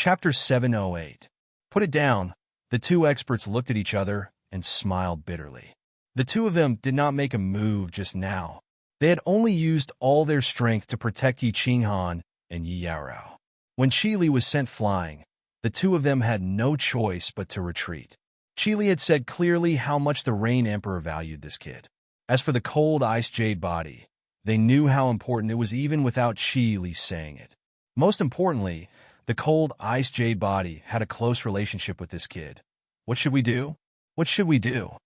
Chapter 708. Put it down. The two experts looked at each other and smiled bitterly. The two of them did not make a move just now. They had only used all their strength to protect Yi Qinghan and Yi Yaorao. When Qi Li was sent flying, the two of them had no choice but to retreat. Qi Li had said clearly how much the Rain Emperor valued this kid. As for the cold ice jade body, they knew how important it was even without Qi Li saying it. Most importantly, the cold ice jade body had a close relationship with this kid. What should we do? What should we do?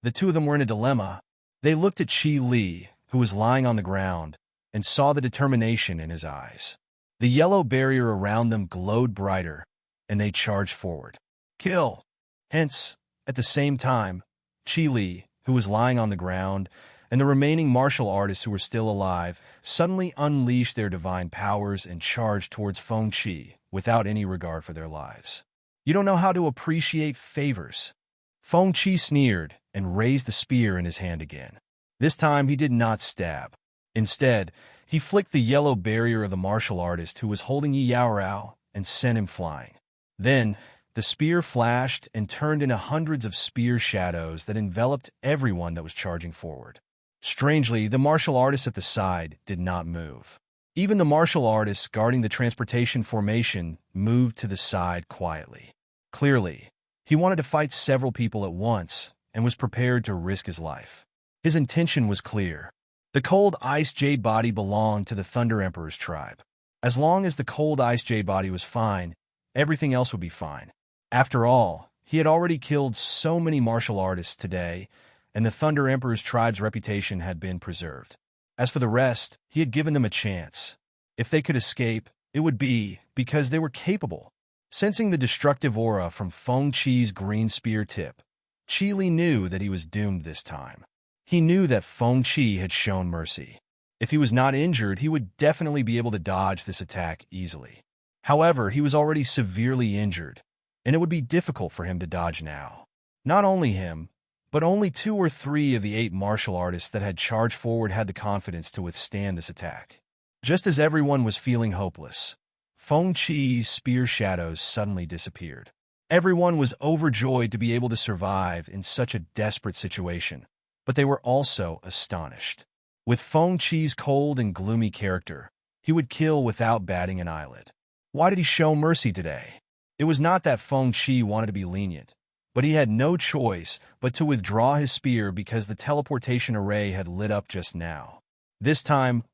The two of them were in a dilemma. They looked at Qi Li, who was lying on the ground, and saw the determination in his eyes. The yellow barrier around them glowed brighter, and they charged forward. Kill! Hence, at the same time, Qi Li, who was lying on the ground, and the remaining martial artists who were still alive suddenly unleashed their divine powers and charged towards Feng Qi without any regard for their lives. You don't know how to appreciate favors. Feng Qi sneered and raised the spear in his hand again. This time he did not stab. Instead, he flicked the yellow barrier of the martial artist who was holding Yi Yaorao and sent him flying. Then, the spear flashed and turned into hundreds of spear shadows that enveloped everyone that was charging forward. Strangely, the martial artists at the side did not move. Even the martial artists guarding the transportation formation moved to the side quietly. Clearly, he wanted to fight several people at once and was prepared to risk his life. His intention was clear. The cold ice jade body belonged to the Thunder Emperor's tribe. As long as the cold ice jade body was fine, everything else would be fine. After all, he had already killed so many martial artists today, and the Thunder Emperor's tribe's reputation had been preserved. As for the rest, he had given them a chance. If they could escape, it would be because they were capable. Sensing the destructive aura from Feng Qi's green spear tip, Qi Li knew that he was doomed this time. He knew that Feng Qi had shown mercy. If he was not injured, he would definitely be able to dodge this attack easily. However, he was already severely injured, and it would be difficult for him to dodge now. Not only him, but only 2 or 3 of the 8 martial artists that had charged forward had the confidence to withstand this attack. Just as everyone was feeling hopeless, Feng Qi's spear shadows suddenly disappeared. Everyone was overjoyed to be able to survive in such a desperate situation, but they were also astonished. With Feng Qi's cold and gloomy character, he would kill without batting an eyelid. Why did he show mercy today? It was not that Feng Qi wanted to be lenient, but he had no choice but to withdraw his spear because the teleportation array had lit up just now. This time,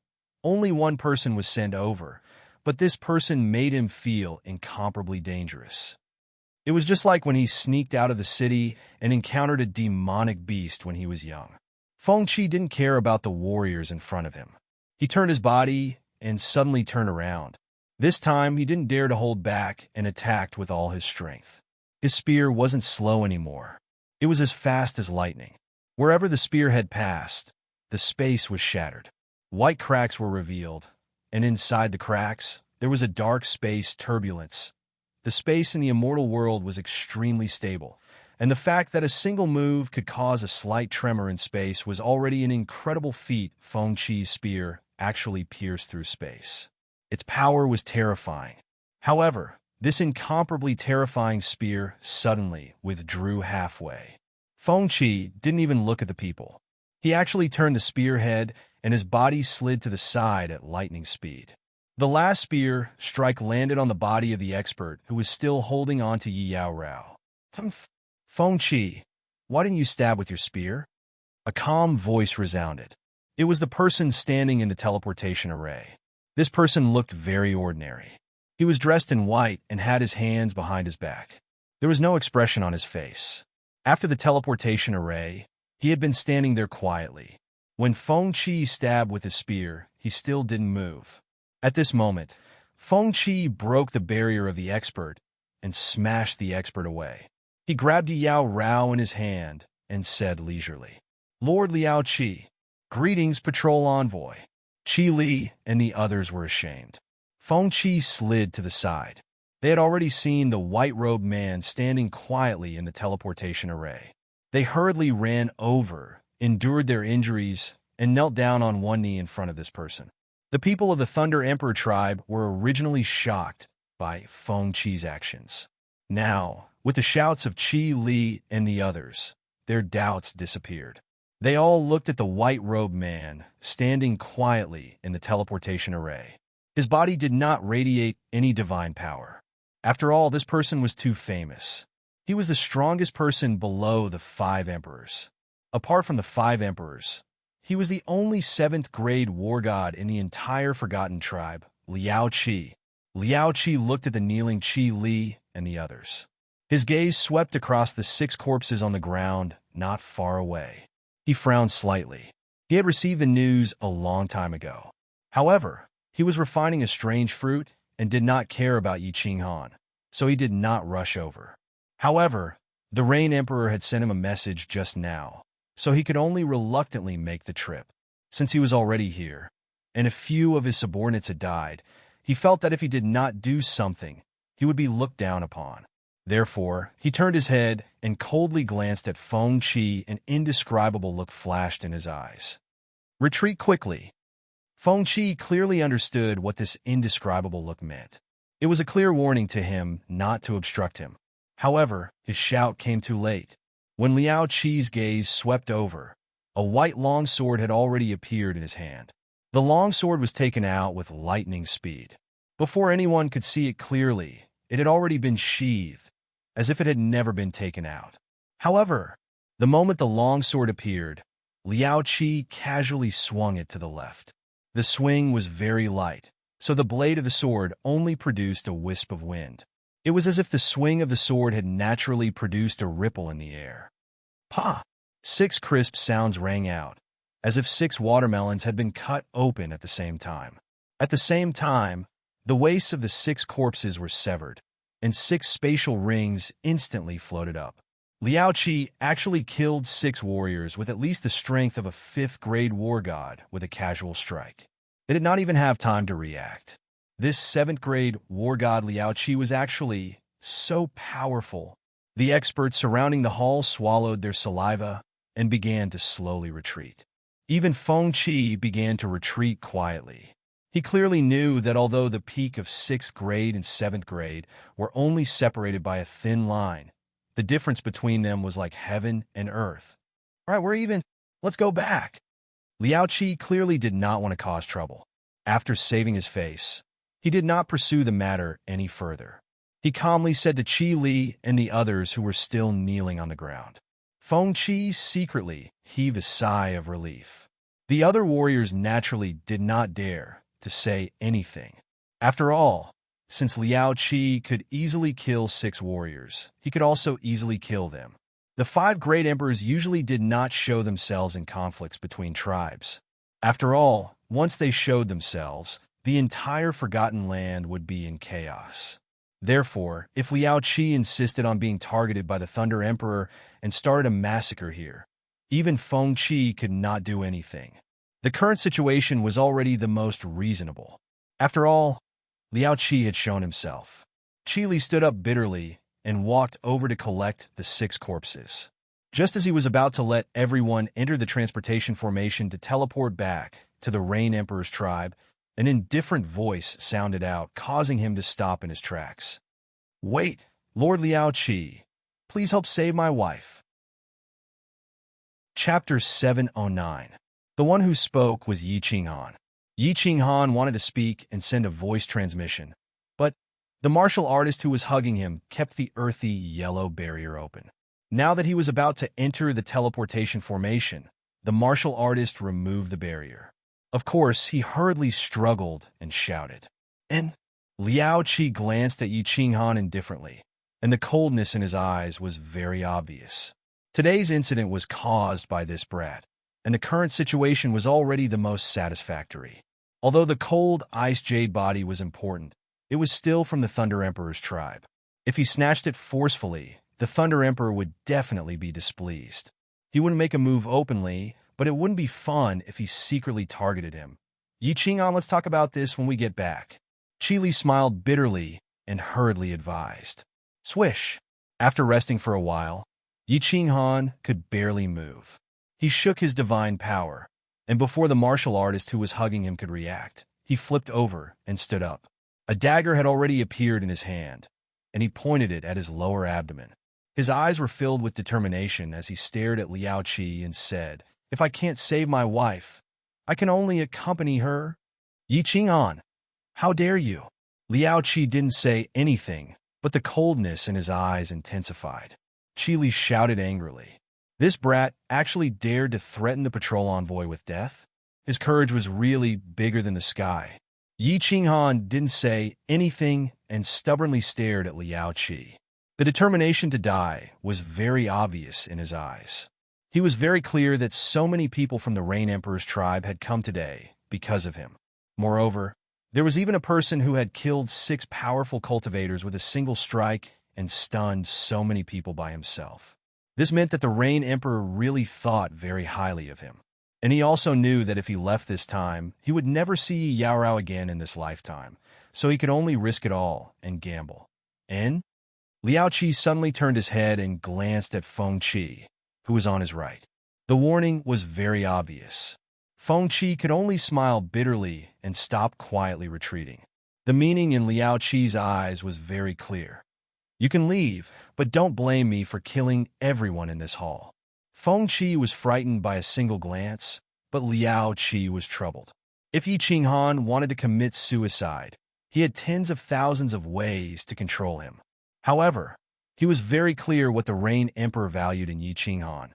only one person was sent over, but this person made him feel incomparably dangerous. It was just like when he sneaked out of the city and encountered a demonic beast when he was young. Feng Qi didn't care about the warriors in front of him. He turned his body and suddenly turned around. This time, he didn't dare to hold back and attacked with all his strength. His spear wasn't slow anymore. It was as fast as lightning. Wherever the spear had passed, the space was shattered. White cracks were revealed, and inside the cracks, there was a dark space turbulence. The space in the immortal world was extremely stable, and the fact that a single move could cause a slight tremor in space was already an incredible feat. Feng Qi's spear actually pierced through space. Its power was terrifying. However, this incomparably terrifying spear suddenly withdrew halfway. Feng Qi didn't even look at the people. He actually turned the spearhead, and his body slid to the side at lightning speed. The last spear strike landed on the body of the expert who was still holding on to Yi Yaorao. Feng Qi, why didn't you stab with your spear? A calm voice resounded. It was the person standing in the teleportation array. This person looked very ordinary. He was dressed in white and had his hands behind his back. There was no expression on his face. After the teleportation array, he had been standing there quietly. When Feng Qi stabbed with his spear, he still didn't move. At this moment, Feng Qi broke the barrier of the expert and smashed the expert away. He grabbed Yi Yaorao in his hand and said leisurely, "Lord Liao Qi, greetings, patrol envoy." Qi Li and the others were ashamed. Feng Qi slid to the side. They had already seen the white-robed man standing quietly in the teleportation array. They hurriedly ran over, endured their injuries, and knelt down on one knee in front of this person. The people of the Thunder Emperor tribe were originally shocked by Feng Qi's actions. Now, with the shouts of Qi Li and the others, their doubts disappeared. They all looked at the white-robed man, standing quietly in the teleportation array. His body did not radiate any divine power. After all, this person was too famous. He was the strongest person below the 5 emperors. Apart from the 5 emperors, he was the only 7th-grade war god in the entire Forgotten Tribe, Liao Qi. Liao Qi looked at the kneeling Qi Li and the others. His gaze swept across the 6 corpses on the ground, not far away. He frowned slightly. He had received the news a long time ago. However, he was refining a strange fruit and did not care about Yi Qinghan, so he did not rush over. However, the Rain Emperor had sent him a message just now, so he could only reluctantly make the trip. Since he was already here, and a few of his subordinates had died, he felt that if he did not do something, he would be looked down upon. Therefore, he turned his head and coldly glanced at Feng Qi. An indescribable look flashed in his eyes. Retreat quickly. Feng Qi clearly understood what this indescribable look meant. It was a clear warning to him not to obstruct him. However, his shout came too late. When Liao Qi's gaze swept over, a white longsword had already appeared in his hand. The longsword was taken out with lightning speed. Before anyone could see it clearly, it had already been sheathed, as if it had never been taken out. However, the moment the longsword appeared, Liao Qi casually swung it to the left. The swing was very light, so the blade of the sword only produced a wisp of wind. It was as if the swing of the sword had naturally produced a ripple in the air. Pa! 6 crisp sounds rang out, as if 6 watermelons had been cut open at the same time. At the same time, the waists of the 6 corpses were severed, and 6 spatial rings instantly floated up. Liao Qi actually killed 6 warriors with at least the strength of a 5th-grade war god with a casual strike. They did not even have time to react. This 7th-grade war god Liao Qi was actually so powerful. The experts surrounding the hall swallowed their saliva and began to slowly retreat. Even Feng Qi began to retreat quietly. He clearly knew that although the peak of 6th grade and 7th grade were only separated by a thin line, the difference between them was like heaven and earth. All right, we're even. Let's go back. Liao Qi clearly did not want to cause trouble. After saving his face, he did not pursue the matter any further. He calmly said to Qi Li and the others who were still kneeling on the ground. Feng Qi secretly heaved a sigh of relief. The other warriors naturally did not dare to say anything. After all, since Liao Qi could easily kill 6 warriors, he could also easily kill them. The 5 great emperors usually did not show themselves in conflicts between tribes. After all, once they showed themselves, the entire Forgotten Land would be in chaos. Therefore, if Liao Qi insisted on being targeted by the Thunder Emperor and started a massacre here, even Feng Qi could not do anything. The current situation was already the most reasonable. After all, Liao Qi had shown himself. Qi Li stood up bitterly and walked over to collect the 6 corpses. Just as he was about to let everyone enter the transportation formation to teleport back to the Rain Emperor's tribe, an indifferent voice sounded out, causing him to stop in his tracks. "Wait, Lord Liao Qi, please help save my wife." Chapter 709. The one who spoke was Yi Qinghan. Yi Qinghan wanted to speak and send a voice transmission, but the martial artist who was hugging him kept the earthy yellow barrier open. Now that he was about to enter the teleportation formation, the martial artist removed the barrier. Of course, he hurriedly struggled and shouted. And Liao Qi glanced at Yi Qinghan indifferently, and the coldness in his eyes was very obvious. Today's incident was caused by this brat, and the current situation was already the most satisfactory. Although the cold ice jade body was important, it was still from the Thunder Emperor's tribe. If he snatched it forcefully, the Thunder Emperor would definitely be displeased. He wouldn't make a move openly, but it wouldn't be fun if he secretly targeted him. Yi Qinghan, let's talk about this when we get back. Qi Li smiled bitterly and hurriedly advised. Swish! After resting for a while, Yi Qinghan could barely move. He shook his divine power, and before the martial artist who was hugging him could react, he flipped over and stood up. A dagger had already appeared in his hand, and he pointed it at his lower abdomen. His eyes were filled with determination as he stared at Liao Qi and said, "If I can't save my wife, I can only accompany her." "Yi Qinghan, how dare you?" Liao Qi didn't say anything, but the coldness in his eyes intensified. Qi Li shouted angrily. This brat actually dared to threaten the patrol envoy with death? His courage was really bigger than the sky. Yi Qinghan didn't say anything and stubbornly stared at Liao Qi. The determination to die was very obvious in his eyes. He was very clear that so many people from the Rain Emperor's tribe had come today because of him. Moreover, there was even a person who had killed 6 powerful cultivators with a single strike and stunned so many people by himself. This meant that the Rain Emperor really thought very highly of him. And he also knew that if he left this time, he would never see Yao Rao again in this lifetime, so he could only risk it all and gamble. And Liao Qi suddenly turned his head and glanced at Feng Qi, who was on his right. The warning was very obvious. Feng Qi could only smile bitterly and stop quietly retreating. The meaning in Liao Qi's eyes was very clear. "You can leave, but don't blame me for killing everyone in this hall." Feng Qi was frightened by a single glance, but Liao Qi was troubled. If Yi Qinghan wanted to commit suicide, he had tens of thousands of ways to control him. However, he was very clear what the Rain Emperor valued in Yi Qinghan,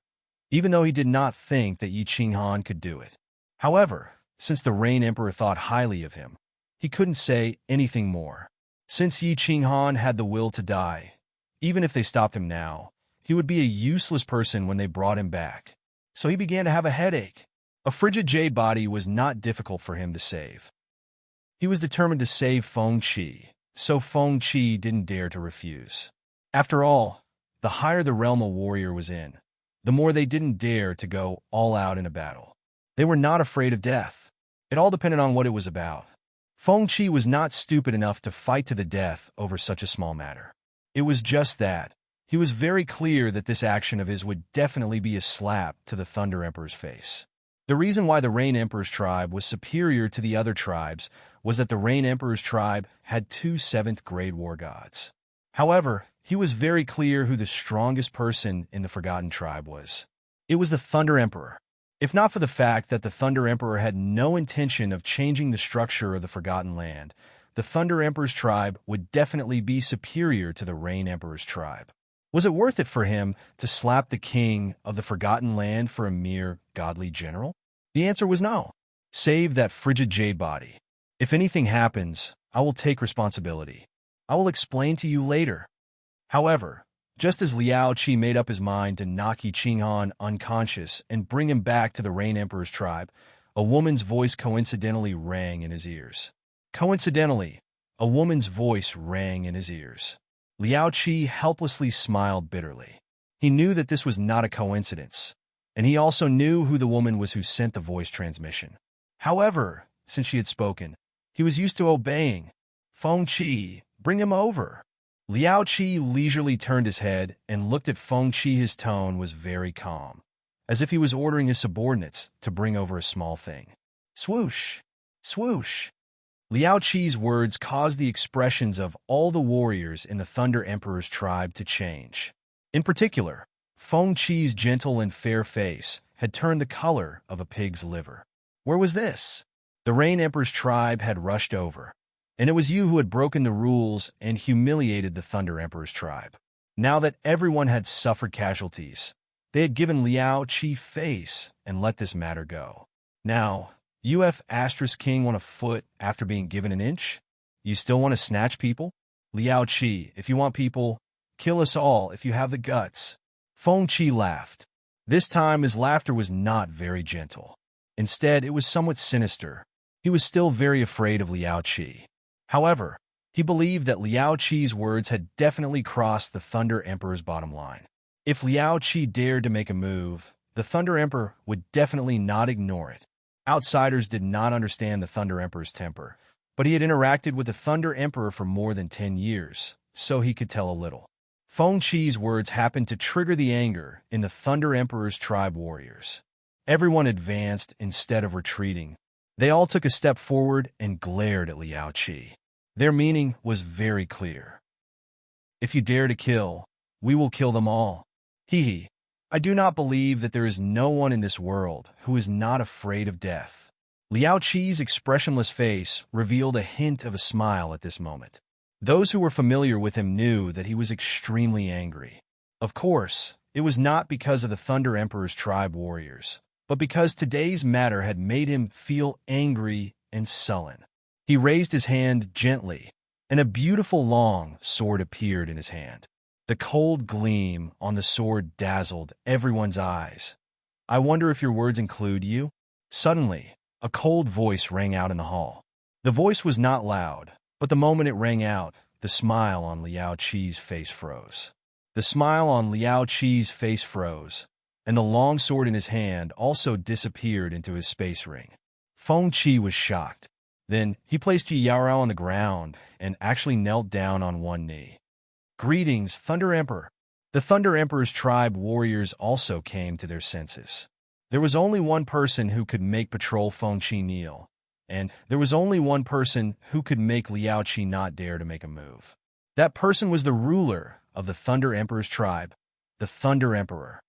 even though he did not think that Yi Qinghan could do it. However, since the Rain Emperor thought highly of him, he couldn't say anything more. Since Yi Qinghan had the will to die, even if they stopped him now, he would be a useless person when they brought him back. So he began to have a headache. A frigid jade body was not difficult for him to save. He was determined to save Feng Qi, so Feng Qi didn't dare to refuse. After all, the higher the realm a warrior was in, the more they didn't dare to go all out in a battle. They were not afraid of death. It all depended on what it was about. Feng Qi was not stupid enough to fight to the death over such a small matter. It was just that he was very clear that this action of his would definitely be a slap to the Thunder Emperor's face. The reason why the Rain Emperor's tribe was superior to the other tribes was that the Rain Emperor's tribe had 2 7th-grade war gods. However, he was very clear who the strongest person in the Forgotten Tribe was. It was the Thunder Emperor. If not for the fact that the Thunder Emperor had no intention of changing the structure of the Forgotten Land, the Thunder Emperor's tribe would definitely be superior to the Rain Emperor's tribe. Was it worth it for him to slap the king of the Forgotten Land for a mere godly general? The answer was no. Save that frigid jade body. If anything happens, I will take responsibility. I will explain to you later. However, just as Liao Qi made up his mind to knock Yi Qinghan unconscious and bring him back to the Rain Emperor's tribe, a woman's voice coincidentally rang in his ears. Coincidentally, a woman's voice rang in his ears. Liao Qi helplessly smiled bitterly. He knew that this was not a coincidence, and he also knew who the woman was who sent the voice transmission. However, since she had spoken, he was used to obeying. "Feng Qi, bring him over." Liao Qi leisurely turned his head and looked at Feng Qi. His tone was very calm, as if he was ordering his subordinates to bring over a small thing. Swoosh! Swoosh! Liao Qi's words caused the expressions of all the warriors in the Thunder Emperor's tribe to change. In particular, Feng Qi's gentle and fair face had turned the color of a pig's liver. Where was this? The Rain Emperor's tribe had rushed over, and it was you who had broken the rules and humiliated the Thunder Emperor's tribe. Now that everyone had suffered casualties, they had given Liao Qi face and let this matter go. Now, King want a foot after being given an inch? You still want to snatch people? Liao Qi, if you want people, kill us all if you have the guts. Feng Qi laughed. This time his laughter was not very gentle. Instead, it was somewhat sinister. He was still very afraid of Liao Qi. However, he believed that Liao Qi's words had definitely crossed the Thunder Emperor's bottom line. If Liao Qi dared to make a move, the Thunder Emperor would definitely not ignore it. Outsiders did not understand the Thunder Emperor's temper, but he had interacted with the Thunder Emperor for more than 10 years, so he could tell a little. Feng Qi's words happened to trigger the anger in the Thunder Emperor's tribe warriors. Everyone advanced instead of retreating. They all took a step forward and glared at Liao Qi. Their meaning was very clear. If you dare to kill, we will kill them all. Hee hee. I do not believe that there is no one in this world who is not afraid of death. Liao Qi's expressionless face revealed a hint of a smile at this moment. Those who were familiar with him knew that he was extremely angry. Of course, it was not because of the Thunder Emperor's tribe warriors, but because today's matter had made him feel angry and sullen. He raised his hand gently, and a beautiful long sword appeared in his hand. The cold gleam on the sword dazzled everyone's eyes. I wonder if your words include you? Suddenly, a cold voice rang out in the hall. The voice was not loud, but the moment it rang out, the smile on Liao Qi's face froze. The smile on Liao Qi's face froze, and the long sword in his hand also disappeared into his space ring. Feng Qi was shocked. Then he placed Yi Yaorao on the ground and actually knelt down on one knee. Greetings, Thunder Emperor. The Thunder Emperor's tribe warriors also came to their senses. There was only one person who could make Patrol Feng Qi kneel, and there was only one person who could make Liao Qi not dare to make a move. That person was the ruler of the Thunder Emperor's tribe, the Thunder Emperor.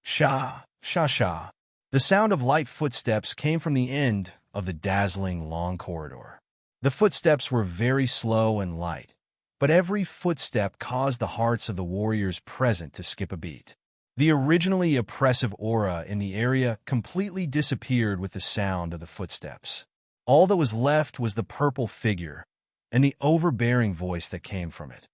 Sha, sha, sha. The sound of light footsteps came from the end of the dazzling long corridor. The footsteps were very slow and light, but every footstep caused the hearts of the warriors present to skip a beat. The originally oppressive aura in the area completely disappeared with the sound of the footsteps. All that was left was the purple figure and the overbearing voice that came from it.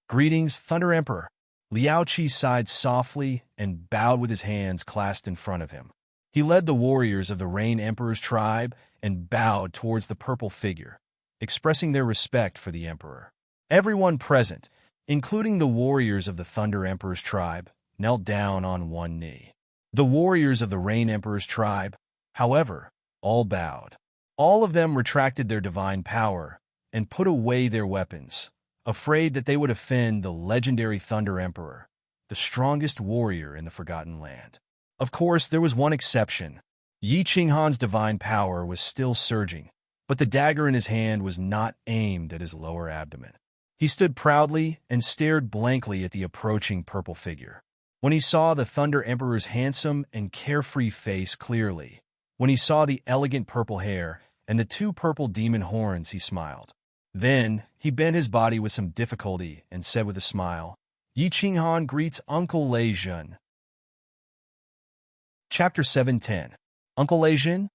Greetings, Thunder Emperor. Liao Qi sighed softly and bowed with his hands clasped in front of him. He led the warriors of the Rain Emperor's tribe and bowed towards the purple figure, expressing their respect for the Emperor. Everyone present, including the warriors of the Thunder Emperor's tribe, knelt down on one knee. The warriors of the Rain Emperor's tribe, however, all bowed. All of them retracted their divine power and put away their weapons, afraid that they would offend the legendary Thunder Emperor, the strongest warrior in the Forgotten Land. Of course, there was one exception. Yi Qinghan's divine power was still surging, but the dagger in his hand was not aimed at his lower abdomen. He stood proudly and stared blankly at the approaching purple figure. When he saw the Thunder Emperor's handsome and carefree face clearly, when he saw the elegant purple hair and the two purple demon horns, he smiled. Then he bent his body with some difficulty and said with a smile, Yi Qinghan greets Uncle Lei Zhen. Chapter 710. Uncle Lei Zhen?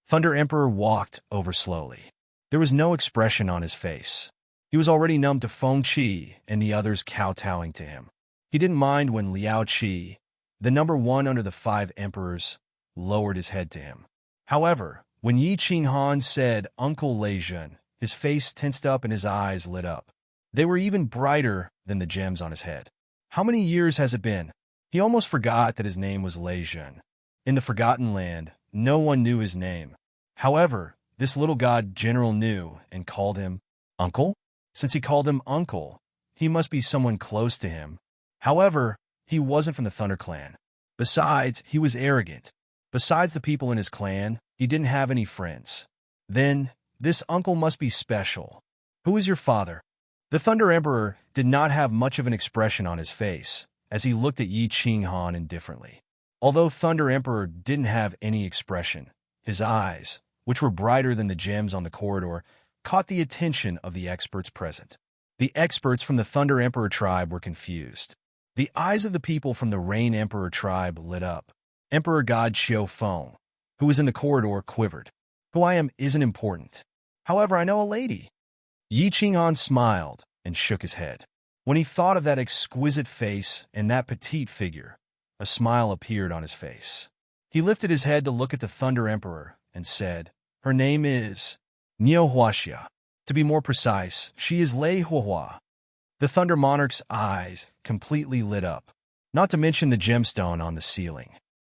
Thunder Emperor walked over slowly. There was no expression on his face. He was already numb to Feng Qi and the others kowtowing to him. He didn't mind when Liao Qi, the number one under the 5 emperors, lowered his head to him. However, when Yi Qinghan said Uncle Lei Zhen, his face tensed up and his eyes lit up. They were even brighter than the gems on his head. How many years has it been? He almost forgot that his name was Lei Zhen. In the Forgotten Land, no one knew his name. However, this little god general knew and called him Uncle. Since he called him Uncle, he must be someone close to him. However, he wasn't from the Thunder Clan. Besides, he was arrogant. Besides the people in his clan, he didn't have any friends. Then, this uncle must be special. Who is your father? The Thunder Emperor did not have much of an expression on his face as he looked at Yi Qinghan indifferently. Although Thunder Emperor didn't have any expression, his eyes, which were brighter than the gems on the corridor, caught the attention of the experts present. The experts from the Thunder Emperor tribe were confused. The eyes of the people from the Rain Emperor tribe lit up. Emperor God Xiao Feng, who was in the corridor, quivered. Who I am isn't important. However, I know a lady. Yi Qinghan smiled and shook his head. When he thought of that exquisite face and that petite figure, a smile appeared on his face. He lifted his head to look at the Thunder Emperor and said, Her name is Niu Huaxia. To be more precise, she is Lei Huahua. The Thunder Monarch's eyes completely lit up, not to mention the gemstone on the ceiling.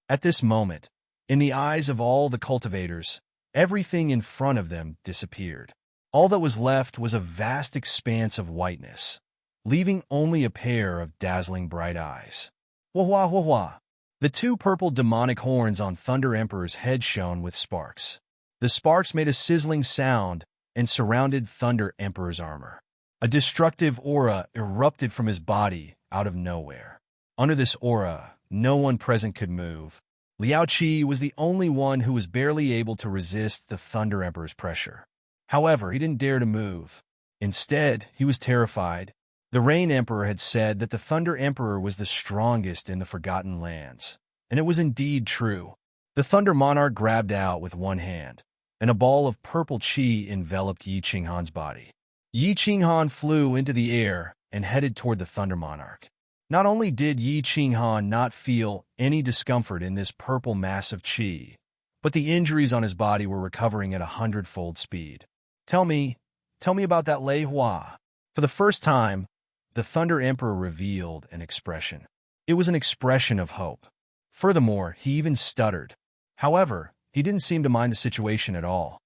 At this moment, in the eyes of all the cultivators, everything in front of them disappeared. All that was left was a vast expanse of whiteness, leaving only a pair of dazzling bright eyes. Huahua, huahua. The 2 purple demonic horns on Thunder Emperor's head shone with sparks. The sparks made a sizzling sound and surrounded Thunder Emperor's armor. A destructive aura erupted from his body out of nowhere. Under this aura, no one present could move. Liao Qi was the only one who was barely able to resist the Thunder Emperor's pressure. However, he didn't dare to move. Instead, he was terrified. The Rain Emperor had said that the Thunder Emperor was the strongest in the Forgotten Lands, and it was indeed true. The Thunder Monarch grabbed out with one hand, and a ball of purple qi enveloped Yi Qinghan's body. Yi Qinghan flew into the air and headed toward the Thunder Monarch. Not only did Yi Qinghan not feel any discomfort in this purple mass of qi, but the injuries on his body were recovering at 100-fold speed. Tell me about that Lei Hua. For the first time, the Thunder Emperor revealed an expression. It was an expression of hope. Furthermore, he even stuttered. However, he didn't seem to mind the situation at all.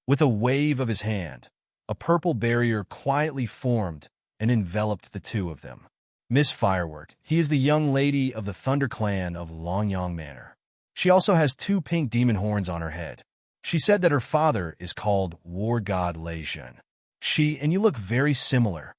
With a wave of his hand, a purple barrier quietly formed and enveloped the two of them. Miss Firework, he is the young lady of the Thunder Clan of Longyang Manor. She also has 2 pink demon horns on her head. She said that her father is called War God Lei Zhen. And you look very similar.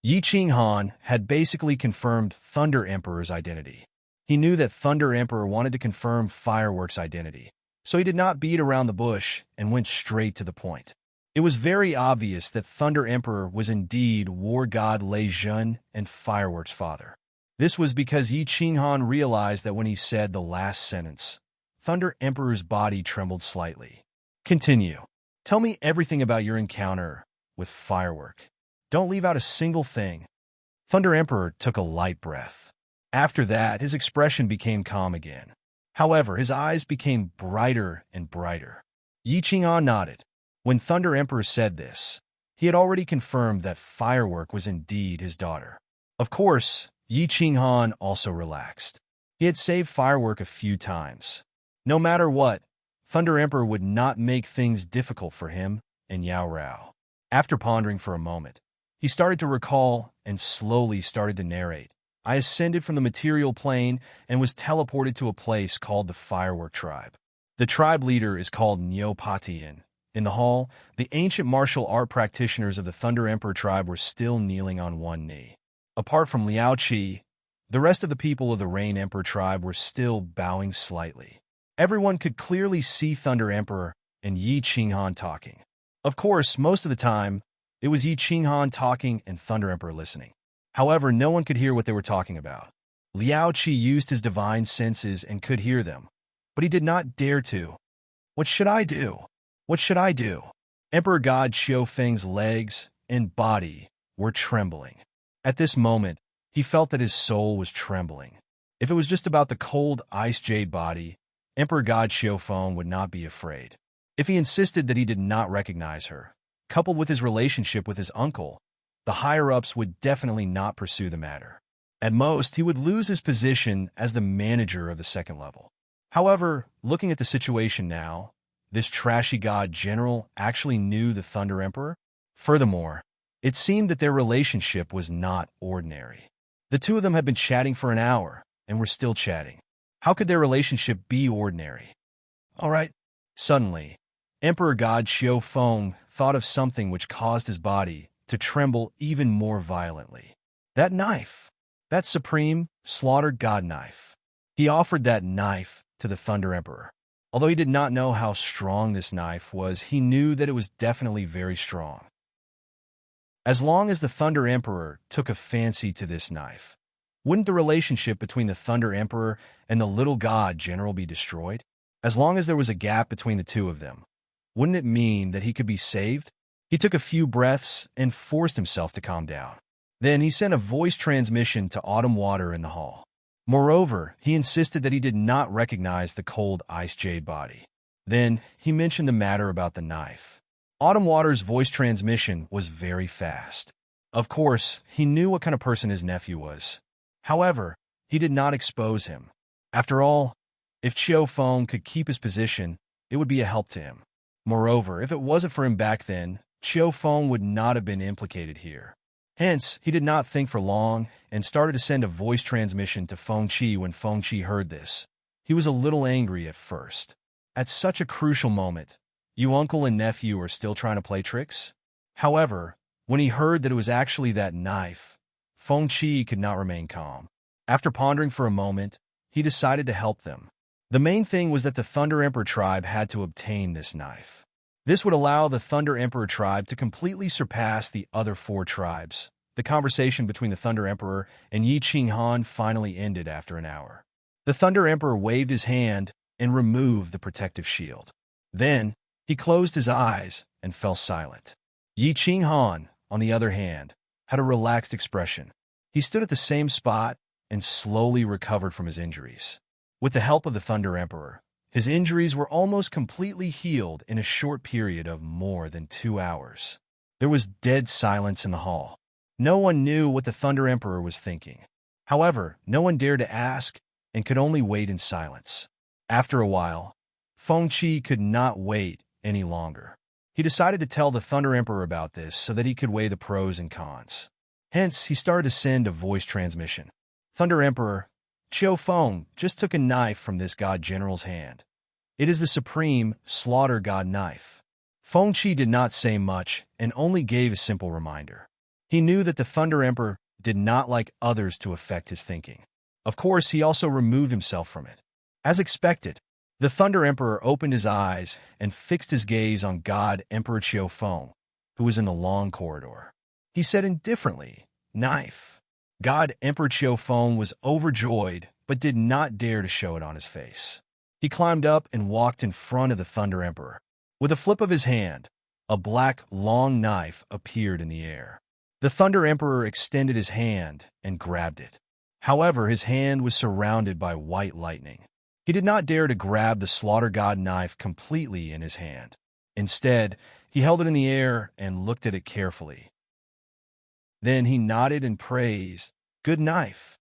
Yi Qinghan had basically confirmed Thunder Emperor's identity. He knew that Thunder Emperor wanted to confirm Firework's identity, so he did not beat around the bush and went straight to the point. It was very obvious that Thunder Emperor was indeed War God Lei Zhen and Firework's father. This was because Yi Qinghan realized that when he said the last sentence, Thunder Emperor's body trembled slightly. Continue. Tell me everything about your encounter with Firework. Don't leave out a single thing. Thunder Emperor took a light breath. After that, his expression became calm again. However, his eyes became brighter and brighter. Yi Qinghan nodded. When Thunder Emperor said this, he had already confirmed that Firework was indeed his daughter. Of course, Yi Qinghan also relaxed. He had saved Firework a few times. No matter what, Thunder Emperor would not make things difficult for him and Yao Rao. After pondering for a moment, he started to recall and slowly started to narrate. I ascended from the material plane and was teleported to a place called the Firework Tribe. The tribe leader is called Neopatian. In the hall, the ancient martial art practitioners of the Thunder Emperor tribe were still kneeling on one knee. Apart from Liao Qi, the rest of the people of the Rain Emperor tribe were still bowing slightly. Everyone could clearly see Thunder Emperor and Yi Qinghan talking. Of course, most of the time, it was Yi Qinghan talking and Thunder Emperor listening. However, no one could hear what they were talking about. Liao Qi used his divine senses and could hear them, but he did not dare to. What should I do? What should I do? Emperor God Xiaofeng's legs and body were trembling. At this moment, he felt that his soul was trembling. If it was just about the cold ice jade body, Emperor God Xiaofeng would not be afraid. If he insisted that he did not recognize her, coupled with his relationship with his uncle, the higher-ups would definitely not pursue the matter. At most, he would lose his position as the manager of the second level. However, looking at the situation now, this trashy god general actually knew the Thunder Emperor. Furthermore, it seemed that their relationship was not ordinary. The two of them had been chatting for an hour, and were still chatting. How could their relationship be ordinary? All right. Suddenly, Emperor God Xiaofeng thought of something which caused his body to tremble even more violently. That knife. That supreme, slaughtered god knife. He offered that knife to the Thunder Emperor. Although he did not know how strong this knife was, he knew that it was definitely very strong. As long as the Thunder Emperor took a fancy to this knife, wouldn't the relationship between the Thunder Emperor and the little god general be destroyed? As long as there was a gap between the two of them, wouldn't it mean that he could be saved? He took a few breaths and forced himself to calm down. Then he sent a voice transmission to Autumn Water in the hall. Moreover, he insisted that he did not recognize the cold ice jade body. Then he mentioned the matter about the knife. Autumn Water's voice transmission was very fast. Of course, he knew what kind of person his nephew was. However, he did not expose him. After all, if Xiaofeng could keep his position, it would be a help to him. Moreover, if it wasn't for him back then, Xiaofeng would not have been implicated here. Hence, he did not think for long and started to send a voice transmission to Feng Qi when Feng Qi heard this. He was a little angry at first. At such a crucial moment, You uncle and nephew are still trying to play tricks? However, when he heard that it was actually that knife, Feng Qi could not remain calm. After pondering for a moment, he decided to help them. The main thing was that the Thunder Emperor tribe had to obtain this knife. This would allow the Thunder Emperor tribe to completely surpass the other 4 tribes. The conversation between the Thunder Emperor and Yi Qinghan finally ended after an hour. The Thunder Emperor waved his hand and removed the protective shield. Then, he closed his eyes and fell silent. Yi Qinghan, on the other hand, had a relaxed expression. He stood at the same spot and slowly recovered from his injuries. With the help of the Thunder Emperor, his injuries were almost completely healed in a short period of more than 2 hours. There was dead silence in the hall. No one knew what the Thunder Emperor was thinking. However, no one dared to ask and could only wait in silence. After a while, Feng Qi could not wait any longer. He decided to tell the Thunder Emperor about this so that he could weigh the pros and cons. Hence, he started to send a voice transmission. Thunder Emperor, Qiu Feng just took a knife from this god general's hand. It is the supreme slaughter god knife. Feng Qi did not say much and only gave a simple reminder. He knew that the Thunder Emperor did not like others to affect his thinking. Of course, he also removed himself from it. As expected, the Thunder Emperor opened his eyes and fixed his gaze on God Emperor Qiu Feng, who was in the long corridor. He said indifferently, "Knife." God Emperor Qiu Feng was overjoyed, but did not dare to show it on his face. He climbed up and walked in front of the Thunder Emperor. With a flip of his hand, a black, long knife appeared in the air. The Thunder Emperor extended his hand and grabbed it. However, his hand was surrounded by white lightning. He did not dare to grab the Slaughter God knife completely in his hand. Instead, he held it in the air and looked at it carefully. Then he nodded and praised, "Good knife."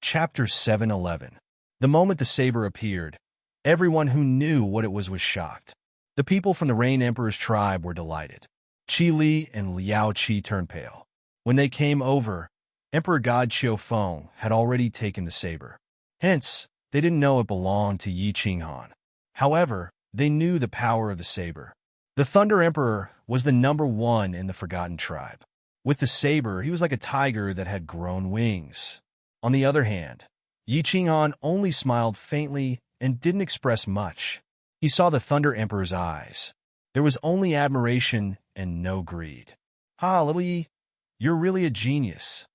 Chapter 7:11. The moment the saber appeared, everyone who knew what it was shocked. The people from the Rain Emperor's tribe were delighted. Qi Li and Liao Qi turned pale. When they came over, Emperor God Qiu Feng had already taken the saber. Hence, they didn't know it belonged to Yi Qinghan. However, they knew the power of the saber. The Thunder Emperor was the #1 in the Forgotten Tribe. With the saber, he was like a tiger that had grown wings. On the other hand, Yi Qinghan only smiled faintly and didn't express much. He saw the Thunder Emperor's eyes. There was only admiration and no greed. "Ha, little Yi, you're really a genius."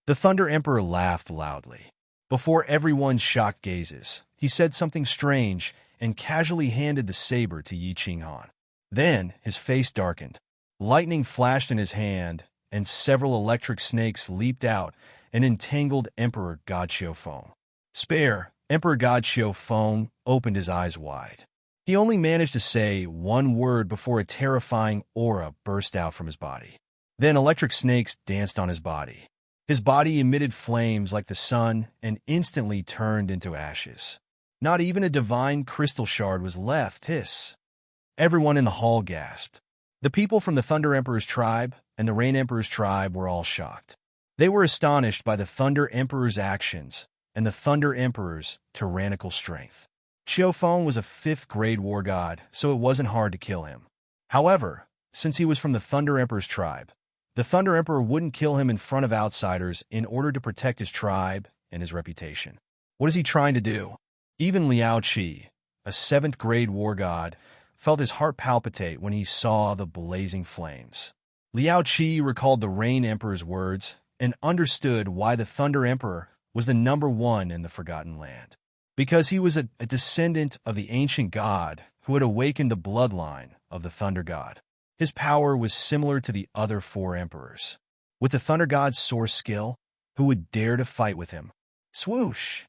The Thunder Emperor laughed loudly. Before everyone's shocked gazes, he said something strange and casually handed the saber to Yi Qinghan. Then his face darkened. Lightning flashed in his hand, and several electric snakes leaped out and entangled Emperor God Qiu Feng. Spare! Emperor God Qiu Feng opened his eyes wide. He only managed to say one word before a terrifying aura burst out from his body. Then electric snakes danced on his body. His body emitted flames like the sun and instantly turned into ashes. Not even a divine crystal shard was left. Hiss! Everyone in the hall gasped. The people from the Thunder Emperor's tribe and the Rain Emperor's tribe were all shocked. They were astonished by the Thunder Emperor's actions and the Thunder Emperor's tyrannical strength. Qiu Feng was a 5th-grade war god, so it wasn't hard to kill him. However, since he was from the Thunder Emperor's tribe, the Thunder Emperor wouldn't kill him in front of outsiders in order to protect his tribe and his reputation. What is he trying to do? Even Liao Qi, a 7th-grade war god, felt his heart palpitate when he saw the blazing flames. Liao Qi recalled the Rain Emperor's words and understood why the Thunder Emperor was the #1 in the Forgotten Land. Because he was a descendant of the ancient god who had awakened the bloodline of the Thunder God. His power was similar to the other 4 emperors. With the Thunder God's source skill, who would dare to fight with him? Swoosh!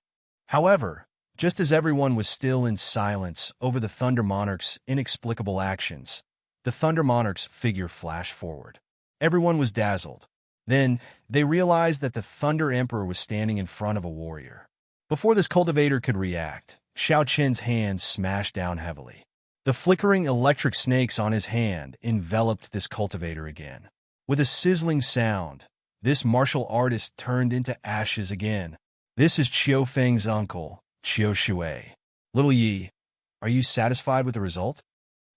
However, just as everyone was still in silence over the Thunder Monarch's inexplicable actions, the Thunder Monarch's figure flashed forward. Everyone was dazzled. Then, they realized that the Thunder Emperor was standing in front of a warrior. Before this cultivator could react, Xiao Qin's hand smashed down heavily. The flickering electric snakes on his hand enveloped this cultivator again. With a sizzling sound, this martial artist turned into ashes again. "This is Qiu Feng's uncle, Qiu Shui. Little Yi, Are you satisfied with the result?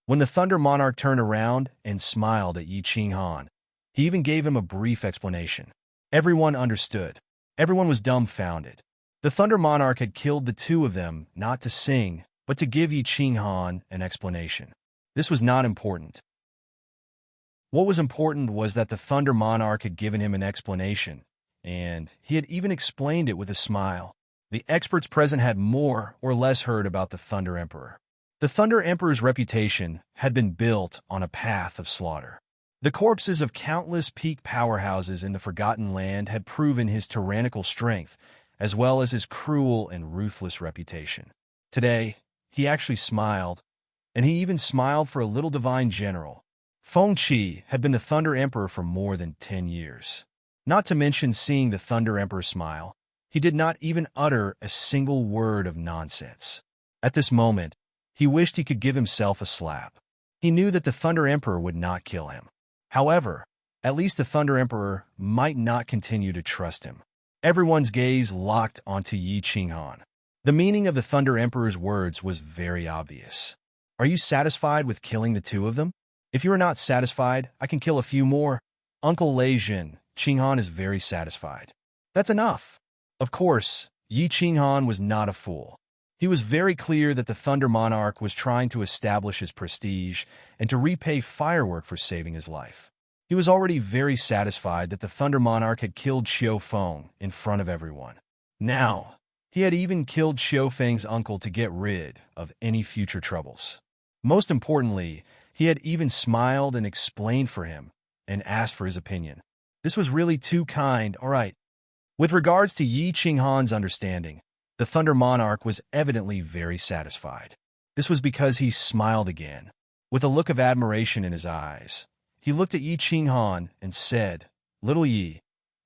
When the Thunder Monarch turned around and smiled at Yi Qinghan, he even gave him a brief explanation. Everyone understood. Everyone was dumbfounded. The Thunder Monarch had killed the two of them not to sing, but to give Yi Qinghan an explanation. This was not important. What was important was that the Thunder Monarch had given him an explanation, and he had even explained it with a smile. The experts present had more or less heard about the Thunder Emperor. The Thunder Emperor's reputation had been built on a path of slaughter. The corpses of countless peak powerhouses in the Forgotten Land had proven his tyrannical strength, as well as his cruel and ruthless reputation. Today, he actually smiled, and he even smiled for a little divine general. Feng Qi had been the Thunder Emperor for more than 10 years. Not to mention seeing the Thunder Emperor smile, he did not even utter a single word of nonsense. At this moment, he wished he could give himself a slap. He knew that the Thunder Emperor would not kill him. However, at least the Thunder Emperor might not continue to trust him. Everyone's gaze locked onto Yi Qinghan. The meaning of the Thunder Emperor's words was very obvious. Are you satisfied with killing the two of them? If you are not satisfied, I can kill a few more. Uncle Lei Jin, Qinghan is very satisfied. That's enough. Of course, Yi Qinghan was not a fool. He was very clear that the Thunder Monarch was trying to establish his prestige and to repay Firework for saving his life. He was already very satisfied that the Thunder Monarch had killed Xiao Feng in front of everyone. Now, he had even killed Xiao Feng's uncle to get rid of any future troubles. Most importantly, he had even smiled and explained for him and asked for his opinion. This was really too kind, all right. With regards to Yi Qinghan's understanding, the Thunder Monarch was evidently very satisfied. This was because he smiled again. With a look of admiration in his eyes, he looked at Yi Qinghan and said, "Little Yi,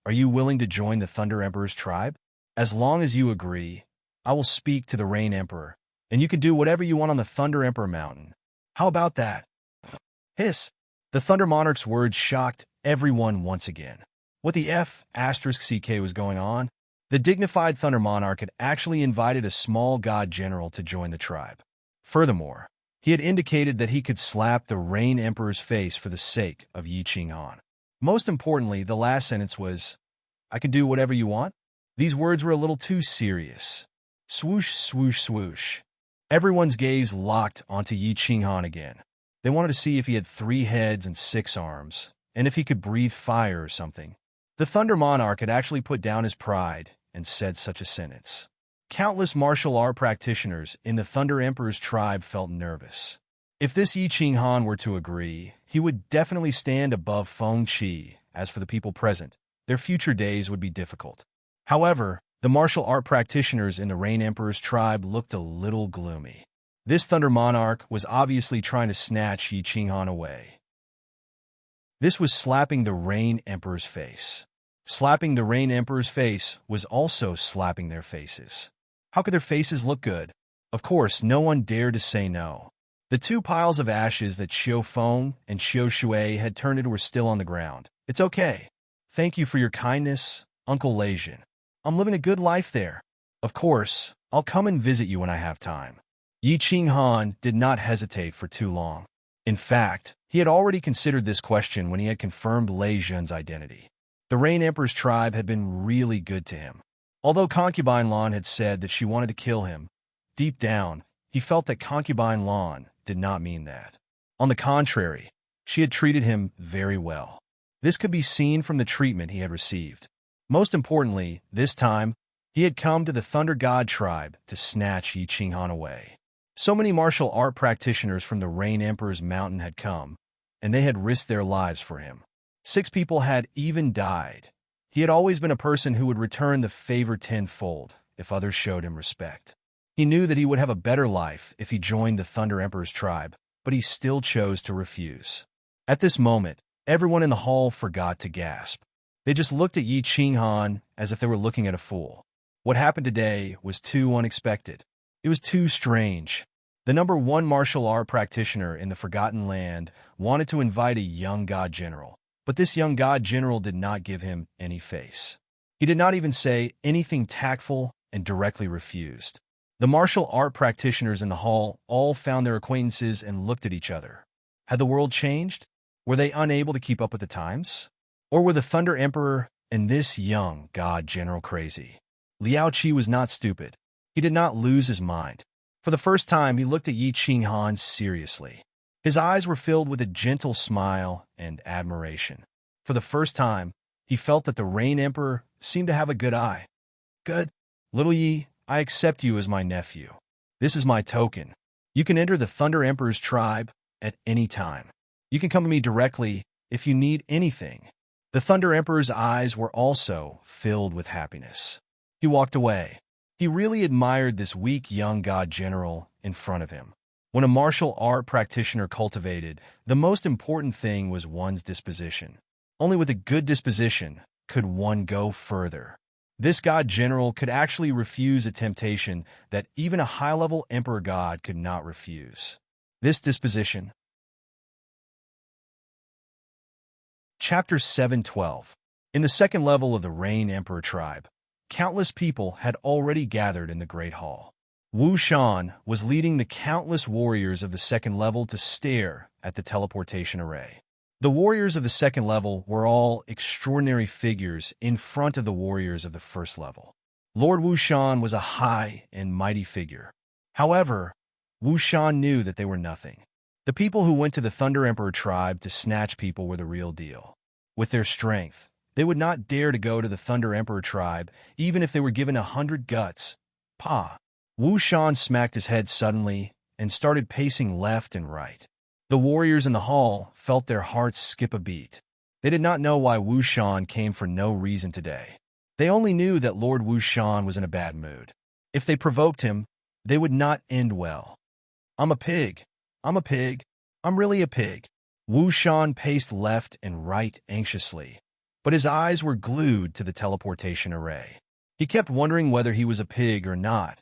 are you willing to join the Thunder Emperor's tribe? As long as you agree, I will speak to the Rain Emperor, and you can do whatever you want on the Thunder Emperor Mountain. How about that?" Hiss! The Thunder Monarch's words shocked everyone once again. What the F***CK was going on? The dignified Thunder Monarch had actually invited a small god general to join the tribe. Furthermore, he had indicated that he could slap the Rain Emperor's face for the sake of Yi Qinghan. Most importantly, the last sentence was, "I can do whatever you want?" These words were a little too serious. Swoosh, swoosh, swoosh. Everyone's gaze locked onto Yi Qinghan again. They wanted to see if he had 3 heads and 6 arms, and if he could breathe fire or something. The Thunder Monarch had actually put down his pride and said such a sentence. Countless martial art practitioners in the Thunder Emperor's tribe felt nervous. If this Yi Qinghan were to agree, he would definitely stand above Feng Qi. As for the people present, their future days would be difficult. However, the martial art practitioners in the Rain Emperor's tribe looked a little gloomy. This Thunder Monarch was obviously trying to snatch Yi Qinghan away. This was slapping the Rain Emperor's face. Slapping the Rain Emperor's face was also slapping their faces. How could their faces look good? Of course, no one dared to say no. The 2 piles of ashes that Xiao Feng and Xiao Shui had turned into were still on the ground. It's okay. Thank you for your kindness, Uncle Lei Jin. I'm living a good life there. Of course, I'll come and visit you when I have time. Yi Qinghan did not hesitate for too long. In fact, he had already considered this question when he had confirmed Lei Jun's identity. The Rain Emperor's tribe had been really good to him. Although Concubine Lan had said that she wanted to kill him, deep down, he felt that Concubine Lan did not mean that. On the contrary, she had treated him very well. This could be seen from the treatment he had received. Most importantly, this time, he had come to the Thunder God tribe to snatch Yi Qinghan away. So many martial art practitioners from the Rain Emperor's mountain had come, and they had risked their lives for him. 6 people had even died. He had always been a person who would return the favor tenfold if others showed him respect. He knew that he would have a better life if he joined the Thunder Emperor's tribe, but he still chose to refuse. At this moment, everyone in the hall forgot to gasp. They just looked at Yi Qinghan as if they were looking at a fool. What happened today was too unexpected. It was too strange. The number 1 martial art practitioner in the Forgotten Land wanted to invite a young god general, but this young god general did not give him any face. He did not even say anything tactful and directly refused. The martial art practitioners in the hall all found their acquaintances and looked at each other. Had the world changed? Were they unable to keep up with the times? Or were the Thunder Emperor and this young god general crazy? Liao Qi was not stupid. He did not lose his mind. For the first time, he looked at Yi Qinghan seriously. His eyes were filled with a gentle smile and admiration. For the first time, he felt that the Rain Emperor seemed to have a good eye. Good. Little Yi, I accept you as my nephew. This is my token. You can enter the Thunder Emperor's tribe at any time. You can come to me directly if you need anything. The Thunder Emperor's eyes were also filled with happiness. He walked away. He really admired this weak young god general in front of him. When a martial art practitioner cultivated, the most important thing was one's disposition. Only with a good disposition could one go further. This god general could actually refuse a temptation that even a high-level emperor god could not refuse. This disposition. Chapter 7:12. In the second level of the Rain Emperor tribe, countless people had already gathered in the Great Hall. Wu Shan was leading the countless warriors of the second level to stare at the teleportation array. The warriors of the second level were all extraordinary figures in front of the warriors of the first level. Lord Wu Shan was a high and mighty figure. However, Wu Shan knew that they were nothing. The people who went to the Thunder Emperor tribe to snatch people were the real deal. With their strength, they would not dare to go to the Thunder Emperor tribe, even if they were given 100 guts. Pa! Wu Shan smacked his head suddenly and started pacing left and right. The warriors in the hall felt their hearts skip a beat. They did not know why Wu Shan came for no reason today. They only knew that Lord Wu Shan was in a bad mood. If they provoked him, they would not end well. I'm a pig. I'm a pig. I'm really a pig. Wu Shan paced left and right anxiously, but his eyes were glued to the teleportation array. He kept wondering whether he was a pig or not.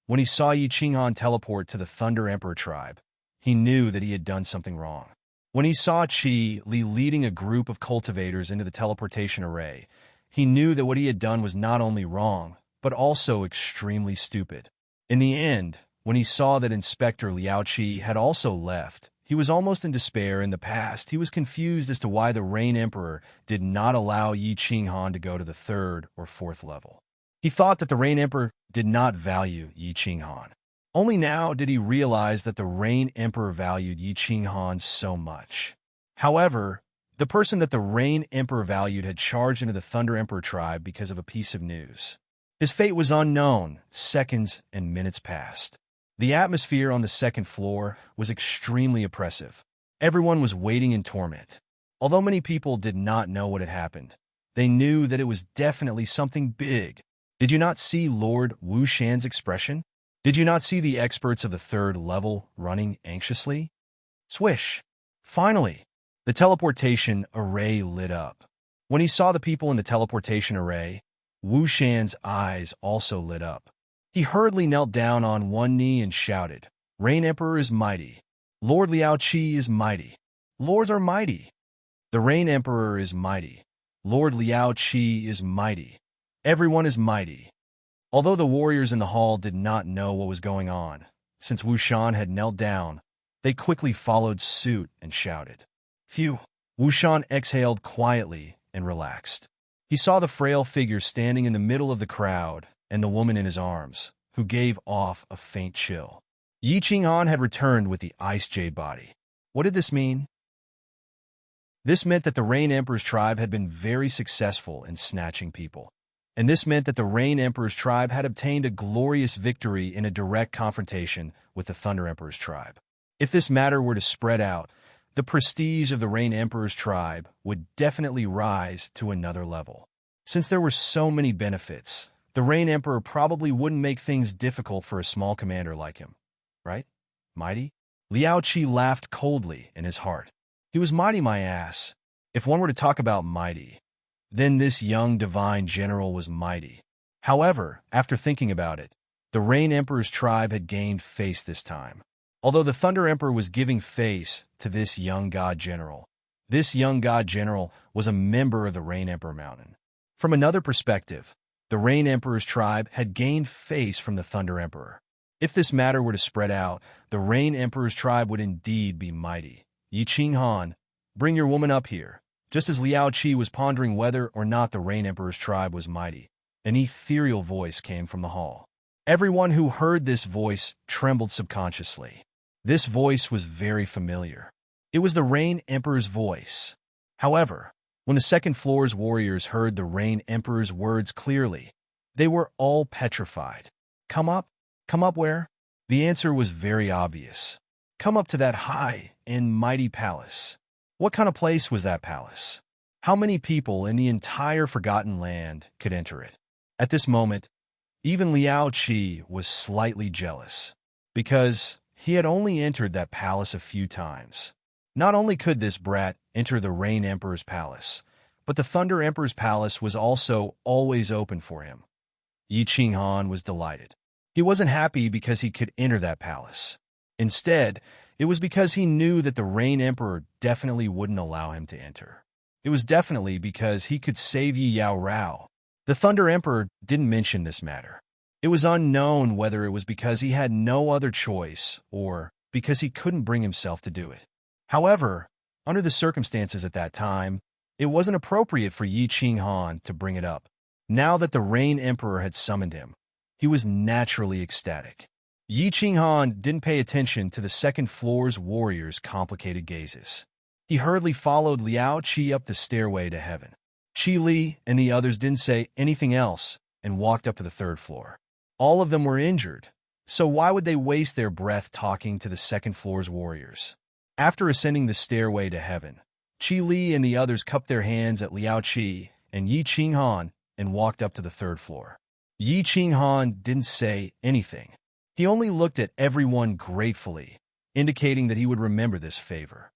When he saw Yi Qinghan teleport to the Thunder Emperor tribe, he knew that he had done something wrong. When he saw Qi Li leading a group of cultivators into the teleportation array, he knew that what he had done was not only wrong, but also extremely stupid. In the end, when he saw that Inspector Liao Qi had also left, he was almost in despair. In the past, he was confused as to why the Rain Emperor did not allow Yi Qinghan to go to the third or fourth level. He thought that the Rain Emperor did not value Yi Qinghan. Only now did he realize that the Rain Emperor valued Yi Qinghan so much. However, the person that the Rain Emperor valued had charged into the Thunder Emperor tribe because of a piece of news. His fate was unknown. Seconds and minutes passed. The atmosphere on the second floor was extremely oppressive. Everyone was waiting in torment. Although many people did not know what had happened, they knew that it was definitely something big. Did you not see Lord Wu Shan's expression? Did you not see the experts of the third level running anxiously? Swish! Finally, the teleportation array lit up. When he saw the people in the teleportation array, Wu Shan's eyes also lit up. He hurriedly knelt down on one knee and shouted, Rain Emperor is mighty. Lord Liao Qi is mighty. Lords are mighty. The Rain Emperor is mighty. Lord Liao Qi is mighty. Everyone is mighty. Although the warriors in the hall did not know what was going on, since Wu Shan had knelt down, they quickly followed suit and shouted. Phew! Wu Shan exhaled quietly and relaxed. He saw the frail figure standing in the middle of the crowd and the woman in his arms, who gave off a faint chill. Yi Qinghan had returned with the ice jade body. What did this mean? This meant that the Rain Emperor's tribe had been very successful in snatching people. And this meant that the Rain Emperor's tribe had obtained a glorious victory in a direct confrontation with the Thunder Emperor's tribe. If this matter were to spread out, the prestige of the Rain Emperor's tribe would definitely rise to another level. Since there were so many benefits, the Rain Emperor probably wouldn't make things difficult for a small commander like him. Right? Mighty? Liao Qi laughed coldly in his heart. He was mighty, my ass. If one were to talk about mighty, then this young divine general was mighty. However, after thinking about it, the Rain Emperor's tribe had gained face this time. Although the Thunder Emperor was giving face to this young god general was a member of the Rain Emperor Mountain. From another perspective, the Rain Emperor's tribe had gained face from the Thunder Emperor. If this matter were to spread out, the Rain Emperor's tribe would indeed be mighty. Yi Qinghan, bring your woman up here. Just as Liao Qi was pondering whether or not the Rain Emperor's tribe was mighty, an ethereal voice came from the hall. Everyone who heard this voice trembled subconsciously. This voice was very familiar. It was the Rain Emperor's voice. However, when the second floor's warriors heard the Rain Emperor's words clearly, they were all petrified. Come up? Come up where? The answer was very obvious. Come up to that high and mighty palace. What kind of place was that palace? How many people in the entire Forgotten Land could enter it? At this moment, even Liao Qi was slightly jealous, because he had only entered that palace a few times. Not only could this brat enter the Rain Emperor's palace, but the Thunder Emperor's palace was also always open for him. Yi Qinghan was delighted. He wasn't happy because he could enter that palace. Instead, it was because he knew that the Rain Emperor definitely wouldn't allow him to enter. It was definitely because he could save Yi Yao Rao. The Thunder Emperor didn't mention this matter. It was unknown whether it was because he had no other choice or because he couldn't bring himself to do it. However, under the circumstances at that time, it wasn't appropriate for Yi Qinghan to bring it up. Now that the Rain Emperor had summoned him, he was naturally ecstatic. Yi Qinghan didn't pay attention to the second floor's warriors' complicated gazes. He hurriedly followed Liao Qi up the stairway to heaven. Qi Li and the others didn't say anything else and walked up to the third floor. All of them were injured, so why would they waste their breath talking to the second floor's warriors? After ascending the stairway to heaven, Qi Li and the others cupped their hands at Liao Qi and Yi Qinghan and walked up to the third floor. Yi Qinghan didn't say anything. He only looked at everyone gratefully, indicating that he would remember this favor.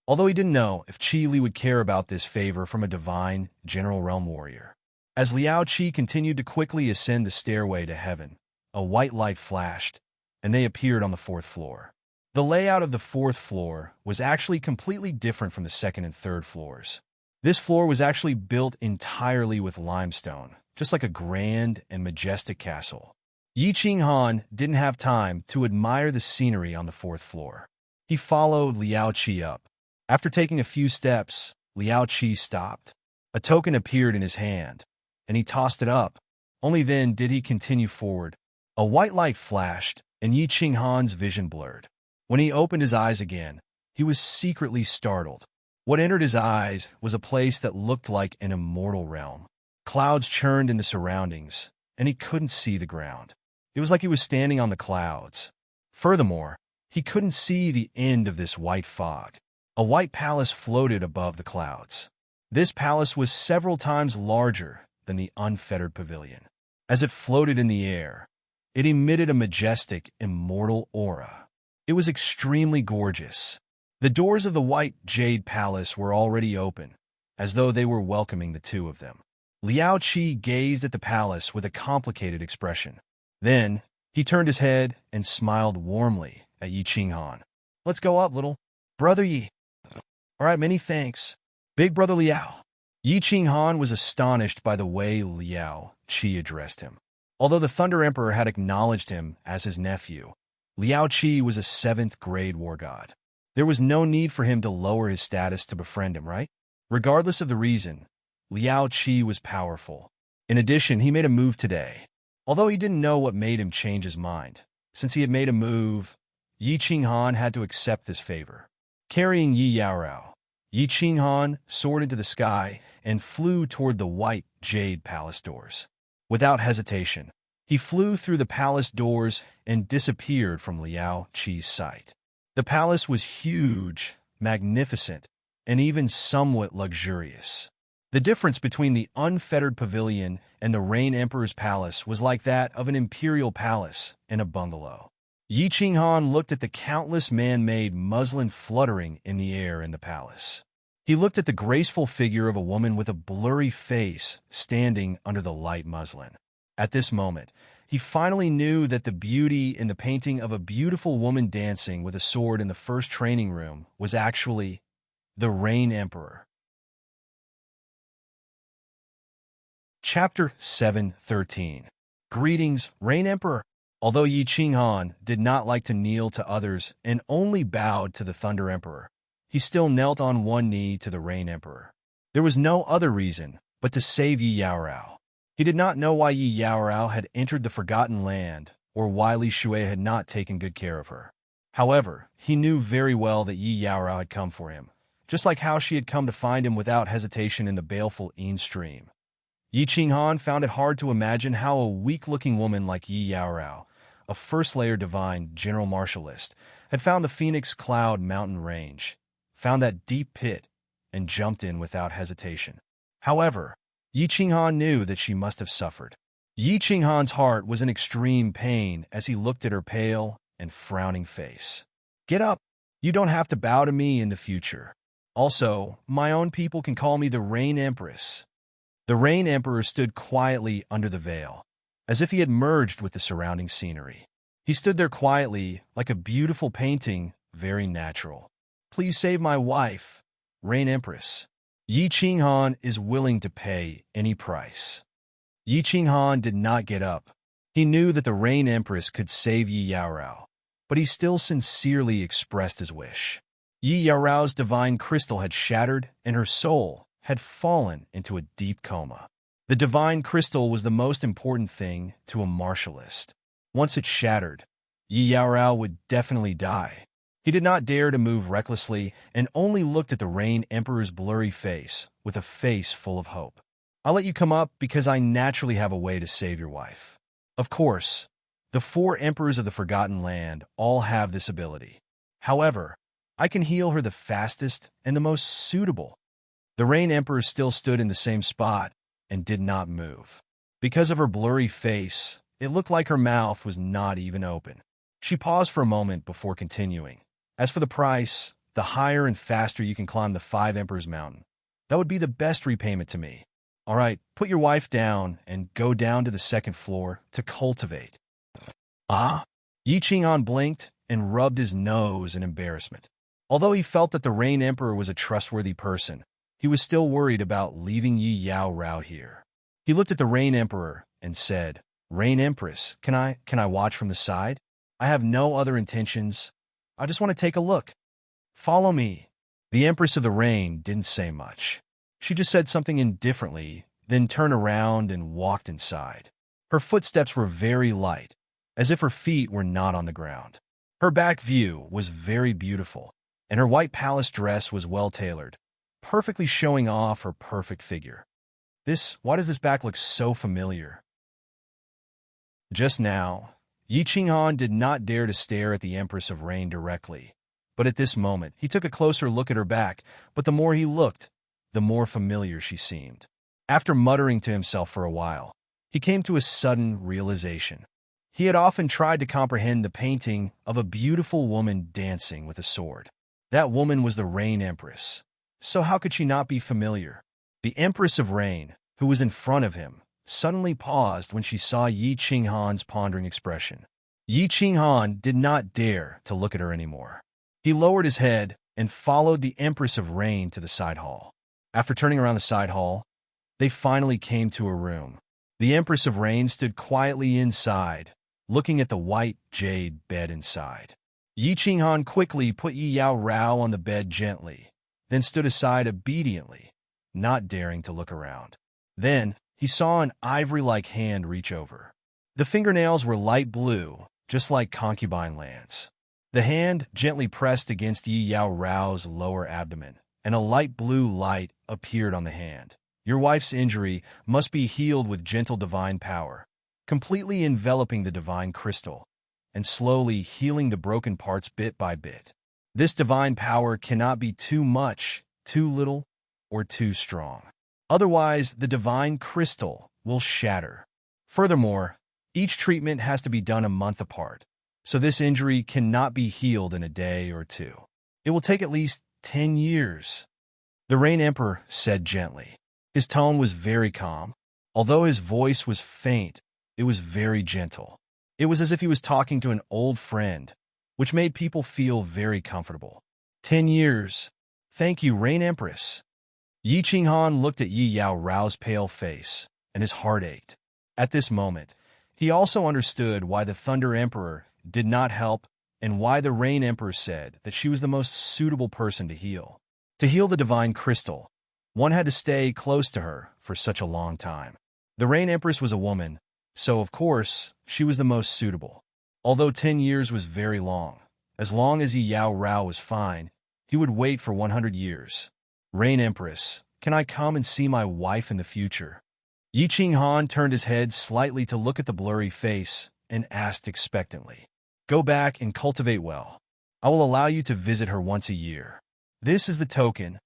Although he didn't know if Qi Li would care about this favor from a divine, general realm warrior. As Liao Qi continued to quickly ascend the stairway to heaven, a white light flashed, and they appeared on the fourth floor. The layout of the fourth floor was actually completely different from the second and third floors. This floor was actually built entirely with limestone, just like a grand and majestic castle. Yi Qinghan didn't have time to admire the scenery on the fourth floor. He followed Liao Qi up. After taking a few steps, Liao Qi stopped. A token appeared in his hand, and he tossed it up. Only then did he continue forward. A white light flashed, and Yi Qinghan's vision blurred. When he opened his eyes again, he was secretly startled. What entered his eyes was a place that looked like an immortal realm. Clouds churned in the surroundings, and he couldn't see the ground. It was like he was standing on the clouds. Furthermore, he couldn't see the end of this white fog. A white palace floated above the clouds. This palace was several times larger than the unfettered pavilion. As it floated in the air, it emitted a majestic, immortal aura. It was extremely gorgeous. The doors of the white jade palace were already open, as though they were welcoming the two of them. Liao Qi gazed at the palace with a complicated expression. Then, he turned his head and smiled warmly at Yi Qinghan. Let's go up, little brother Yi. All right, many thanks, big brother Liao. Yi Qinghan was astonished by the way Liao Qi addressed him. Although the Thunder Emperor had acknowledged him as his nephew, Liao Qi was a 7th grade war god. There was no need for him to lower his status to befriend him, right? Regardless of the reason, Liao Qi was powerful. In addition, he made a move today. Although he didn't know what made him change his mind, since he had made a move, Yi Qinghan had to accept this favor. Carrying Yi Yaorao, Yi Qinghan soared into the sky and flew toward the white jade palace doors. Without hesitation, he flew through the palace doors and disappeared from Liao Qi's sight. The palace was huge, magnificent, and even somewhat luxurious. The difference between the unfettered pavilion and the Rain Emperor's palace was like that of an imperial palace and a bungalow. Yi Qinghan looked at the countless man-made muslin fluttering in the air in the palace. He looked at the graceful figure of a woman with a blurry face standing under the light muslin. At this moment, he finally knew that the beauty in the painting of a beautiful woman dancing with a sword in the first training room was actually the Rain Emperor. Chapter 7:13. Greetings, Rain Emperor. Although Yi Qinghan did not like to kneel to others and only bowed to the Thunder Emperor, he still knelt on one knee to the Rain Emperor. There was no other reason but to save Yi Yaorao. He did not know why Yi Yaorao had entered the Forgotten Land or why Li Shui had not taken good care of her. However, he knew very well that Yi Yaorao had come for him, just like how she had come to find him without hesitation in the baleful Yin stream. Yi Qinghan found it hard to imagine how a weak-looking woman like Yi Yaorao, a first-layer divine general martialist, had found the Phoenix Cloud mountain range, found that deep pit, and jumped in without hesitation. However, Yi Qinghan knew that she must have suffered. Yi Qinghan's heart was in extreme pain as he looked at her pale and frowning face. "Get up! You don't have to bow to me in the future. Also, my own people can call me the Rain Empress." The Rain Emperor stood quietly under the veil, as if he had merged with the surrounding scenery. He stood there quietly, like a beautiful painting, very natural. "Please save my wife, Rain Empress. Yi Qinghan is willing to pay any price." Yi Qinghan did not get up. He knew that the Rain Empress could save Yi Yaorao, but he still sincerely expressed his wish. Yi Yaorao's divine crystal had shattered, and her soul had fallen into a deep coma. The divine crystal was the most important thing to a martialist. Once it shattered, Yi Yaorao would definitely die. He did not dare to move recklessly and only looked at the Rain Emperor's blurry face with a face full of hope. "I'll let you come up because I naturally have a way to save your wife." Of course, the 4 emperors of the Forgotten Land all have this ability. However, I can heal her the fastest and the most suitable. The Rain Emperor still stood in the same spot and did not move. Because of her blurry face, it looked like her mouth was not even open. She paused for a moment before continuing. "As for the price, the higher and faster you can climb the 5 Emperors Mountain, that would be the best repayment to me. All right, put your wife down and go down to the 2nd floor to cultivate." "Ah?" Yi Qinghan blinked and rubbed his nose in embarrassment. Although he felt that the Rain Emperor was a trustworthy person, he was still worried about leaving Yi Yaorao here. He looked at the Rain Emperor and said, "Rain Empress, can I watch from the side? I have no other intentions. I just want to take a look. Follow me." The Empress of the Rain didn't say much. She just said something indifferently, then turned around and walked inside. Her footsteps were very light, as if her feet were not on the ground. Her back view was very beautiful, and her white palace dress was well-tailored, perfectly showing off her perfect figure. Why does this back look so familiar? Just now, Yi Qinghan did not dare to stare at the Empress of Rain directly, but at this moment he took a closer look at her back, but the more he looked, the more familiar she seemed. After muttering to himself for a while, he came to a sudden realization. He had often tried to comprehend the painting of a beautiful woman dancing with a sword. That woman was the Rain Empress. So how could she not be familiar? The Empress of Rain, who was in front of him, suddenly paused when she saw Yi Qinghan's pondering expression. Yi Qinghan did not dare to look at her anymore. He lowered his head and followed the Empress of Rain to the side hall. After turning around the side hall, they finally came to a room. The Empress of Rain stood quietly inside, looking at the white jade bed inside. Yi Qinghan quickly put Yi Yaorao on the bed gently, then stood aside obediently, not daring to look around. Then, he saw an ivory-like hand reach over. The fingernails were light blue, just like concubine lands. The hand gently pressed against Yi Yaorao's lower abdomen, and a light blue light appeared on the hand. "Your wife's injury must be healed with gentle divine power, completely enveloping the divine crystal, and slowly healing the broken parts bit by bit. This divine power cannot be too much, too little, or too strong. Otherwise, the divine crystal will shatter. Furthermore, each treatment has to be done a month apart, so this injury cannot be healed in a day or 2. It will take at least 10 years. The Rain Emperor said gently. His tone was very calm. Although his voice was faint, it was very gentle. It was as if he was talking to an old friend, which made people feel very comfortable. 10 years. Thank you, Rain Empress. Yi Qinghan looked at Yi Yaorao's pale face, and his heart ached. At this moment, He also understood why the Thunder Emperor did not help and why the Rain Emperor said that she was the most suitable person to heal. To heal the divine crystal, one had to stay close to her for such a long time. The Rain Empress was a woman, so of course, she was the most suitable. Although 10 years was very long as Yi Yao Rao was fine, he would wait for 100 years. Rain Empress, can I come and see my wife in the future? Yi Qinghan turned his head slightly to look at the blurry face and asked expectantly. Go back and cultivate well. I will allow you to visit her once a year. This is the token.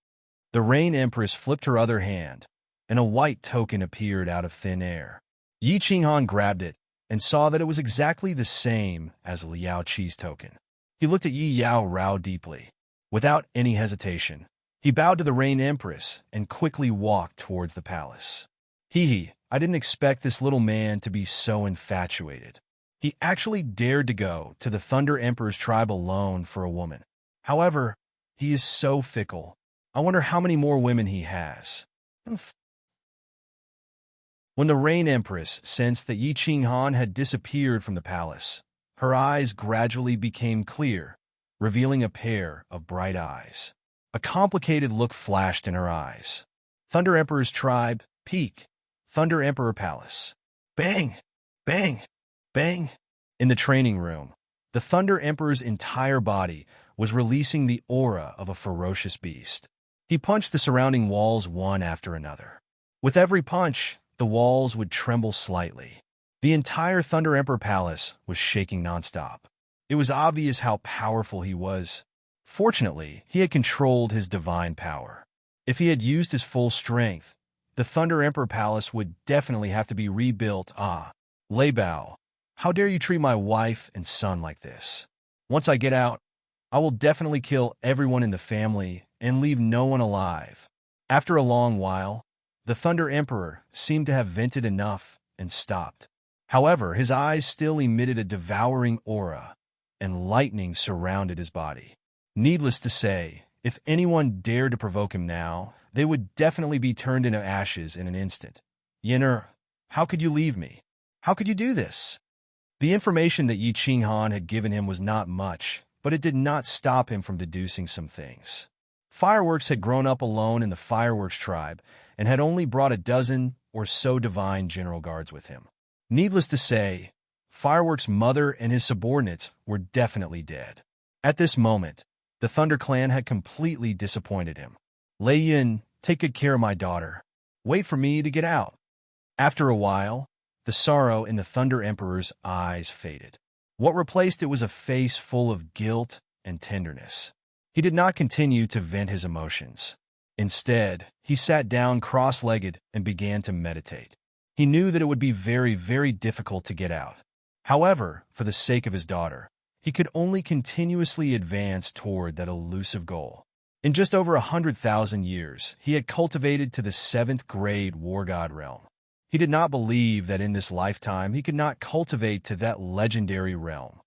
The Rain Empress flipped her other hand, and a white token appeared out of thin air. Yi Qinghan grabbed it and saw that it was exactly the same as Liao Qi's token. He looked at Yi Yao Rao deeply. Without any hesitation, he bowed to the Rain Empress and quickly walked towards the palace. I didn't expect this little man to be so infatuated. He actually dared to go to the Thunder Emperor's tribe alone for a woman. However, he is so fickle. I wonder how many more women he has. When the Rain Empress sensed that Yi Qinghan had disappeared from the palace, her eyes gradually became clear, revealing a pair of bright eyes. A complicated look flashed in her eyes. Thunder Emperor's tribe, peak. Thunder Emperor Palace. Bang! Bang! Bang! In the training room, the Thunder Emperor's entire body was releasing the aura of a ferocious beast. He punched the surrounding walls one after another. With every punch, the walls would tremble slightly. The entire Thunder Emperor Palace was shaking nonstop. It was obvious how powerful he was. Fortunately, he had controlled his divine power. If he had used his full strength, the Thunder Emperor Palace would definitely have to be rebuilt. Lei Bao, how dare you treat my wife and son like this? Once I get out, I will definitely kill everyone in the family and leave no one alive. After a long while, the Thunder Emperor seemed to have vented enough and stopped. However, his eyes still emitted a devouring aura, and lightning surrounded his body. Needless to say, if anyone dared to provoke him now, they would definitely be turned into ashes in an instant. Yenner, how could you leave me? How could you do this? The information that Yi Qinghan had given him was not much, but it did not stop him from deducing some things. Fireworks had grown up alone in the Fireworks tribe and had only brought a dozen or so divine general guards with him. Needless to say, Fireworks' mother and his subordinates were definitely dead. At this moment, the Thunder Clan had completely disappointed him. Lei Yin, take good care of my daughter. Wait for me to get out. After a while, the sorrow in the Thunder Emperor's eyes faded. What replaced it was a face full of guilt and tenderness. He did not continue to vent his emotions. Instead, he sat down cross-legged and began to meditate. He knew that it would be very, very difficult to get out. However, for the sake of his daughter, he could only continuously advance toward that elusive goal. In just over 100,000 years, he had cultivated to the 7th grade war god realm. He did not believe that in this lifetime he could not cultivate to that legendary realm.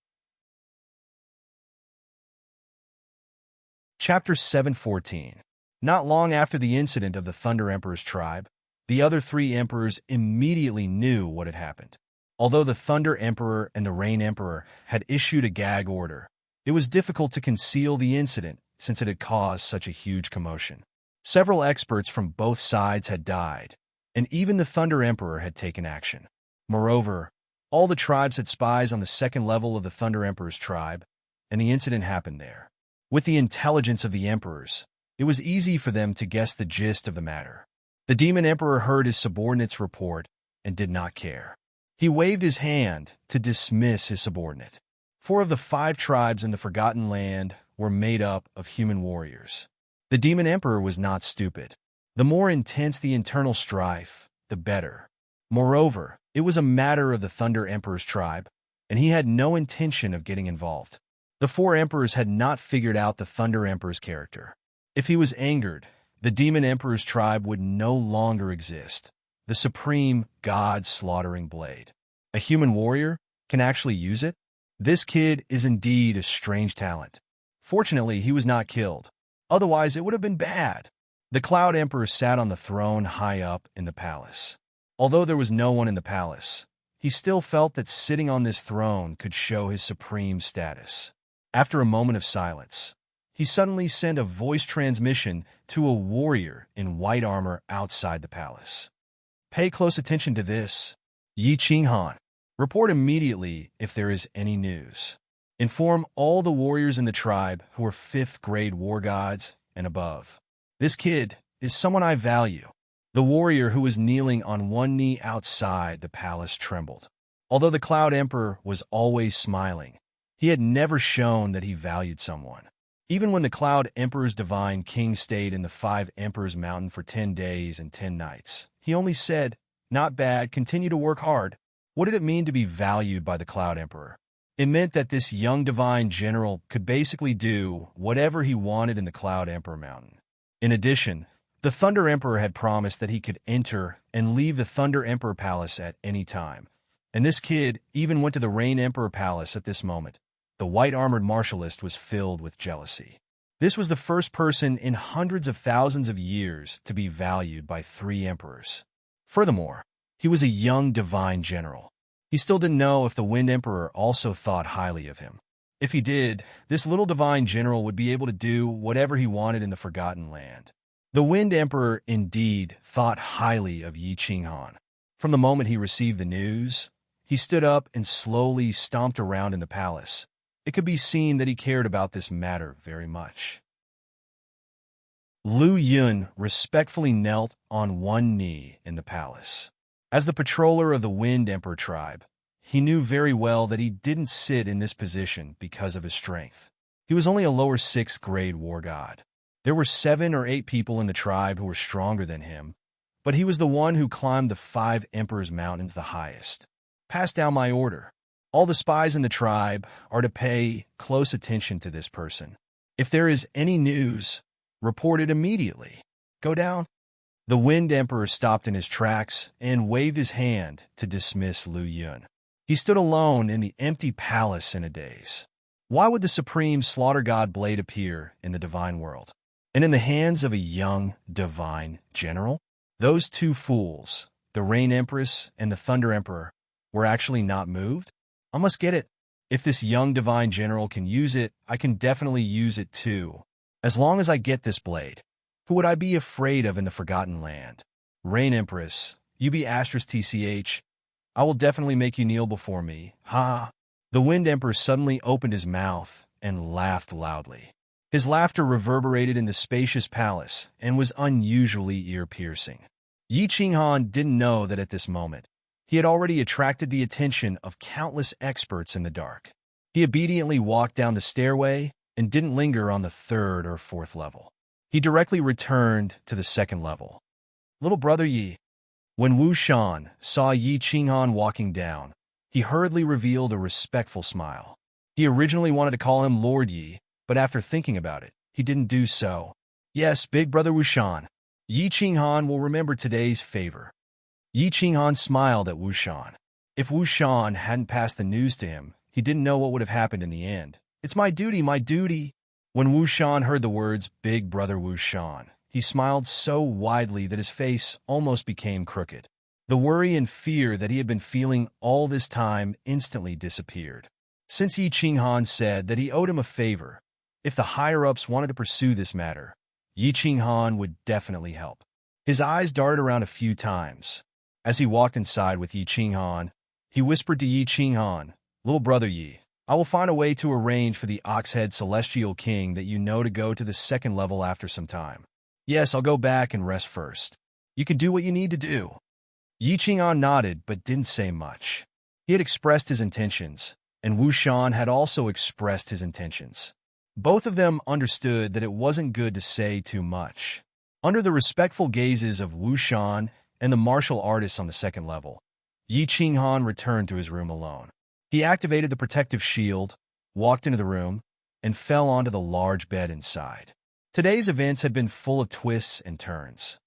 Chapter 714. Not long after the incident of the Thunder Emperor's tribe, the other 3 emperors immediately knew what had happened. Although the Thunder Emperor and the Rain Emperor had issued a gag order, it was difficult to conceal the incident since it had caused such a huge commotion. Several experts from both sides had died, and even the Thunder Emperor had taken action. Moreover, all the tribes had spies on the 2nd level of the Thunder Emperor's tribe, and the incident happened there. With the intelligence of the emperors, it was easy for them to guess the gist of the matter. The Demon Emperor heard his subordinate's report and did not care. He waved his hand to dismiss his subordinate. 4 of the 5 tribes in the Forgotten Land were made up of human warriors. The Demon Emperor was not stupid. The more intense the internal strife, the better. Moreover, it was a matter of the Thunder Emperor's tribe, and he had no intention of getting involved. The 4 emperors had not figured out the Thunder Emperor's character. If he was angered, the Demon Emperor's tribe would no longer exist. The supreme god-slaughtering blade. A human warrior can actually use it? This kid is indeed a strange talent. Fortunately, he was not killed. Otherwise, it would have been bad. The Cloud Emperor sat on the throne high up in the palace. Although there was no one in the palace, he still felt that sitting on this throne could show his supreme status. After a moment of silence, he suddenly sent a voice transmission to a warrior in white armor outside the palace. Pay close attention to this. Yi Qinghan. Report immediately if there is any news. Inform all the warriors in the tribe who are 5th grade war gods and above. This kid is someone I value. The warrior who was kneeling on one knee outside the palace trembled. Although the Cloud Emperor was always smiling, he had never shown that he valued someone. Even when the Cloud Emperor's divine king stayed in the 5 Emperors Mountain for 10 days and 10 nights, he only said, "Not bad, continue to work hard." What did it mean to be valued by the Cloud Emperor? It meant that this young divine general could basically do whatever he wanted in the Cloud Emperor Mountain. In addition, the Thunder Emperor had promised that he could enter and leave the Thunder Emperor Palace at any time. And this kid even went to the Rain Emperor Palace at this moment. The white-armored martialist was filled with jealousy. This was the first person in hundreds of thousands of years to be valued by 3 emperors. Furthermore, he was a young divine general. He still didn't know if the Wind Emperor also thought highly of him. If he did, this little divine general would be able to do whatever he wanted in the Forgotten Land. The Wind Emperor indeed thought highly of Yi Qinghan. From the moment he received the news, he stood up and slowly stomped around in the palace. It could be seen that he cared about this matter very much. Lu Yun respectfully knelt on one knee in the palace. As the patroller of the Wind Emperor tribe, he knew very well that he didn't sit in this position because of his strength. He was only a lower 6th grade war god. There were 7 or 8 people in the tribe who were stronger than him, but he was the one who climbed the 5 Emperors Mountains the highest. Pass down my order. All the spies in the tribe are to pay close attention to this person. If there is any news, report it immediately. Go down. The Wind Emperor stopped in his tracks and waved his hand to dismiss Lu Yun. He stood alone in the empty palace in a daze. Why would the supreme slaughter god blade appear in the divine world? And in the hands of a young divine general? Those 2 fools, the Rain Empress and the Thunder Emperor, were actually not moved? I must get it. If this young divine general can use it, I can definitely use it too. As long as I get this blade. Who would I be afraid of in the Forgotten Land? Rain Empress, you be *TCH. I will definitely make you kneel before me. Ha! The Wind Emperor suddenly opened his mouth and laughed loudly. His laughter reverberated in the spacious palace and was unusually ear-piercing. Yi Qinghan didn't know that at this moment, he had already attracted the attention of countless experts in the dark. He obediently walked down the stairway and didn't linger on the 3rd or 4th level. He directly returned to the 2nd level. Little brother Yi. When Wu Shan saw Yi Qinghan walking down, he hurriedly revealed a respectful smile. He originally wanted to call him Lord Yi, but after thinking about it, he didn't do so. Yes, big brother Wu Shan. Yi Qinghan will remember today's favor. Yi Qinghan smiled at Wu Shan. If Wu Shan hadn't passed the news to him, he didn't know what would have happened in the end. It's my duty, my duty. When Wu Shan heard the words, Big Brother Wu Shan, he smiled so widely that his face almost became crooked. The worry and fear that he had been feeling all this time instantly disappeared. Since Yi Qinghan said that he owed him a favor, if the higher-ups wanted to pursue this matter, Yi Qinghan would definitely help. His eyes darted around a few times. As he walked inside with Yi Qinghan, he whispered to Yi Qinghan, Little brother Yi, I will find a way to arrange for the Oxhead Celestial King that you know to go to the 2nd level after some time. Yes, I'll go back and rest first. You can do what you need to do. Yi Qinghan nodded but didn't say much. He had expressed his intentions, and Wu Shan had also expressed his intentions. Both of them understood that it wasn't good to say too much. Under the respectful gazes of Wu Shan and the martial artists on the 2nd level, Yi Qinghan returned to his room alone. He activated the protective shield, walked into the room, and fell onto the large bed inside. Today's events had been full of twists and turns.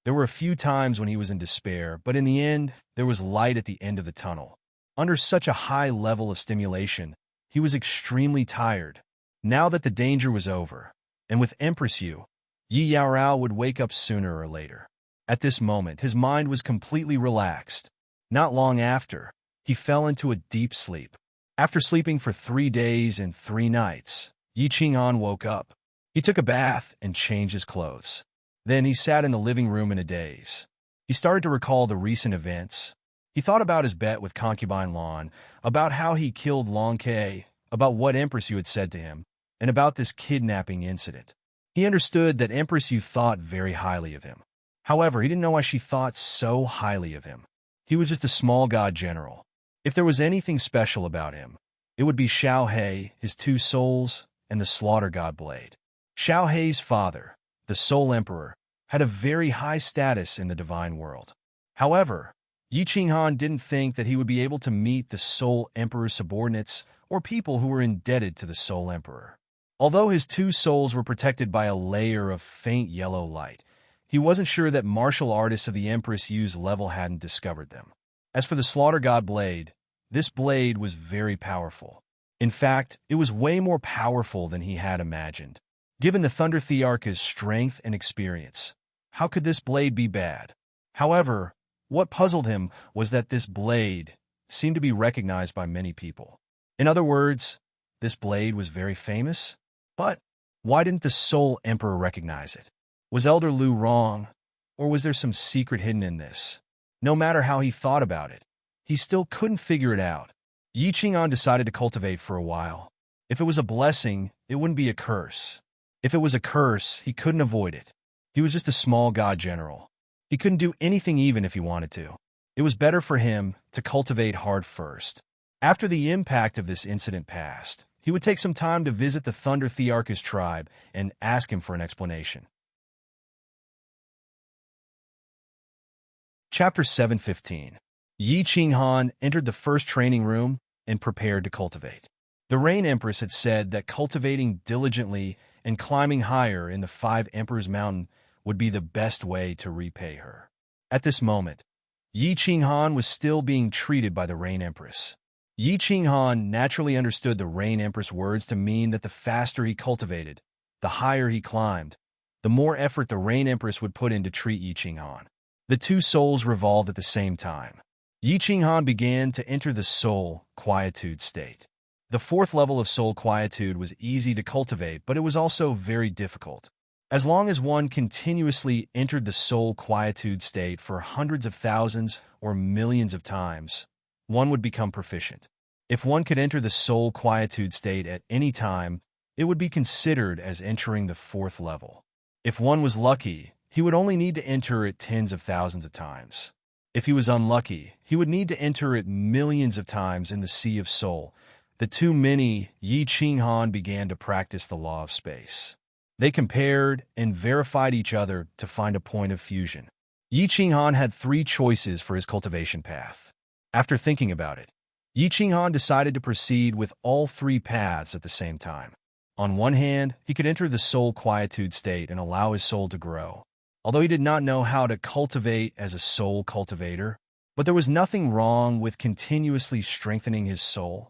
There were a few times when he was in despair, but in the end, there was light at the end of the tunnel. Under such a high level of stimulation, he was extremely tired. Now that the danger was over, and with Empress Yu, Yi Yaorao would wake up sooner or later. At this moment, his mind was completely relaxed. Not long after, he fell into a deep sleep. After sleeping for 3 days and 3 nights, Yi Qinghan woke up. He took a bath and changed his clothes. Then he sat in the living room in a daze. He started to recall the recent events. He thought about his bet with concubine Lan, about how he killed Long Ke, about what Empress Yu had said to him, and about this kidnapping incident. He understood that Empress Yu thought very highly of him. However, he didn't know why she thought so highly of him. He was just a small god general. If there was anything special about him, it would be Xiao He, his 2 souls, and the slaughter god blade. Xiao He's father, the Soul Emperor, had a very high status in the divine world. However, Yi Qinghan didn't think that he would be able to meet the Soul Emperor's subordinates or people who were indebted to the Soul Emperor. Although his 2 souls were protected by a layer of faint yellow light, he wasn't sure that martial artists of the Empress Yu's level hadn't discovered them. As for the Slaughter God blade, this blade was very powerful. In fact, it was way more powerful than he had imagined. Given the Thunder Thearch's strength and experience, how could this blade be bad? However, what puzzled him was that this blade seemed to be recognized by many people. In other words, this blade was very famous? But why didn't the Soul Emperor recognize it? Was Elder Lu wrong, or was there some secret hidden in this? No matter how he thought about it, he still couldn't figure it out. Yi Qinghan decided to cultivate for a while. If it was a blessing, it wouldn't be a curse. If it was a curse, he couldn't avoid it. He was just a small god general. He couldn't do anything even if he wanted to. It was better for him to cultivate hard first. After the impact of this incident passed, he would take some time to visit the Thunder Thearch's tribe and ask him for an explanation. Chapter 7:15. Yi Qinghan entered the first training room and prepared to cultivate. The Rain Empress had said that cultivating diligently and climbing higher in the 5 Emperors Mountain would be the best way to repay her. At this moment, Yi Qinghan was still being treated by the Rain Empress. Yi Qinghan naturally understood the Rain Empress' words to mean that the faster he cultivated, the higher he climbed, the more effort the Rain Empress would put in to treat Yi Qinghan. The 2 souls revolved at the same time. Yi Qinghan began to enter the soul quietude state. The 4th level of soul quietude was easy to cultivate, but it was also very difficult. As long as one continuously entered the soul quietude state for hundreds of thousands or millions of times, one would become proficient. If one could enter the soul quietude state at any time, it would be considered as entering the 4th level. If one was lucky, he would only need to enter it tens of thousands of times. If he was unlucky, he would need to enter it millions of times in the Sea of Soul. The too many, Yi Qinghan began to practice the law of space. They compared and verified each other to find a point of fusion. Yi Qinghan had 3 choices for his cultivation path. After thinking about it, Yi Qinghan decided to proceed with all 3 paths at the same time. On one hand, he could enter the soul quietude state and allow his soul to grow. Although he did not know how to cultivate as a soul cultivator, but there was nothing wrong with continuously strengthening his soul,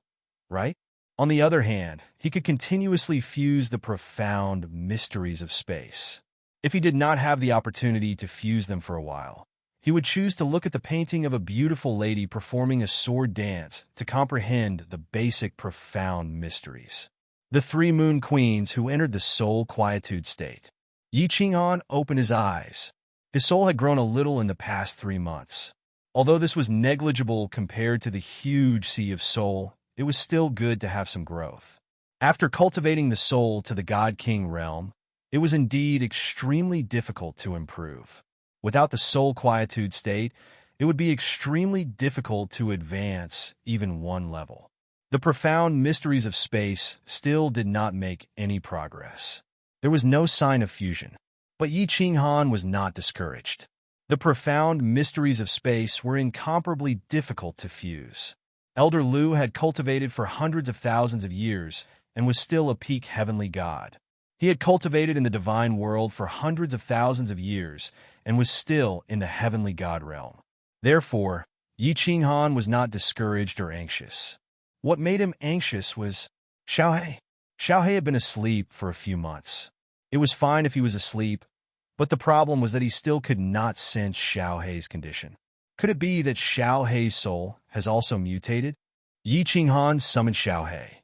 right? On the other hand, he could continuously fuse the profound mysteries of space. If he did not have the opportunity to fuse them for a while, he would choose to look at the painting of a beautiful lady performing a sword dance to comprehend the basic profound mysteries. The 3 moon queens who entered the soul quietude state. Yi Qinghan opened his eyes. His soul had grown a little in the past 3 months. Although this was negligible compared to the huge sea of soul, it was still good to have some growth. After cultivating the soul to the God King realm, it was indeed extremely difficult to improve. Without the soul quietude state, it would be extremely difficult to advance even 1 level. The profound mysteries of space still did not make any progress. There was no sign of fusion, but Yi Qinghan was not discouraged. The profound mysteries of space were incomparably difficult to fuse. Elder Lu had cultivated for hundreds of thousands of years and was still a peak heavenly god. He had cultivated in the divine world for hundreds of thousands of years and was still in the heavenly god realm. Therefore, Yi Qinghan was not discouraged or anxious. What made him anxious was Xiao He. Xiao He had been asleep for a few months. It was fine if he was asleep, but the problem was that he still could not sense Xiao He's condition. Could it be that Xiao Hei's soul has also mutated? Yi Qinghan summoned Xiao Hei.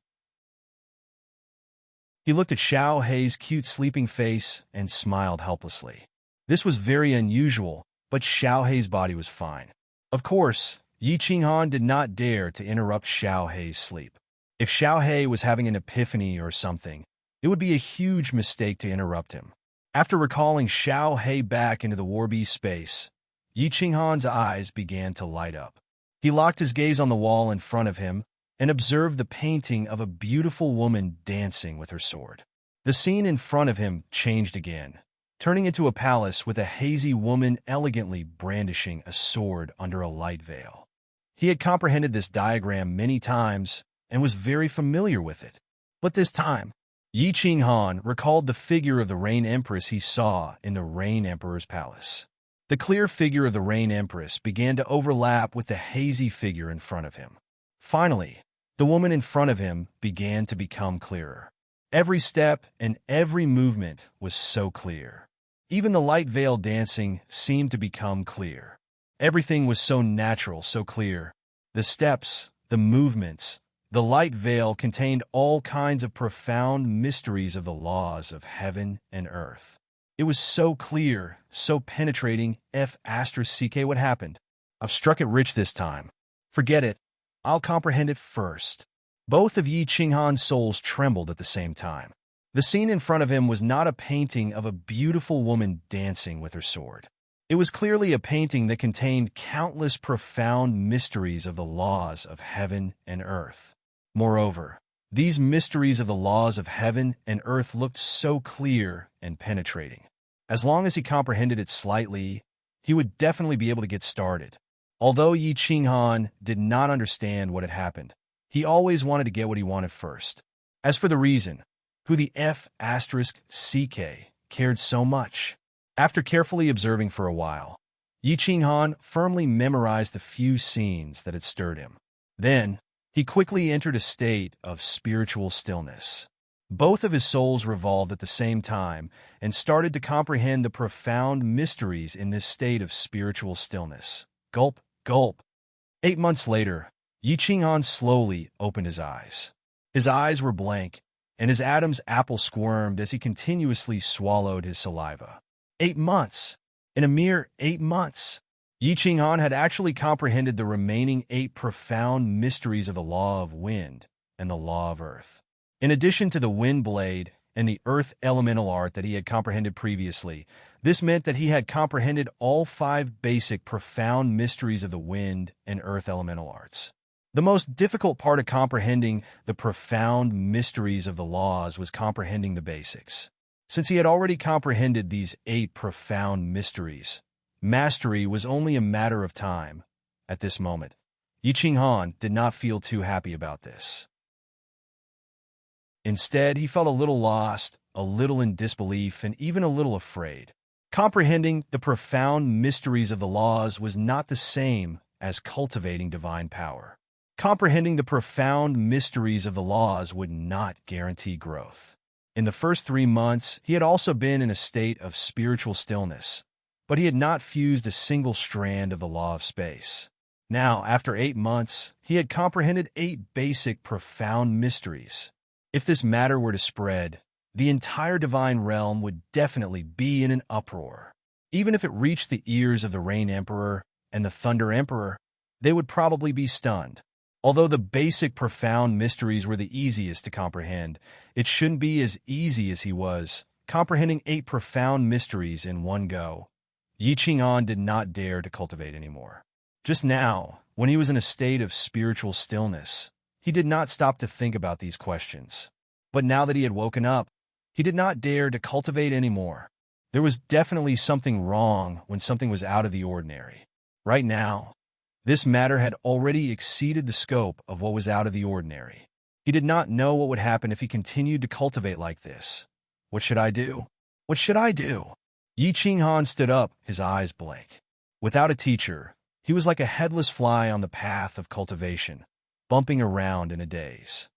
He looked at Xiao Hei's cute sleeping face and smiled helplessly. This was very unusual, but Xiao Hei's body was fine. Of course, Yi Qinghan did not dare to interrupt Xiao Hei's sleep. If Xiao Hei was having an epiphany or something, it would be a huge mistake to interrupt him. After recalling Xiao Hei back into the Warbeast space, Yi Qinghan's eyes began to light up. He locked his gaze on the wall in front of him and observed the painting of a beautiful woman dancing with her sword. The scene in front of him changed again, turning into a palace with a hazy woman elegantly brandishing a sword under a light veil. He had comprehended this diagram many times and was very familiar with it. But this time, Yi Qinghan recalled the figure of the Rain Empress he saw in the Rain Emperor's palace. The clear figure of the Rain Empress began to overlap with the hazy figure in front of him. Finally, the woman in front of him began to become clearer. Every step and every movement was so clear. Even the light veil dancing seemed to become clear. Everything was so natural, so clear. The steps, the movements, the light veil contained all kinds of profound mysteries of the laws of heaven and earth. It was so clear, so penetrating. Ck, what happened? I've struck it rich this time. Forget it. I'll comprehend it first. Both of Yi Qinghan's souls trembled at the same time. The scene in front of him was not a painting of a beautiful woman dancing with her sword. It was clearly a painting that contained countless profound mysteries of the laws of heaven and earth. Moreover, these mysteries of the laws of heaven and earth looked so clear and penetrating. As long as he comprehended it slightly, he would definitely be able to get started. Although Yi Qinghan did not understand what had happened, he always wanted to get what he wanted first. As for the reason, who the Ck cared so much. After carefully observing for a while, Yi Qinghan firmly memorized the few scenes that had stirred him. Then, he quickly entered a state of spiritual stillness. Both of his souls revolved at the same time and started to comprehend the profound mysteries in this state of spiritual stillness. Gulp, gulp. 8 months later, Yi Qinghan slowly opened his eyes. His eyes were blank, and his Adam's apple squirmed as he continuously swallowed his saliva. 8 months! In a mere 8 months! Yi Qinghan had actually comprehended the remaining 8 profound mysteries of the law of wind and the law of earth. In addition to the wind blade and the earth elemental art that he had comprehended previously, this meant that he had comprehended all 5 basic profound mysteries of the wind and earth elemental arts. The most difficult part of comprehending the profound mysteries of the laws was comprehending the basics. Since he had already comprehended these 8 profound mysteries, mastery was only a matter of time. At this moment, Yi Qinghan did not feel too happy about this. Instead, he felt a little lost, a little in disbelief, and even a little afraid. Comprehending the profound mysteries of the laws was not the same as cultivating divine power. Comprehending the profound mysteries of the laws would not guarantee growth. In the first 3 months, he had also been in a state of spiritual stillness, but he had not fused a single strand of the law of space. Now, after 8 months, he had comprehended 8 basic profound mysteries. If this matter were to spread, the entire divine realm would definitely be in an uproar. Even if it reached the ears of the Rain Emperor and the Thunder Emperor, they would probably be stunned. Although the basic profound mysteries were the easiest to comprehend, it shouldn't be as easy as he was, comprehending 8 profound mysteries in one go. Yi Qinghan did not dare to cultivate anymore. Just now, when he was in a state of spiritual stillness, he did not stop to think about these questions. But now that he had woken up, he did not dare to cultivate anymore. There was definitely something wrong when something was out of the ordinary. Right now, this matter had already exceeded the scope of what was out of the ordinary. He did not know what would happen if he continued to cultivate like this. What should I do? What should I do? Yi Qinghan stood up, his eyes blank. Without a teacher, he was like a headless fly on the path of cultivation, bumping around in a daze.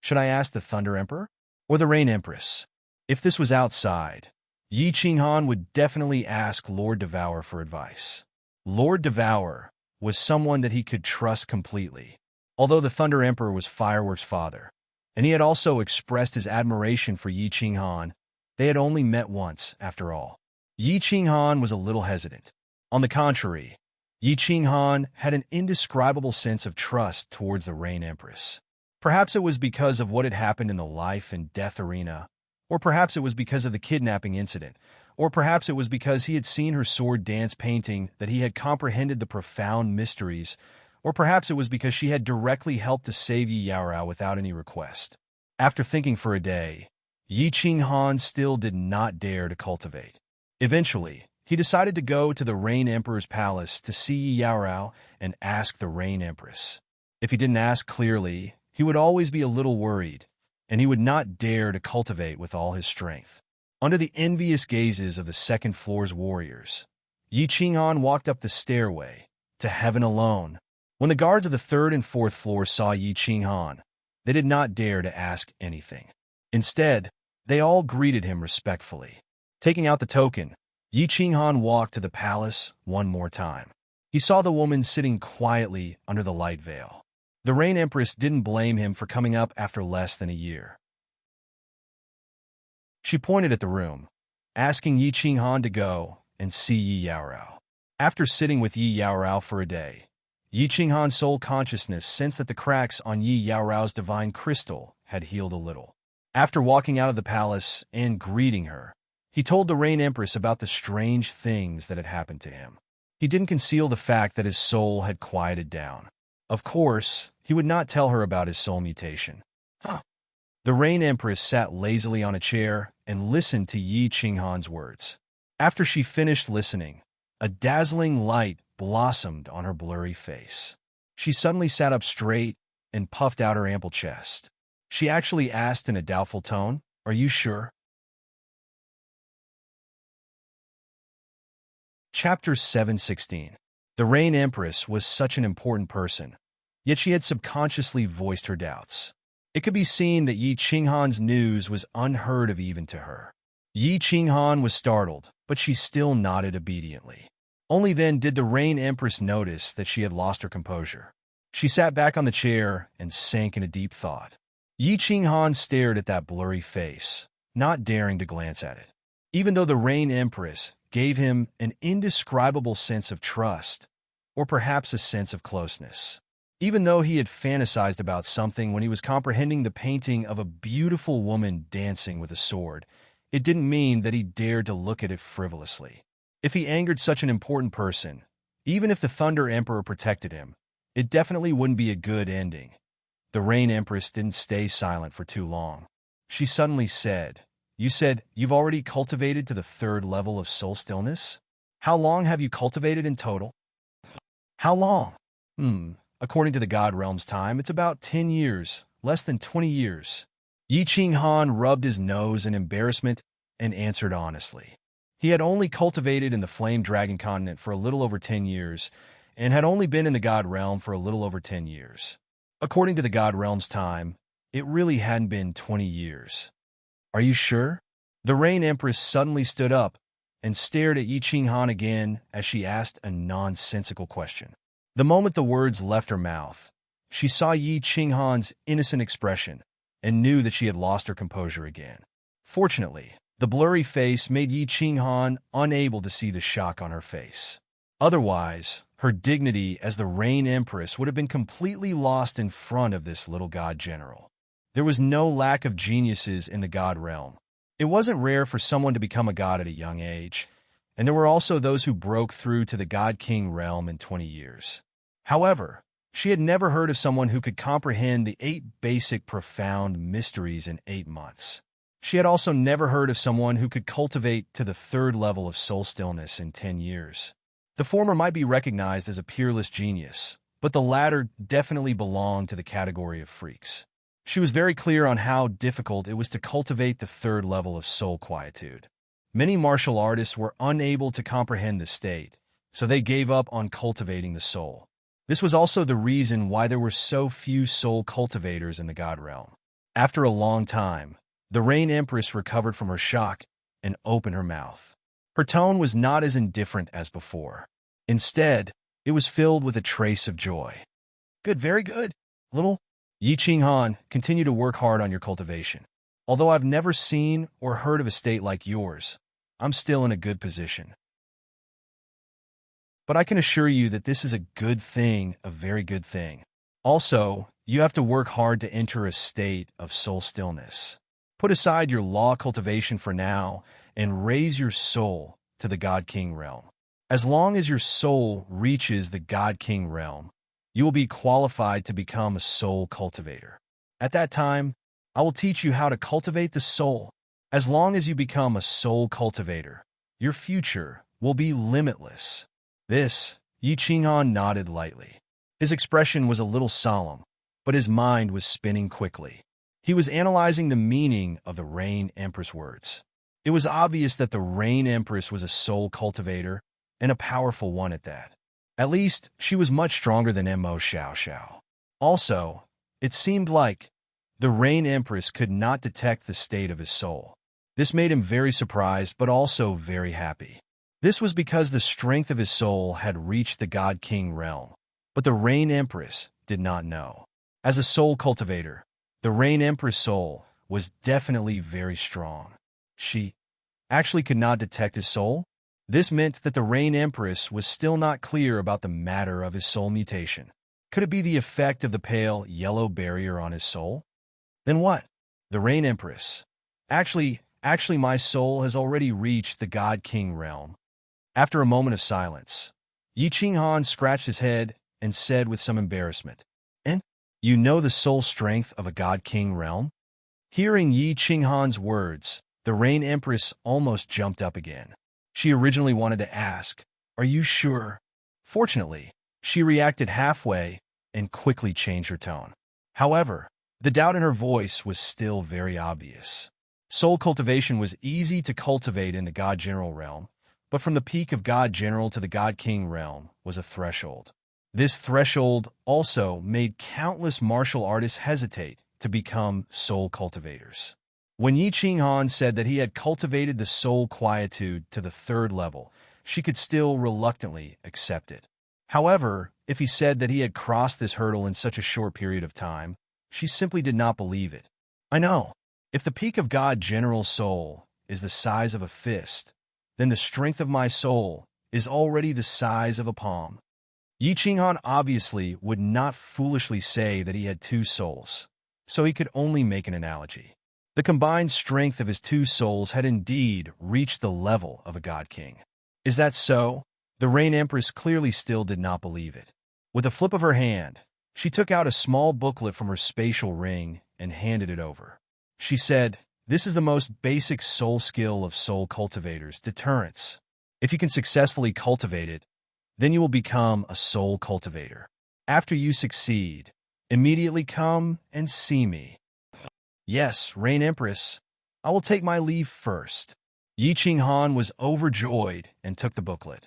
Should I ask the Thunder Emperor or the Rain Empress? If this was outside, Yi Qinghan would definitely ask Lord Devour for advice. Lord Devour, was someone that he could trust completely. Although the Thunder Emperor was Fireworks' father, and he had also expressed his admiration for Yi Qinghan, they had only met once, after all. Yi Qinghan was a little hesitant. On the contrary, Yi Qinghan had an indescribable sense of trust towards the Rain Empress. Perhaps it was because of what had happened in the life and death arena, or perhaps it was because of the kidnapping incident, or perhaps it was because he had seen her sword dance painting that he had comprehended the profound mysteries, or perhaps it was because she had directly helped to save Yi Yaorao without any request. After thinking for a day, Yi Qinghan still did not dare to cultivate. Eventually, he decided to go to the Rain Emperor's palace to see Yi Yaorao and ask the Rain Empress. If he didn't ask clearly, he would always be a little worried, and he would not dare to cultivate with all his strength. Under the envious gazes of the second floor's warriors, Yi Qinghan walked up the stairway to heaven alone. When the guards of the third and fourth floor saw Yi Qinghan, they did not dare to ask anything. Instead, they all greeted him respectfully. Taking out the token, Yi Qinghan walked to the palace one more time. He saw the woman sitting quietly under the light veil. The Rain Empress didn't blame him for coming up after less than a year. She pointed at the room, asking Yi Qinghan to go and see Yi Yaorao. After sitting with Yi Yaorao for a day, Yi Qinghan's soul consciousness sensed that the cracks on Yi Yaorao's divine crystal had healed a little. After walking out of the palace and greeting her, he told the Rain Empress about the strange things that had happened to him. He didn't conceal the fact that his soul had quieted down. Of course, he would not tell her about his soul mutation. The Rain Empress sat lazily on a chair and listened to Yi Qinghan's words. After she finished listening, a dazzling light blossomed on her blurry face. She suddenly sat up straight and puffed out her ample chest. She actually asked in a doubtful tone, "Are you sure?" Chapter 716. The Rain Empress was such an important person, yet she had subconsciously voiced her doubts. It could be seen that Yi Qinghan's news was unheard of even to her. Yi Qinghan was startled, but she still nodded obediently. Only then did the Rain Empress notice that she had lost her composure. She sat back on the chair and sank in a deep thought. Yi Qinghan stared at that blurry face, not daring to glance at it. Even though the Rain Empress gave him an indescribable sense of trust, or perhaps a sense of closeness. Even though he had fantasized about something when he was comprehending the painting of a beautiful woman dancing with a sword, it didn't mean that he dared to look at it frivolously. If he angered such an important person, even if the Thunder Emperor protected him, it definitely wouldn't be a good ending. The Rain Empress didn't stay silent for too long. She suddenly said, "You said you've already cultivated to the third level of soul stillness? How long have you cultivated in total?" "How long?" According to the God Realm's time, it's about 10 years, less than 20 years. Yi Qinghan rubbed his nose in embarrassment and answered honestly. He had only cultivated in the Flame Dragon continent for a little over 10 years, and had only been in the God Realm for a little over 10 years. According to the God Realm's time, it really hadn't been 20 years. "Are you sure?" The Rain Empress suddenly stood up and stared at Yi Qinghan again as she asked a nonsensical question. The moment the words left her mouth, she saw Yi Qinghan's innocent expression and knew that she had lost her composure again. Fortunately, the blurry face made Yi Qinghan unable to see the shock on her face. Otherwise, her dignity as the Rain Empress would have been completely lost in front of this little god general. There was no lack of geniuses in the God Realm. It wasn't rare for someone to become a god at a young age, and there were also those who broke through to the God King realm in 20 years. However, she had never heard of someone who could comprehend the 8 basic profound mysteries in 8 months. She had also never heard of someone who could cultivate to the third level of soul stillness in 10 years. The former might be recognized as a peerless genius, but the latter definitely belonged to the category of freaks. She was very clear on how difficult it was to cultivate the third level of soul quietude. Many martial artists were unable to comprehend the state, so they gave up on cultivating the soul. This was also the reason why there were so few soul cultivators in the God Realm. After a long time, the Rain Empress recovered from her shock and opened her mouth. Her tone was not as indifferent as before. Instead, It was filled with a trace of joy. Good, very good. Little Yi Qinghan, continue to work hard on your cultivation. Although I've never seen or heard of a state like yours, I'm still in a good position. But I can assure you that this is a good thing, a very good thing. Also, you have to work hard to enter a state of soul stillness. Put aside your law cultivation for now and raise your soul to the God-King realm. As long as your soul reaches the God-King realm, you will be qualified to become a soul cultivator. At that time, I will teach you how to cultivate the soul. As long as you become a soul cultivator, your future will be limitless. This, Yi Qinghan nodded lightly. His expression was a little solemn, but his mind was spinning quickly. He was analyzing the meaning of the Rain Empress words. It was obvious that the Rain Empress was a soul cultivator, and a powerful one at that. At least, she was much stronger than Mo Xiao Xiao. Also, it seemed like the Rain Empress could not detect the state of his soul. This made him very surprised, but also very happy. This was because the strength of his soul had reached the God-King realm, but the Rain Empress did not know. As a soul cultivator, the Rain Empress soul was definitely very strong. She actually could not detect his soul. This meant that the Rain Empress was still not clear about the matter of his soul mutation. Could it be the effect of the pale yellow barrier on his soul? Then what? The Rain Empress. Actually, my soul has already reached the God-King realm. After a moment of silence, Yi Qinghan scratched his head and said with some embarrassment, "And you know the soul strength of a God-King realm?" Hearing Yi Qinghan's words, the Rain Empress almost jumped up again. She originally wanted to ask, "Are you sure?" Fortunately, she reacted halfway and quickly changed her tone. However, the doubt in her voice was still very obvious. Soul cultivation was easy to cultivate in the God General realm, but from the peak of God General to the God King realm was a threshold. This threshold also made countless martial artists hesitate to become soul cultivators. When Yi Qinghan said that he had cultivated the soul quietude to the 3rd level, she could still reluctantly accept it. However, if he said that he had crossed this hurdle in such a short period of time, she simply did not believe it. I know. If the peak of God General soul is the size of a fist, then the strength of my soul is already the size of a palm. Yi Qinghan obviously would not foolishly say that he had 2 souls, so he could only make an analogy. The combined strength of his 2 souls had indeed reached the level of a God King. Is that so? The Rain Empress clearly still did not believe it. With a flip of her hand, she took out a small booklet from her spatial ring and handed it over. She said, "This is the most basic soul skill of soul cultivators, deterrence. If you can successfully cultivate it, then you will become a soul cultivator. After you succeed, immediately come and see me." "Yes, Rain Empress, I will take my leave first." Yi Qinghan was overjoyed and took the booklet.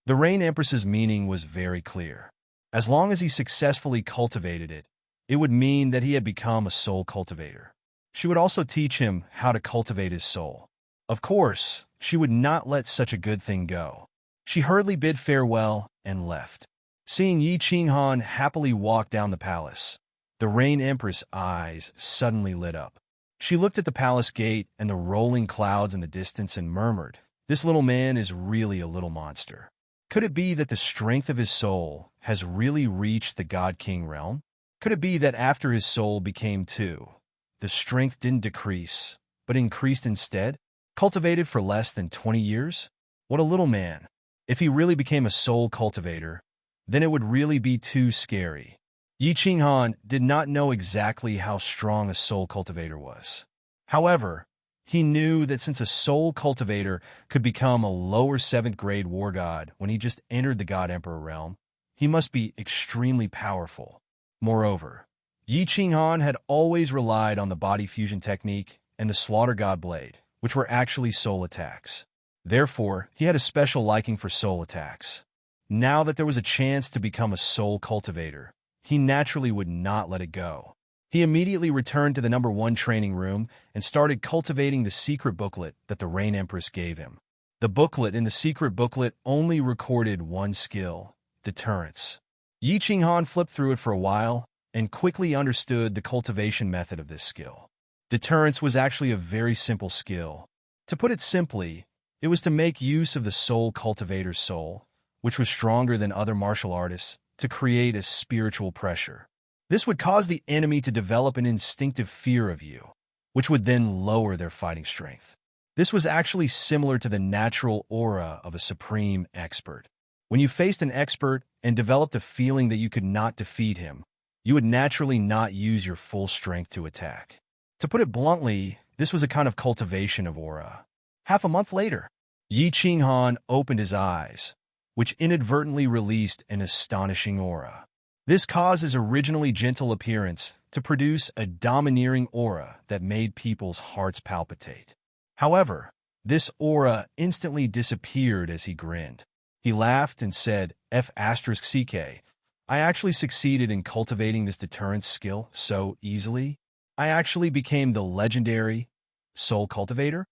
The Rain Empress's meaning was very clear. As long as he successfully cultivated it, it would mean that he had become a soul cultivator. She would also teach him how to cultivate his soul. Of course, she would not let such a good thing go. She hurriedly bid farewell and left. Seeing Yi Qinghan happily walk down the palace, the Rain Empress' eyes suddenly lit up. She looked at the palace gate and the rolling clouds in the distance and murmured, "This little man is really a little monster." Could it be that the strength of his soul has really reached the God King realm? Could it be that after his soul became 2, the strength didn't decrease, but increased instead? Cultivated for less than 20 years? What a little man. If he really became a soul cultivator, then it would really be too scary. Yi Qinghan did not know exactly how strong a soul cultivator was. However, he knew that since a soul cultivator could become a lower 7th grade war god when he just entered the God Emperor realm, he must be extremely powerful. Moreover, Yi Qinghan had always relied on the body fusion technique and the Slaughter God Blade, which were actually soul attacks. Therefore, he had a special liking for soul attacks. Now that there was a chance to become a soul cultivator, he naturally would not let it go. He immediately returned to the number 1 training room and started cultivating the secret booklet that the Rain Empress gave him. The booklet in the secret booklet only recorded one skill, deterrence. Yi Qinghan flipped through it for a while and quickly understood the cultivation method of this skill. Deterrence was actually a very simple skill. To put it simply, it was to make use of the soul cultivator's soul, which was stronger than other martial artists, to create a spiritual pressure. This would cause the enemy to develop an instinctive fear of you, which would then lower their fighting strength. This was actually similar to the natural aura of a supreme expert. When you faced an expert and developed a feeling that you could not defeat him, you would naturally not use your full strength to attack. To put it bluntly, this was a kind of cultivation of aura. Half a month later, Yi Qinghan opened his eyes, which inadvertently released an astonishing aura. This caused his originally gentle appearance to produce a domineering aura that made people's hearts palpitate. However, this aura instantly disappeared as he grinned. He laughed and said, F***CK, I actually succeeded in cultivating this deterrence skill so easily. I actually became the legendary soul cultivator.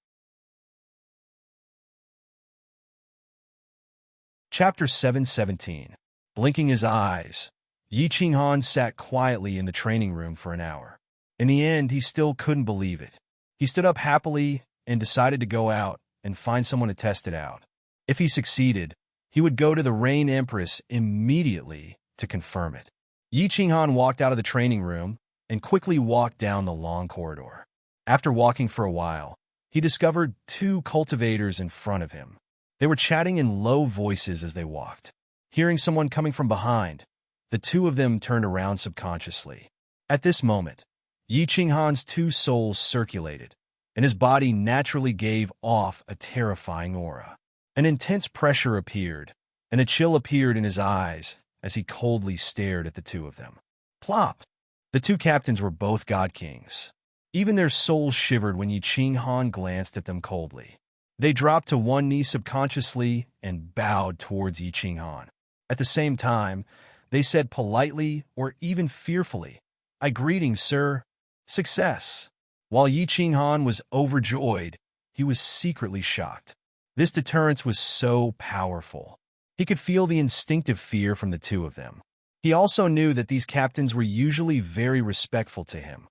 Chapter 717. Blinking his eyes, Yi Qinghan sat quietly in the training room for an hour. In the end, he still couldn't believe it. He stood up happily and decided to go out and find someone to test it out. If he succeeded, he would go to the Rain Empress immediately to confirm it. Yi Qinghan walked out of the training room and quickly walked down the long corridor. After walking for a while, he discovered two cultivators in front of him. They were chatting in low voices as they walked. Hearing someone coming from behind, the two of them turned around subconsciously. At this moment, Yi Qinghan's two souls circulated, and his body naturally gave off a terrifying aura. An intense pressure appeared, and a chill appeared in his eyes as he coldly stared at the two of them. Plop! The two captains were both god kings. Even their souls shivered when Yi Qinghan glanced at them coldly. They dropped to one knee subconsciously and bowed towards Yi Qinghan. At the same time, they said politely or even fearfully, "I greetings, sir. Success." While Yi Qinghan was overjoyed, he was secretly shocked. This deterrence was so powerful. He could feel the instinctive fear from the two of them. He also knew that these captains were usually very respectful to him,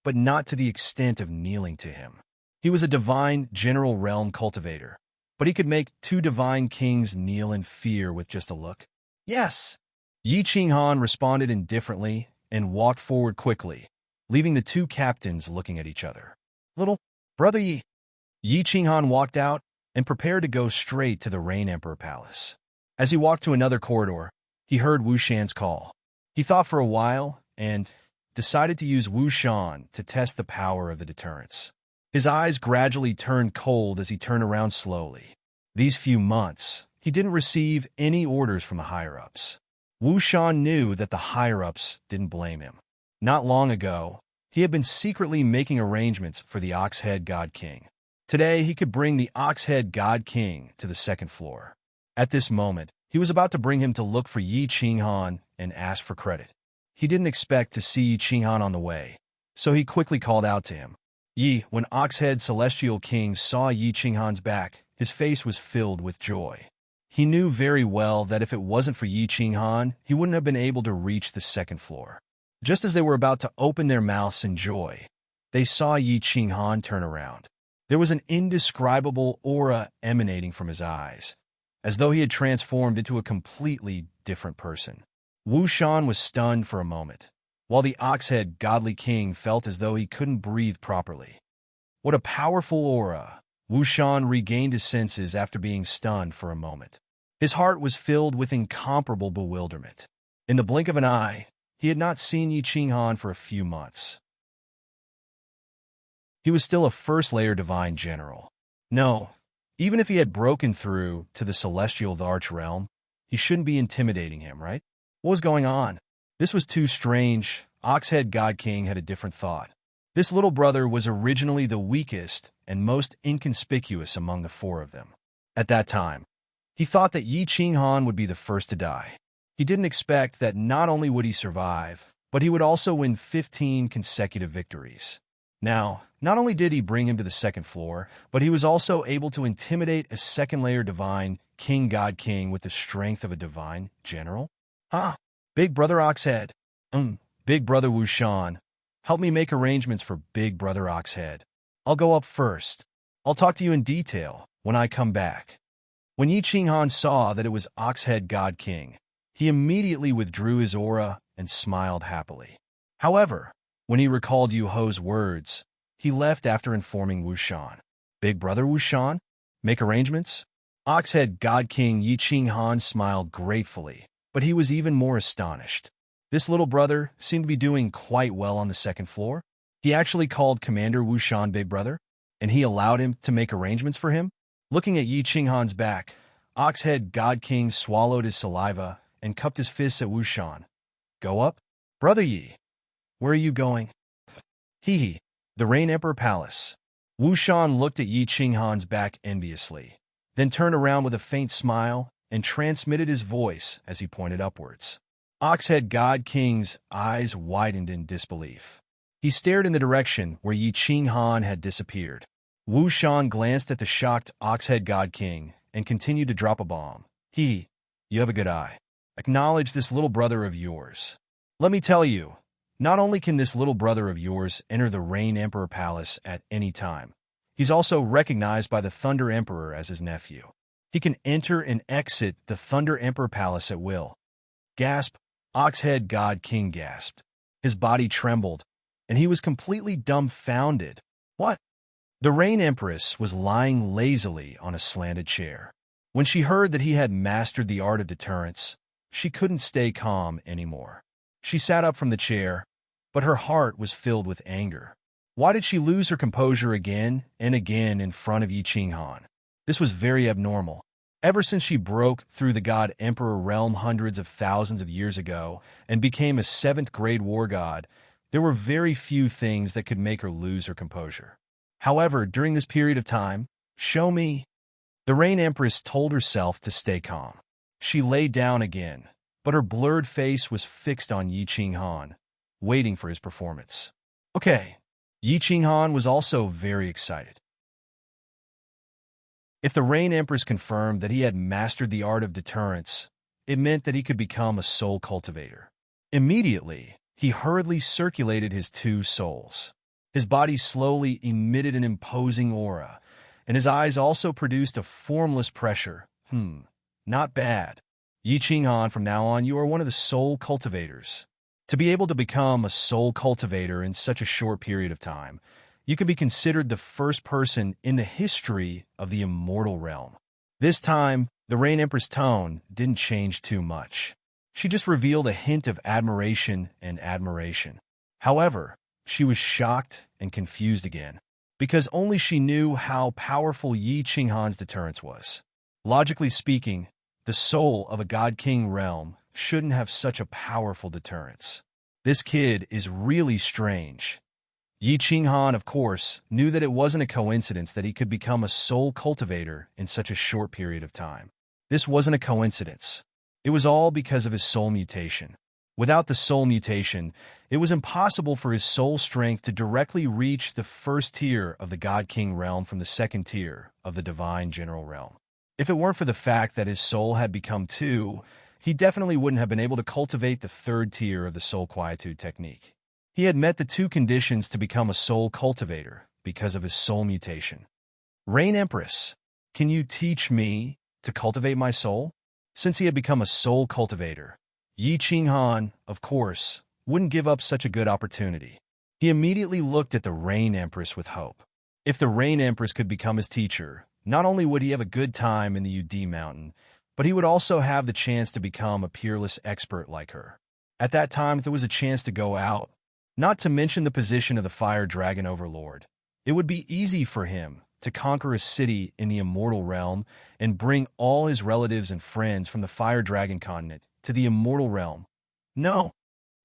but not to the extent of kneeling to him. He was a divine general realm cultivator, but he could make two divine kings kneel in fear with just a look. Yes. Yi Qinghan responded indifferently and walked forward quickly, leaving the two captains looking at each other. Little brother Yi. Yi Qinghan walked out and prepared to go straight to the Rain Emperor Palace. As he walked to another corridor, he heard Wu Shan's call. He thought for a while and decided to use Wu Shan to test the power of the deterrence. His eyes gradually turned cold as he turned around slowly. These few months, he didn't receive any orders from the higher-ups. Wu Shan knew that the higher-ups didn't blame him. Not long ago, he had been secretly making arrangements for the Ox-Head God King. Today, he could bring the Ox-Head God King to the second floor. At this moment, he was about to bring him to look for Yi Qinghan and ask for credit. He didn't expect to see Yi Qinghan on the way, so he quickly called out to him. Yi, when Ox-Head Celestial King saw Yi Qinghan's back, his face was filled with joy. He knew very well that if it wasn't for Yi Qinghan, he wouldn't have been able to reach the second floor. Just as they were about to open their mouths in joy, they saw Yi Qinghan turn around. There was an indescribable aura emanating from his eyes, as though he had transformed into a completely different person. Wu Shan was stunned for a moment, while the Ox-Head Godly King felt as though he couldn't breathe properly. What a powerful aura! Wu Shan regained his senses after being stunned for a moment. His heart was filled with incomparable bewilderment. In the blink of an eye, he had not seen Yi Qinghan for a few months. He was still a first-layer divine general. No, even if he had broken through to the celestial Arch realm, he shouldn't be intimidating him, right? What was going on? This was too strange. Ox-Head God King had a different thought. This little brother was originally the weakest and most inconspicuous among the four of them. At that time, he thought that Yi Qinghan would be the first to die. He didn't expect that not only would he survive, but he would also win 15 consecutive victories. Now Not only did he bring him to the second floor, but he was also able to intimidate a second-layer divine king god king with the strength of a divine general. Ah, Big Brother Oxhead. Big Brother Wushan. Help me make arrangements for Big Brother Oxhead. I'll go up first. I'll talk to you in detail when I come back. When Yi Qinghan saw that it was Oxhead God King, he immediately withdrew his aura and smiled happily. However, when he recalled Yu Ho's words, he left after informing Wushan. Big Brother Wushan? Make arrangements? Oxhead God King Yi Qinghan smiled gratefully, but he was even more astonished. This little brother seemed to be doing quite well on the second floor. He actually called Commander Wushan Big Brother, and he allowed him to make arrangements for him. Looking at Yi Qinghan's back, Oxhead God King swallowed his saliva and cupped his fists at Wushan. Go up? Brother Yi, where are you going? Hee. The Rain Emperor Palace. Wushan looked at Yi Qinghan's back enviously, then turned around with a faint smile and transmitted his voice as he pointed upwards. Oxhead God King's eyes widened in disbelief. He stared in the direction where Yi Qinghan had disappeared. Wushan glanced at the shocked Oxhead God King and continued to drop a bomb. You have a good eye. Acknowledge this little brother of yours. Let me tell you, not only can this little brother of yours enter the Rain Emperor Palace at any time, he's also recognized by the Thunder Emperor as his nephew. He can enter and exit the Thunder Emperor Palace at will. Gasp! Oxhead God King gasped. His body trembled, and he was completely dumbfounded. What? The Rain Empress was lying lazily on a slanted chair. When she heard that he had mastered the art of deterrence, she couldn't stay calm anymore. She sat up from the chair, but her heart was filled with anger. Why did she lose her composure again and again in front of Yi Qinghan? This was very abnormal. Ever since she broke through the God Emperor realm hundreds of thousands of years ago and became a 7th-grade war god, there were very few things that could make her lose her composure. However, during this period of time, show me. The Rain Empress told herself to stay calm. She lay down again, but her blurred face was fixed on Yi Qinghan, waiting for his performance. Okay. Yi Qinghan was also very excited. If the Rain Empress confirmed that he had mastered the art of deterrence, it meant that he could become a soul cultivator. Immediately, he hurriedly circulated his 2 souls. His body slowly emitted an imposing aura, and his eyes also produced a formless pressure. Not bad. Yi Qinghan, from now on, you are one of the soul cultivators. To be able to become a soul cultivator in such a short period of time, you could be considered the first person in the history of the immortal realm. This time, the Rain Empress' tone didn't change too much. She just revealed a hint of admiration and admiration. However, she was shocked and confused again, because only she knew how powerful Yi Qinghan's deterrence was. Logically speaking, the soul of a God King realm shouldn't have such a powerful deterrence. This kid is really strange. Yi Qinghan, of course, knew that it wasn't a coincidence that he could become a soul cultivator in such a short period of time. This wasn't a coincidence. It was all because of his soul mutation. Without the soul mutation, it was impossible for his soul strength to directly reach the first tier of the God King realm from the second tier of the Divine General realm. If it weren't for the fact that his soul had become 2, he definitely wouldn't have been able to cultivate the 3rd tier of the soul quietude technique. He had met the 2 conditions to become a soul cultivator because of his soul mutation. Rain Empress, can you teach me to cultivate my soul? Since he had become a soul cultivator, Yi Qinghan, of course, wouldn't give up such a good opportunity. He immediately looked at the Rain Empress with hope. If the Rain Empress could become his teacher, not only would he have a good time in the UD Mountain, but he would also have the chance to become a peerless expert like her. At that time, if there was a chance to go out, not to mention the position of the Fire Dragon Overlord, it would be easy for him to conquer a city in the immortal realm and bring all his relatives and friends from the Fire Dragon continent to the immortal realm. No.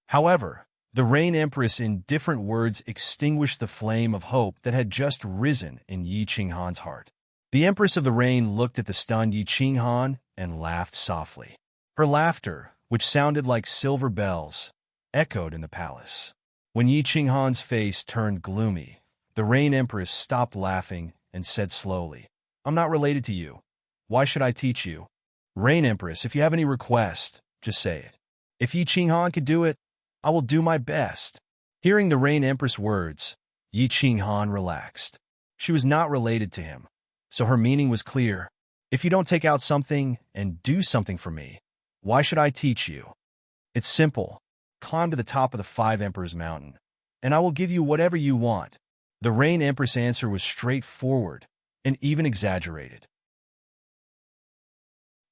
However, the Rain Empress in different words extinguished the flame of hope that had just risen in Yi Qinghan's heart. The Empress of the Rain looked at the stunned Yi Qinghan and laughed softly. Her laughter, which sounded like silver bells, echoed in the palace. When Yi Qinghan's face turned gloomy, The Rain Empress stopped laughing and said slowly, I'm not related to you. Why should I teach you? Rain Empress, if you have any request, just say it. If Yi Qinghan could do it, I will do my best. Hearing the Rain Empress' words, Yi Qinghan relaxed. She was not related to him, so her meaning was clear. If you don't take out something and do something for me, why should I teach you? It's simple. Climb to the top of the 5 Emperors Mountain, and I will give you whatever you want. The Rain Empress' answer was straightforward and even exaggerated.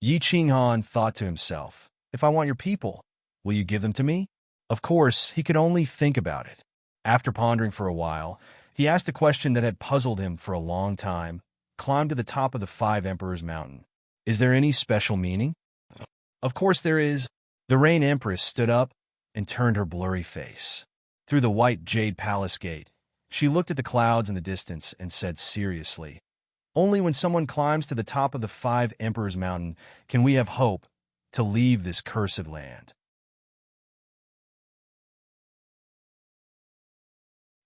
Yi Qinghan thought to himself, if I want your people, will you give them to me? Of course, he could only think about it. After pondering for a while, he asked a question that had puzzled him for a long time. Climb to the top of the 5 Emperors Mountain. Is there any special meaning? Of course there is. The Rain Empress stood up and turned her blurry face. Through the white jade palace gate, she looked at the clouds in the distance and said seriously, only when someone climbs to the top of the 5 Emperors Mountain can we have hope to leave this cursed land.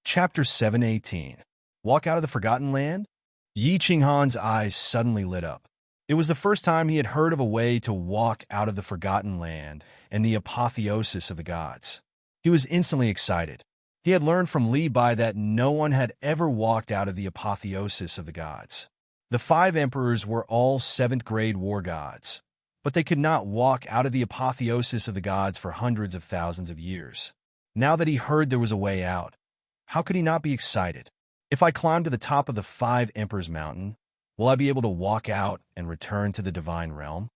Chapter 7:18. Walk out of the Forgotten Land? Yi Qinghan's eyes suddenly lit up. It was the first time he had heard of a way to walk out of the Forgotten Land and the apotheosis of the gods. He was instantly excited. He had learned from Li Bai that no one had ever walked out of the apotheosis of the gods. The 5 emperors were all 7th-grade war gods, but they could not walk out of the apotheosis of the gods for hundreds of thousands of years. Now that he heard there was a way out, how could he not be excited? If I climb to the top of the 5 Emperors Mountain, will I be able to walk out and return to the divine realm?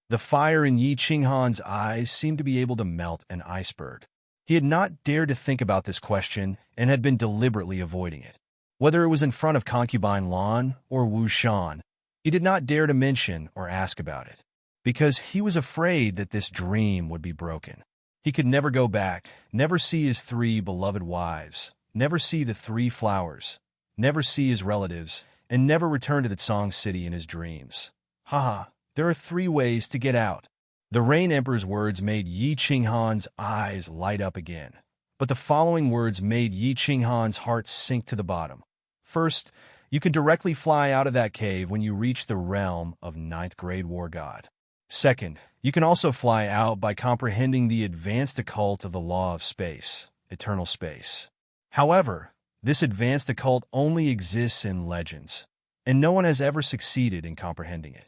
The fire in Yi Qinghan's eyes seemed to be able to melt an iceberg. He had not dared to think about this question and had been deliberately avoiding it. Whether it was in front of Concubine Lan or Wu Shan, he did not dare to mention or ask about it, because he was afraid that this dream would be broken. He could never go back, never see his 3 beloved wives, never see the 3 flowers, never see his relatives, and never return to the Tsang City in his dreams. Haha, there are 3 ways to get out. The Rain Emperor's words made Yi Qinghan's eyes light up again. But the following words made Yi Qinghan's heart sink to the bottom. First, you can directly fly out of that cave when you reach the realm of 9th-grade war god. Second, you can also fly out by comprehending the advanced occult of the law of space, eternal space. However, this advanced occult only exists in legends, and no one has ever succeeded in comprehending it.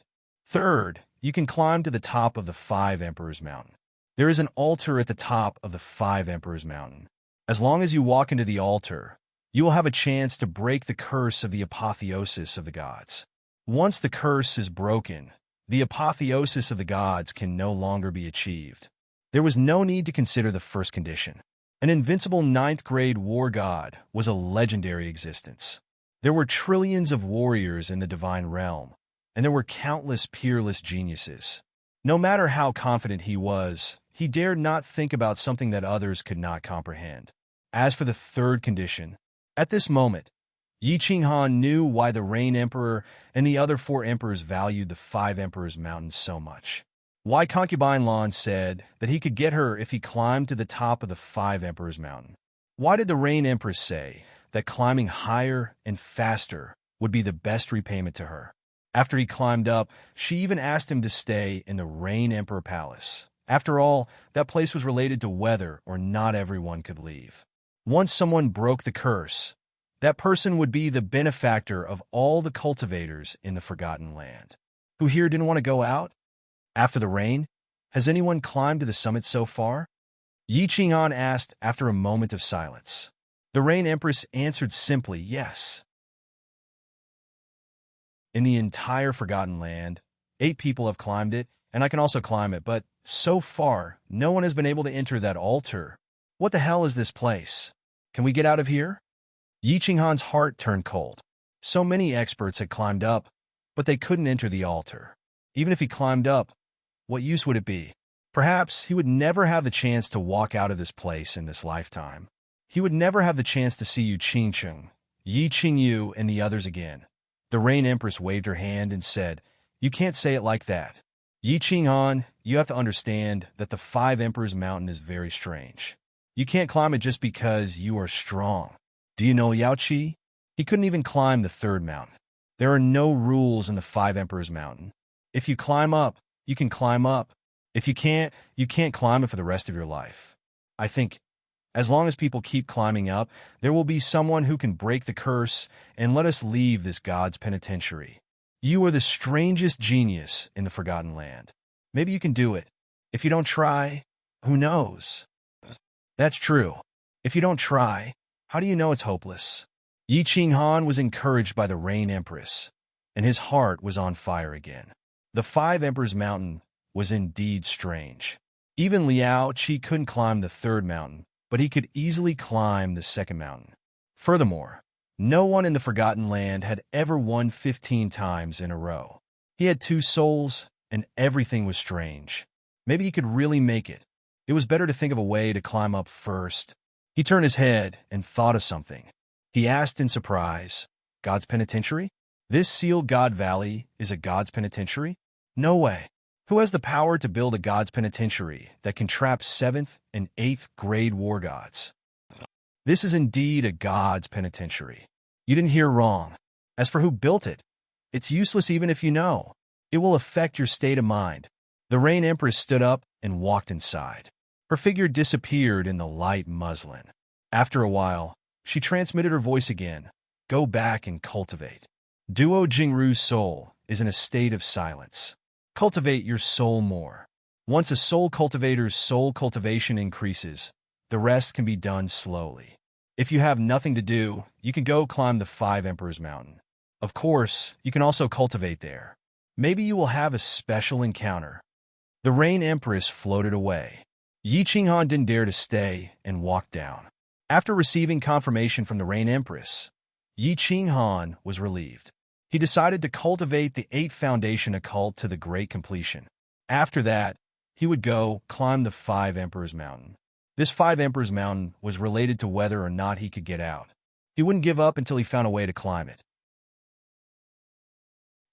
Third, you can climb to the top of the 5 Emperors Mountain. There is an altar at the top of the 5 Emperors Mountain. As long as you walk into the altar, you will have a chance to break the curse of the apotheosis of the gods. Once the curse is broken, the apotheosis of the gods can no longer be achieved. There was no need to consider the first condition. An invincible 9th-grade war god was a legendary existence. There were trillions of warriors in the divine realm, and there were countless peerless geniuses. No matter how confident he was, he dared not think about something that others could not comprehend. As for the third condition, at this moment, Yi Qinghan knew why the Rain Emperor and the other 4 emperors valued the 5 Emperors Mountain so much. Why Concubine Lan said that he could get her if he climbed to the top of the 5 Emperors Mountain. Why did the Rain Empress say that climbing higher and faster would be the best repayment to her? After he climbed up, she even asked him to stay in the Rain Emperor Palace. After all, that place was related to whether or not everyone could leave. Once someone broke the curse, that person would be the benefactor of all the cultivators in the Forgotten Land. Who here didn't want to go out? After the rain, has anyone climbed to the summit so far? Yi Qinghan asked after a moment of silence. The Rain Empress answered simply, yes. In the entire Forgotten Land, 8 people have climbed it, and I can also climb it, but so far, no one has been able to enter that altar. What the hell is this place? Can we get out of here? Yi Qinghan's heart turned cold. So many experts had climbed up, but they couldn't enter the altar. Even if he climbed up, what use would it be? Perhaps he would never have the chance to walk out of this place in this lifetime. He would never have the chance to see Yu Qingcheng, Yi Qingyu, and the others again. The Rain Empress waved her hand and said, "You can't say it like that. Yi Qinghan, you have to understand that the 5 Emperors Mountain is very strange. You can't climb it just because you are strong. Do you know Yao Qi? He couldn't even climb the third mountain. There are no rules in the Five Emperors Mountain. If you climb up, you can climb up. If you can't climb it for the rest of your life. I think as long as people keep climbing up, there will be someone who can break the curse and let us leave this God's penitentiary. You are the strangest genius in the Forgotten Land. Maybe you can do it. If you don't try, who knows? That's true. If you don't try, how do you know it's hopeless? Yi Qinghan was encouraged by the Rain Empress, and his heart was on fire again. The Five Emperors Mountain was indeed strange. Even Liao Qi couldn't climb the third mountain, but he could easily climb the second mountain. Furthermore, no one in the Forgotten Land had ever won 15 times in a row. He had 2 souls, and everything was strange. Maybe he could really make it. It was better to think of a way to climb up first. He turned his head and thought of something. He asked in surprise, God's penitentiary? This sealed God Valley is a God's penitentiary? No way. Who has the power to build a God's penitentiary that can trap 7th and 8th grade war gods? This is indeed a God's penitentiary. You didn't hear wrong. As for who built it, it's useless even if you know. It will affect your state of mind. The Rain Empress stood up and walked inside. Her figure disappeared in the light muslin. After a while, she transmitted her voice again. Go back and cultivate. Duo Jingru's soul is in a state of silence. Cultivate your soul more. Once a soul cultivator's soul cultivation increases, the rest can be done slowly. If you have nothing to do, you can go climb the Five Emperors Mountain. Of course, you can also cultivate there. Maybe you will have a special encounter. The Rain Empress floated away. Yi Qinghan didn't dare to stay and walked down. After receiving confirmation from the Rain Empress, Yi Qinghan was relieved. He decided to cultivate the 8 Foundation occult to the great completion. After that, he would go climb the Five Emperors Mountain. This Five Emperors Mountain was related to whether or not he could get out. He wouldn't give up until he found a way to climb it.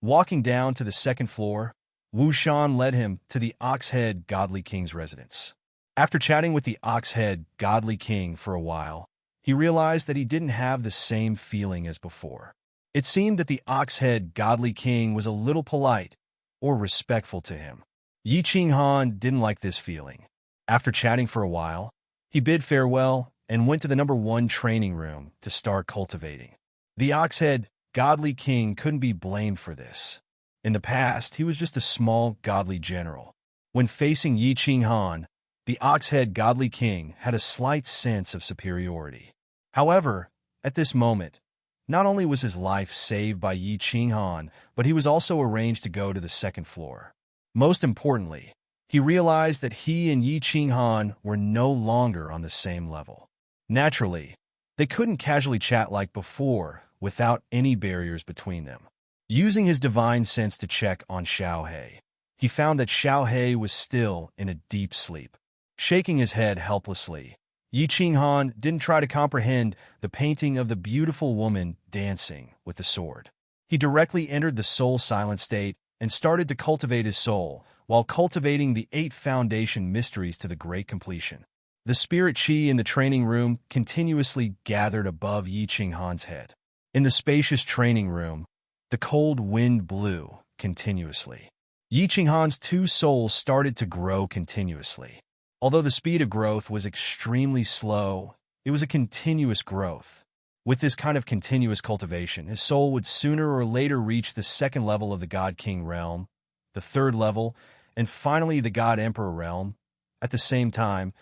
Walking down to the second floor, Wu Shan led him to the Ox-Head Godly King's residence. After chatting with the Ox-Head Godly King for a while, he realized that he didn't have the same feeling as before. It seemed that the Ox-Head Godly King was a little polite or respectful to him. Yi Qinghan didn't like this feeling. After chatting for a while, he bid farewell and went to the #1 training room to start cultivating. The Ox-Head Godly King couldn't be blamed for this. In the past, he was just a small godly general. When facing Yi Qinghan, the Ox-Head Godly King had a slight sense of superiority. However, at this moment, not only was his life saved by Yi Qinghan, but he was also arranged to go to the second floor. Most importantly, he realized that he and Yi Qinghan were no longer on the same level. Naturally, they couldn't casually chat like before without any barriers between them. Using his divine sense to check on Xiaohe, he found that Xiaohe was still in a deep sleep. Shaking his head helplessly, Yi Qinghan didn't try to comprehend the painting of the beautiful woman dancing with the sword. He directly entered the soul silent state and started to cultivate his soul, while cultivating the 8 foundation mysteries to the great completion. The spirit chi in the training room continuously gathered above Yi Qinghan's head. In the spacious training room, the cold wind blew continuously. Yi Qinghan's 2 souls started to grow continuously. Although the speed of growth was extremely slow, it was a continuous growth. With this kind of continuous cultivation, his soul would sooner or later reach the 2nd level of the God King realm, the 3rd level, and finally the God Emperor realm. At the same time,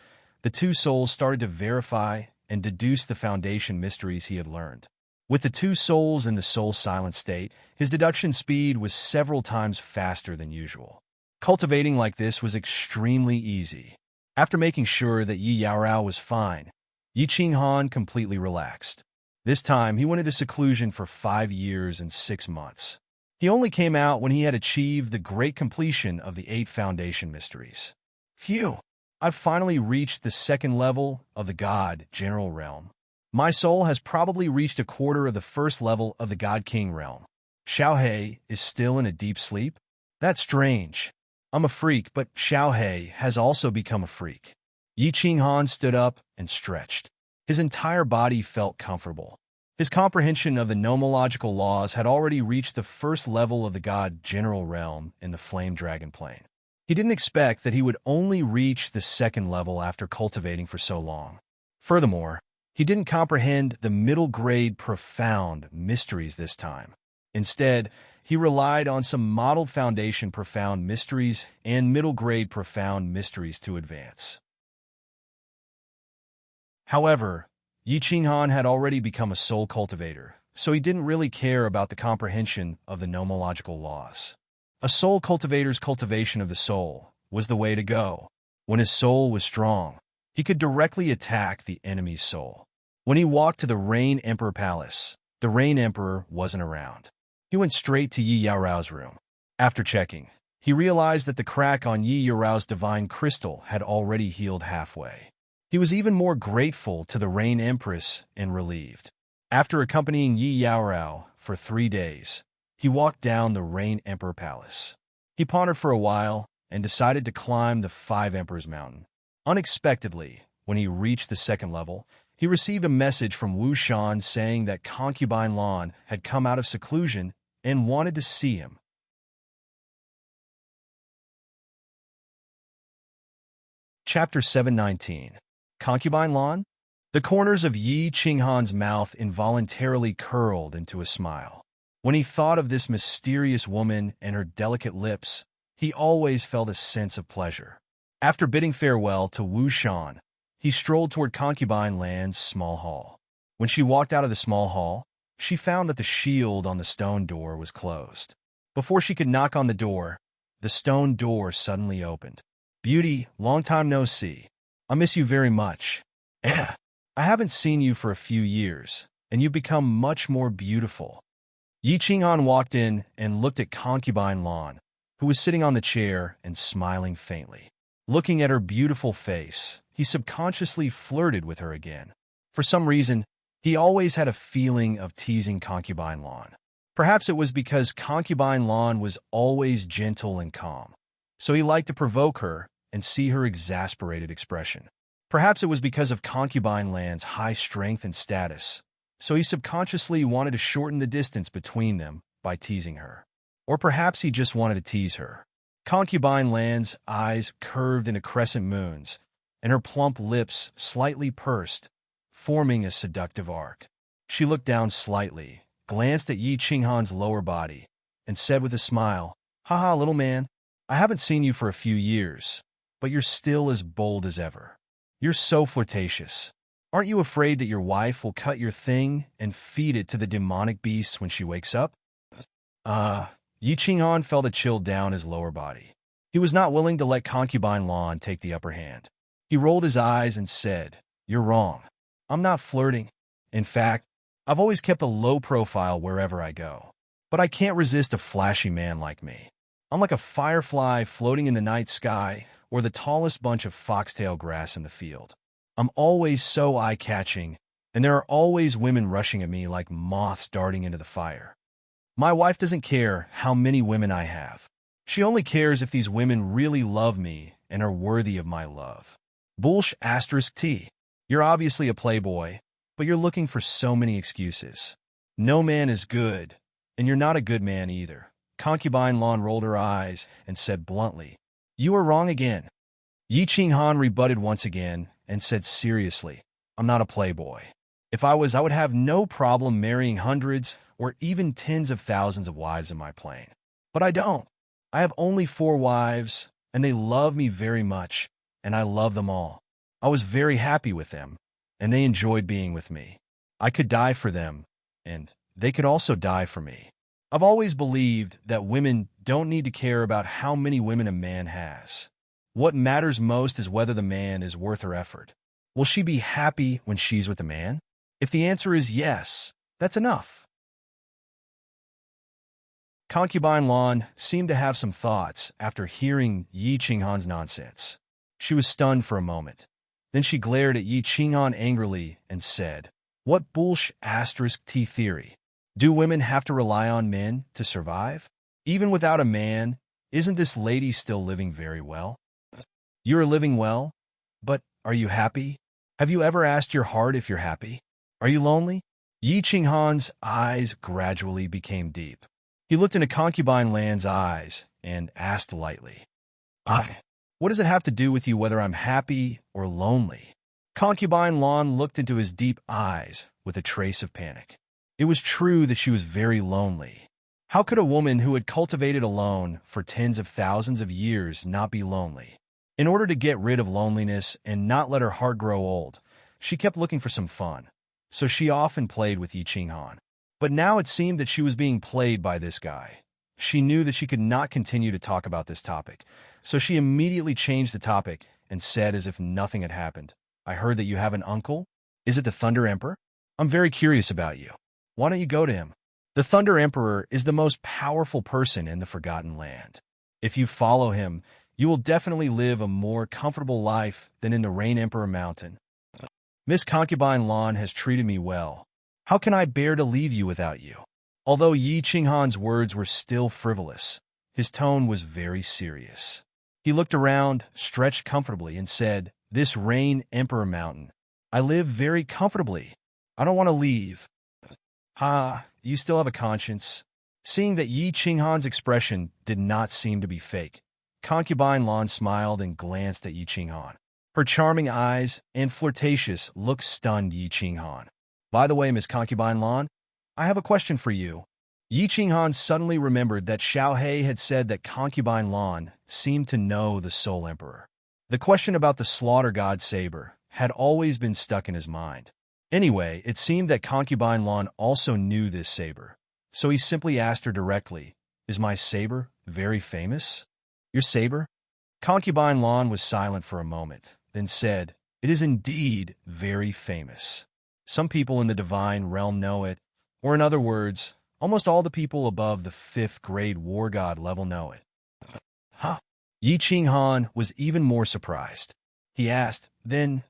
the 2 souls started to verify and deduce the foundation mysteries he had learned. With the 2 souls in the soul silent state, his deduction speed was several times faster than usual. Cultivating like this was extremely easy. After making sure that Yi Yaorao was fine, Yi Qinghan completely relaxed. This time, he went into seclusion for 5 years and 6 months. He only came out when he had achieved the great completion of the 8 foundation mysteries. Phew! I've finally reached the 2nd level of the God General realm. My soul has probably reached a quarter of the 1st level of the God King realm. Xiaohe is still in a deep sleep? That's strange. I'm a freak, but Xiaohe has also become a freak. Yi Qinghan stood up and stretched. His entire body felt comfortable. His comprehension of the nomological laws had already reached the first level of the god general realm in the flame dragon plane. He didn't expect that he would only reach the second level after cultivating for so long. Furthermore, he didn't comprehend the middle-grade profound mysteries this time. Instead, he relied on some modeled foundation profound mysteries and middle-grade profound mysteries to advance. However, Yi Qinghan had already become a soul cultivator, so he didn't really care about the comprehension of the nomological laws. A soul cultivator's cultivation of the soul was the way to go. When his soul was strong, he could directly attack the enemy's soul. When he walked to the Rain Emperor Palace, the Rain Emperor wasn't around. He went straight to Yi Yaorao's room. After checking, he realized that the crack on Yi Yaorao's divine crystal had already healed halfway. He was even more grateful to the Rain Empress and relieved. After accompanying Yi Yaorao for 3 days, he walked down the Rain Emperor Palace. He pondered for a while and decided to climb the Five Emperors Mountain. Unexpectedly, when he reached the second level, he received a message from Wu Shan saying that concubine Lan had come out of seclusion and wanted to see him. Chapter 719. Concubine Lan? The corners of Yi Qinghan's mouth involuntarily curled into a smile. When he thought of this mysterious woman and her delicate lips, he always felt a sense of pleasure. After bidding farewell to Wu Shan, he strolled toward Concubine Lan's small hall. When she walked out of the small hall, she found that the shield on the stone door was closed. Before she could knock on the door, the stone door suddenly opened. "Beauty, long time no see. I miss you very much. I haven't seen you for a few years, and you've become much more beautiful." Yi Qinghan walked in and looked at Concubine Lan, who was sitting on the chair and smiling faintly. Looking at her beautiful face, he subconsciously flirted with her again. For some reason, he always had a feeling of teasing Concubine Lan. Perhaps it was because Concubine Lan was always gentle and calm, so he liked to provoke her and see her exasperated expression. Perhaps it was because of Concubine Lan's high strength and status, so he subconsciously wanted to shorten the distance between them by teasing her. Or perhaps he just wanted to tease her. Concubine Lan's eyes curved into crescent moons, and her plump lips slightly pursed, forming a seductive arc. She looked down slightly, glanced at Yi Qinghan's lower body, and said with a smile, "Haha, little man, I haven't seen you for a few years, but you're still as bold as ever. You're so flirtatious. Aren't you afraid that your wife will cut your thing and feed it to the demonic beasts when she wakes up?" Yi Qinghan felt a chill down his lower body. He was not willing to let Concubine Lan take the upper hand. He rolled his eyes and said, "You're wrong. I'm not flirting. In fact, I've always kept a low profile wherever I go. But I can't resist a flashy man like me. I'm like a firefly floating in the night sky or the tallest bunch of foxtail grass in the field. I'm always so eye-catching, and there are always women rushing at me like moths darting into the fire. My wife doesn't care how many women I have. She only cares if these women really love me and are worthy of my love. T. You're obviously a playboy, but you're looking for so many excuses. No man is good, and you're not a good man either." Concubine Lan rolled her eyes and said bluntly, "You are wrong again." Yi Qinghan rebutted once again and said seriously, "I'm not a playboy. If I was, I would have no problem marrying hundreds or even tens of thousands of wives in my plane. But I don't. I have only 4 wives, and they love me very much, and I love them all. I was very happy with them, and they enjoyed being with me. I could die for them, and they could also die for me. I've always believed that women don't need to care about how many women a man has. What matters most is whether the man is worth her effort. Will she be happy when she's with the man? If the answer is yes, that's enough." Concubine Lan seemed to have some thoughts after hearing Yi Qinghan's nonsense. She was stunned for a moment. Then she glared at Yi Qinghan angrily and said, "What T theory? Do women have to rely on men to survive? Even without a man, isn't this lady still living very well?" "You are living well, but are you happy? Have you ever asked your heart if you're happy? Are you lonely? Yi Qinghan's eyes gradually became deep. He looked into Concubine Lan's eyes and asked lightly, what does it have to do with you whether I'm happy or lonely? Concubine Lan looked into his deep eyes with a trace of panic. It was true that she was very lonely. How could a woman who had cultivated alone for tens of thousands of years not be lonely? In order to get rid of loneliness and not let her heart grow old, she kept looking for some fun, so she often played with Yi Qinghan. But now it seemed that she was being played by this guy. She knew that she could not continue to talk about this topic, so she immediately changed the topic and said as if nothing had happened, I heard that you have an uncle? Is it the Thunder Emperor? I'm very curious about you. Why don't you go to him? The Thunder Emperor is the most powerful person in the Forgotten Land. If you follow him, you will definitely live a more comfortable life than in the Rain Emperor Mountain. Miss Concubine Lan has treated me well. How can I bear to leave you without you? Although Yi Qinghan's words were still frivolous, his tone was very serious. He looked around, stretched comfortably, and said, This Rain Emperor Mountain, I live very comfortably. I don't want to leave. You still have a conscience. Seeing that Yi Qinghan's expression did not seem to be fake, Concubine Lan smiled and glanced at Yi Qinghan. Her charming eyes and flirtatious look stunned Yi Qinghan. By the way, Miss Concubine Lan, I have a question for you. Yi Qinghan suddenly remembered that Xiaohei had said that Concubine Lan seemed to know the Soul Emperor. The question about the Slaughter God Saber had always been stuck in his mind. Anyway, it seemed that Concubine Lan also knew this saber, so he simply asked her directly, Is my saber very famous? Your saber? Concubine Lan was silent for a moment, then said, It is indeed very famous. Some people in the divine realm know it, or in other words, almost all the people above the 5th grade war god level know it. Yi Qinghan was even more surprised. He asked, Then,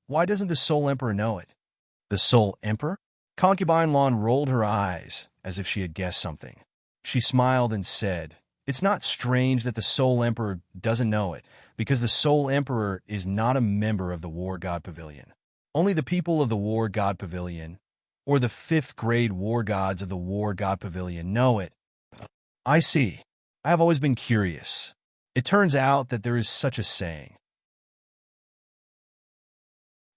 why doesn't the Soul Emperor know it? The Soul Emperor? Concubine Lan rolled her eyes as if she had guessed something. She smiled and said, It's not strange that the Soul Emperor doesn't know it, because the Soul Emperor is not a member of the War God Pavilion. Only the people of the War God Pavilion, or the 5th grade war gods of the War God Pavilion, know it. I see. I have always been curious. It turns out that there is such a saying.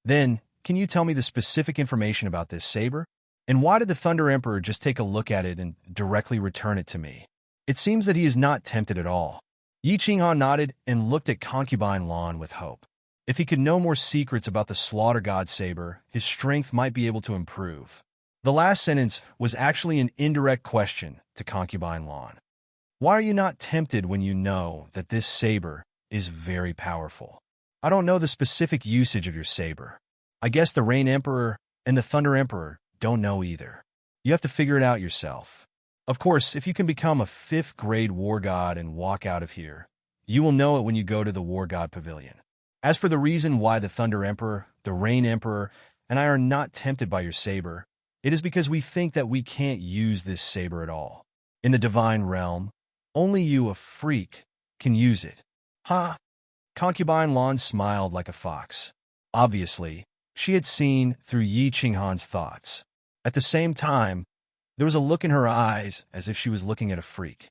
Then, can you tell me the specific information about this saber? And why did the Thunder Emperor just take a look at it and directly return it to me? It seems that he is not tempted at all. Yi Qinghan nodded and looked at Concubine Lan with hope. If he could know more secrets about the Slaughter God Saber, his strength might be able to improve. The last sentence was actually an indirect question to Concubine Lan. Why are you not tempted when you know that this saber is very powerful? I don't know the specific usage of your saber. I guess the Rain Emperor and the Thunder Emperor don't know either. You have to figure it out yourself. Of course, if you can become a 5th grade war god and walk out of here, you will know it when you go to the War God Pavilion. As for the reason why the Thunder Emperor, the Rain Emperor, and I are not tempted by your saber, it is because we think that we can't use this saber at all. In the divine realm, only you, a freak, can use it. Concubine Lan smiled like a fox. Obviously, she had seen through Yi Qinghan's thoughts. At the same time, there was a look in her eyes as if she was looking at a freak.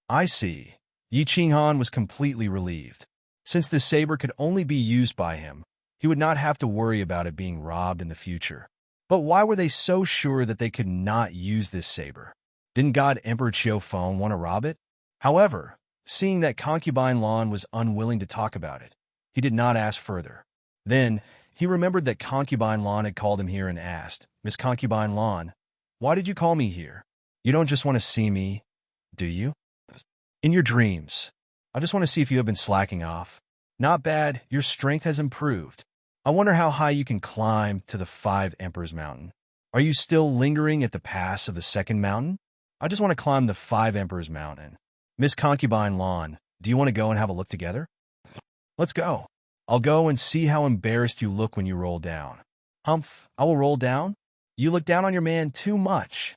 I see. Yi Qinghan was completely relieved. Since the saber could only be used by him, he would not have to worry about it being robbed in the future. But why were they so sure that they could not use this saber? Didn't God Emperor Qiufeng want to rob it? However, seeing that Concubine Lan was unwilling to talk about it, he did not ask further. Then, he remembered that Concubine Lan had called him here and asked, Miss Concubine Lan, why did you call me here? You don't just want to see me, do you? In your dreams. I just want to see if you have been slacking off. Not bad, your strength has improved. I wonder how high you can climb to the 5 Emperors Mountain. Are you still lingering at the pass of the 2nd mountain? I just want to climb the 5 Emperors Mountain. Miss Concubine Lan, do you want to go and have a look together? Let's go. I'll go and see how embarrassed you look when you roll down. Humph, I will roll down? You look down on your man too much.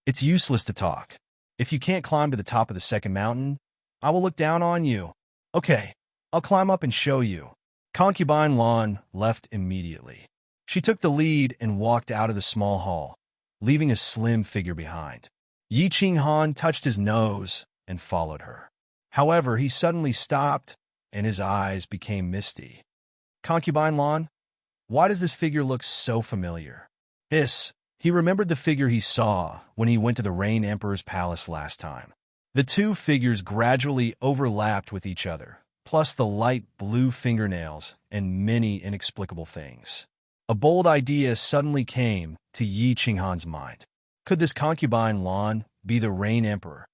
It's useless to talk. If you can't climb to the top of the 2nd mountain, I will look down on you. Okay, I'll climb up and show you. Concubine Lan left immediately. She took the lead and walked out of the small hall, leaving a slim figure behind. Yi Qinghan touched his nose and followed her. However, he suddenly stopped, and his eyes became misty. Concubine Lan? Why does this figure look so familiar? He remembered the figure he saw when he went to the Rain Emperor's palace last time. The two figures gradually overlapped with each other, plus the light blue fingernails and many inexplicable things. A bold idea suddenly came to Yi Qinghan's mind. Could this concubine Lan be the Rain Emperor?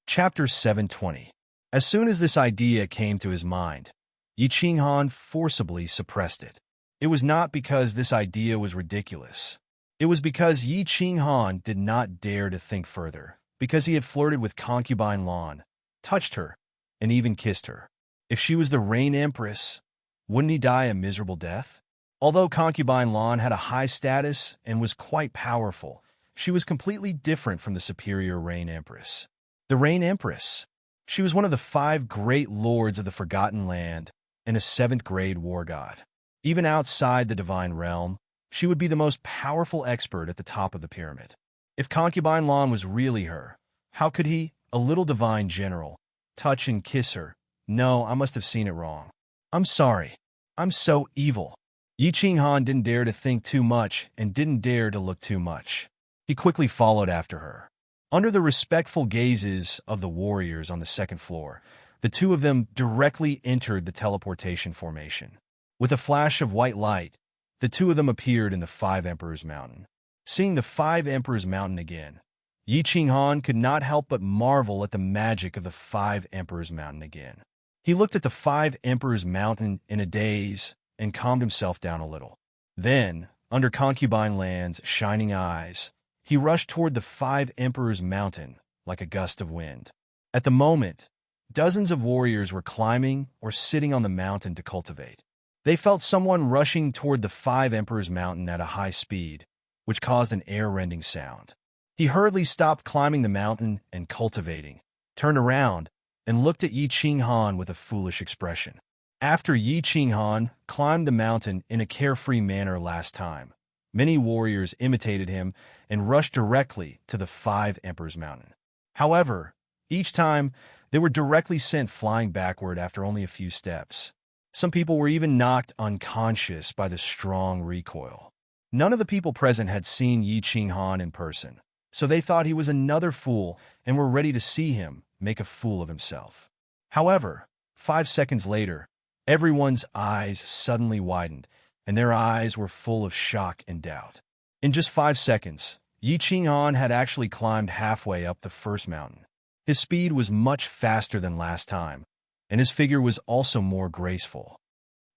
Chapter 720. As soon as this idea came to his mind, Yi Qinghan forcibly suppressed it. It was not because this idea was ridiculous. It was because Yi Qinghan did not dare to think further, because he had flirted with concubine Lan, touched her, and even kissed her. If she was the Rain Empress, wouldn't he die a miserable death? Although concubine Lan had a high status and was quite powerful, she was completely different from the superior Rain Empress. The Rain Empress. She was one of the 5 great lords of the Forgotten Land and a 7th-grade war god. Even outside the divine realm, she would be the most powerful expert at the top of the pyramid. If concubine Lan was really her, how could he, a little divine general, touch and kiss her? No, I must have seen it wrong. I'm sorry. I'm so evil. Yi Qinghan didn't dare to think too much and didn't dare to look too much. He quickly followed after her. Under the respectful gazes of the warriors on the 2nd floor, the two of them directly entered the teleportation formation. With a flash of white light, the two of them appeared in the 5 Emperors Mountain. Seeing the 5 Emperors Mountain again, Yi Qinghan could not help but marvel at the magic of the 5 Emperors Mountain again. He looked at the 5 Emperors Mountain in a daze and calmed himself down a little. Then, under Concubine Lan's shining eyes, he rushed toward the 5 Emperors Mountain like a gust of wind. At the moment, dozens of warriors were climbing or sitting on the mountain to cultivate. They felt someone rushing toward the 5 Emperors Mountain at a high speed, which caused an air-rending sound. He hurriedly stopped climbing the mountain and cultivating, turned around, and looked at Yi Qinghan with a foolish expression. After Yi Qinghan climbed the mountain in a carefree manner last time, many warriors imitated him and rushed directly to the 5 Emperors Mountain. However, each time, they were directly sent flying backward after only a few steps. Some people were even knocked unconscious by the strong recoil. None of the people present had seen Yi Qinghan in person, so they thought he was another fool and were ready to see him make a fool of himself. However, 5 seconds later, everyone's eyes suddenly widened, and their eyes were full of shock and doubt. In just 5 seconds, Yi Qinghan had actually climbed halfway up the first mountain. His speed was much faster than last time, and his figure was also more graceful.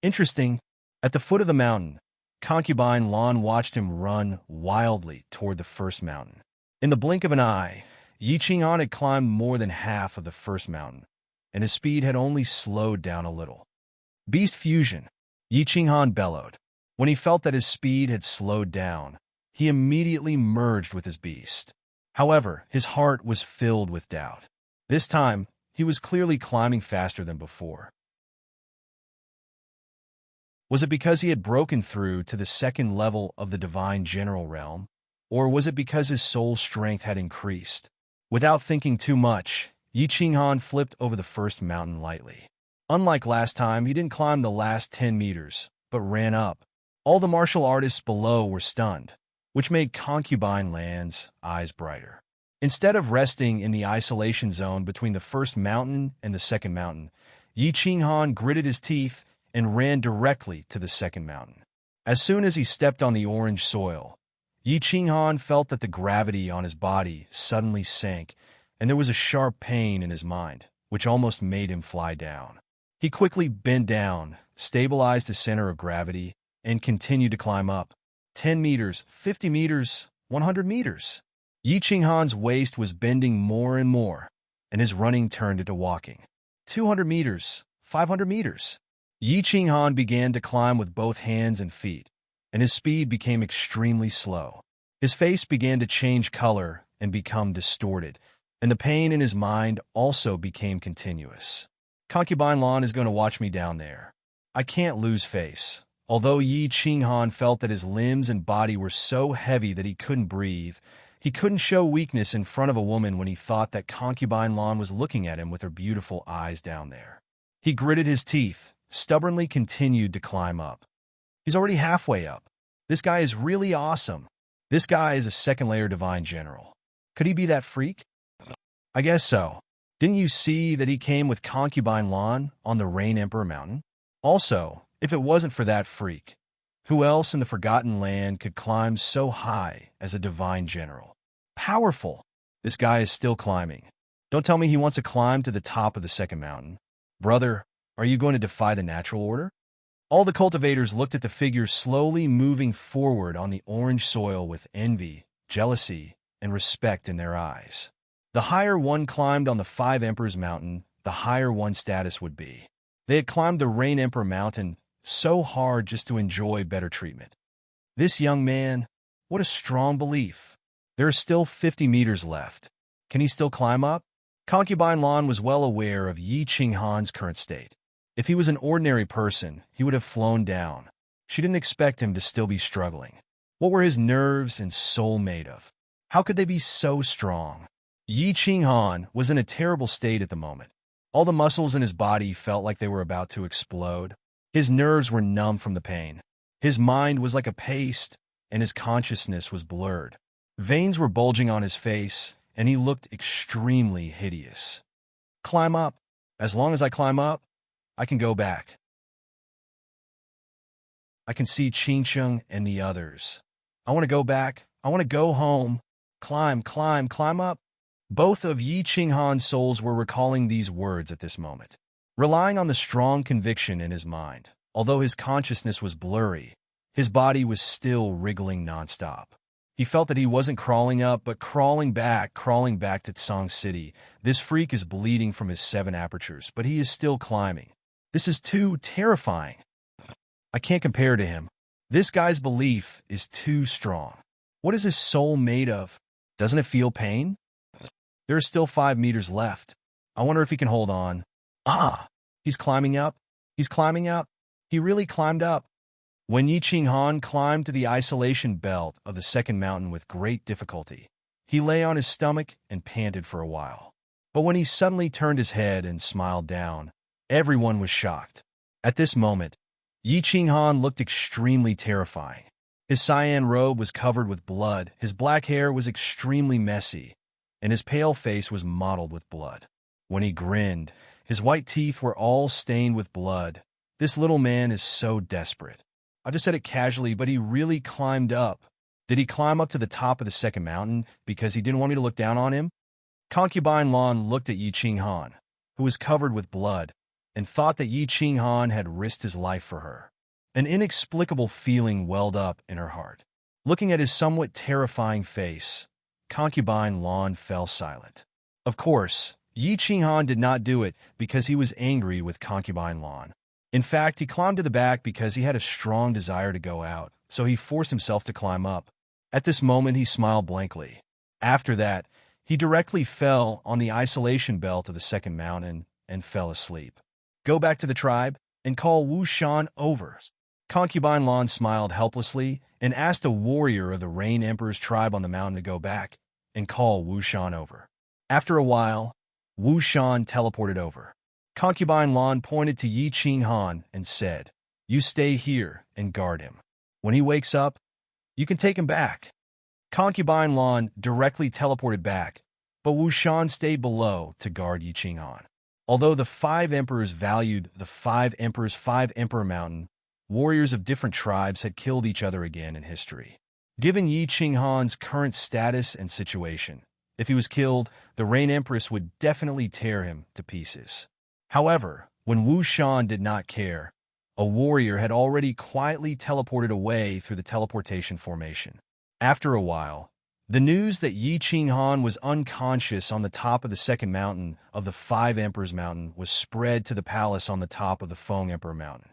Interesting, at the foot of the mountain, concubine Lan watched him run wildly toward the first mountain. In the blink of an eye, Yi Qinghan had climbed more than half of the first mountain, and his speed had only slowed down a little. Beast fusion, Yi Qinghan bellowed. When he felt that his speed had slowed down, he immediately merged with his beast. However, his heart was filled with doubt. This time, he was clearly climbing faster than before. Was it because he had broken through to the 2nd level of the Divine General Realm, or was it because his soul strength had increased? Without thinking too much, Yi Qinghan flipped over the first mountain lightly. Unlike last time, he didn't climb the last 10 meters, but ran up. All the martial artists below were stunned, which made Concubine Lan's eyes brighter. Instead of resting in the isolation zone between the first mountain and the 2nd mountain, Yi Qinghan gritted his teeth and ran directly to the 2nd mountain. As soon as he stepped on the orange soil, Yi Qinghan felt that the gravity on his body suddenly sank, and there was a sharp pain in his mind, which almost made him fly down. He quickly bent down, stabilized his center of gravity, and continued to climb up. 10 meters, 50 meters, 100 meters. Yi Qinghan's waist was bending more and more, and his running turned into walking. 200 meters, 500 meters. Yi Qinghan began to climb with both hands and feet, and his speed became extremely slow. His face began to change color and become distorted, and the pain in his mind also became continuous. Concubine Lan is going to watch me down there. I can't lose face. Although Yi Qinghan felt that his limbs and body were so heavy that he couldn't breathe, he couldn't show weakness in front of a woman when he thought that concubine Lan was looking at him with her beautiful eyes down there. He gritted his teeth, stubbornly continued to climb up. He's already halfway up. This guy is really awesome. This guy is a second-layer divine general. Could he be that freak? I guess so. Didn't you see that he came with concubine Lan on the Rain Emperor Mountain? Also, if it wasn't for that freak, who else in the Forgotten Land could climb so high as a divine general? Powerful. This guy is still climbing. Don't tell me he wants to climb to the top of the second mountain. Brother, are you going to defy the natural order? All the cultivators looked at the figure slowly moving forward on the orange soil with envy, jealousy, and respect in their eyes. The higher one climbed on the Five Emperors Mountain, the higher one's status would be. They had climbed the Rain Emperor Mountain so hard just to enjoy better treatment. This young man, what a strong belief. There are still 50 meters left. Can he still climb up? Concubine Lan was well aware of Yi Qinghan's current state. If he was an ordinary person, he would have flown down. She didn't expect him to still be struggling. What were his nerves and soul made of? How could they be so strong? Yi Qinghan was in a terrible state at the moment. All the muscles in his body felt like they were about to explode. His nerves were numb from the pain. His mind was like a paste, and his consciousness was blurred. Veins were bulging on his face, and he looked extremely hideous. Climb up. As long as I climb up, I can go back. I can see Qingsheng and the others. I want to go back. I want to go home. Climb, climb, climb up. Both of Yi Qinghan's souls were recalling these words at this moment, relying on the strong conviction in his mind. Although his consciousness was blurry, his body was still wriggling nonstop. He felt that he wasn't crawling up, but crawling back to Tsang City. This freak is bleeding from his 7 apertures, but he is still climbing. This is too terrifying. I can't compare to him. This guy's belief is too strong. What is his soul made of? Doesn't it feel pain? There are still 5 meters left. I wonder if he can hold on. Ah! He's climbing up. He's climbing up. He really climbed up. When Yi Qinghan climbed to the isolation belt of the second mountain with great difficulty, he lay on his stomach and panted for a while. But when he suddenly turned his head and smiled down, everyone was shocked. At this moment, Yi Qinghan looked extremely terrifying. His cyan robe was covered with blood, his black hair was extremely messy, and his pale face was mottled with blood. When he grinned, his white teeth were all stained with blood. This little man is so desperate. I just said it casually, but he really climbed up. Did he climb up to the top of the second mountain because he didn't want me to look down on him? Concubine Lan looked at Yi Qinghan, who was covered with blood, and thought that Yi Qinghan had risked his life for her. An inexplicable feeling welled up in her heart. Looking at his somewhat terrifying face, Concubine Lan fell silent. Of course, Yi Qinghan did not do it because he was angry with Concubine Lan. In fact, he climbed to the back because he had a strong desire to go out, so he forced himself to climb up. At this moment, he smiled blankly. After that, he directly fell on the isolation belt of the second mountain and fell asleep. Go back to the tribe and call Wu Shan over. Concubine Lan smiled helplessly and asked a warrior of the Rain Emperor's tribe on the mountain to go back and call Wu Shan over. After a while, Wu Shan teleported over. Concubine Lan pointed to Yi Qinghan and said, "You stay here and guard him. When he wakes up, you can take him back." Concubine Lan directly teleported back, but Wu Shan stayed below to guard Yi Qinghan. Although the 5 emperors valued the 5 emperors' 5 Emperor Mountain, warriors of different tribes had killed each other again in history. Given Yi Qinghan's current status and situation, if he was killed, the Rain Empress would definitely tear him to pieces. However, when Wu Shan did not care, a warrior had already quietly teleported away through the teleportation formation. After a while, the news that Yi Qinghan was unconscious on the top of the second mountain of the 5 Emperors Mountain was spread to the palace on the top of the Feng Emperor Mountain.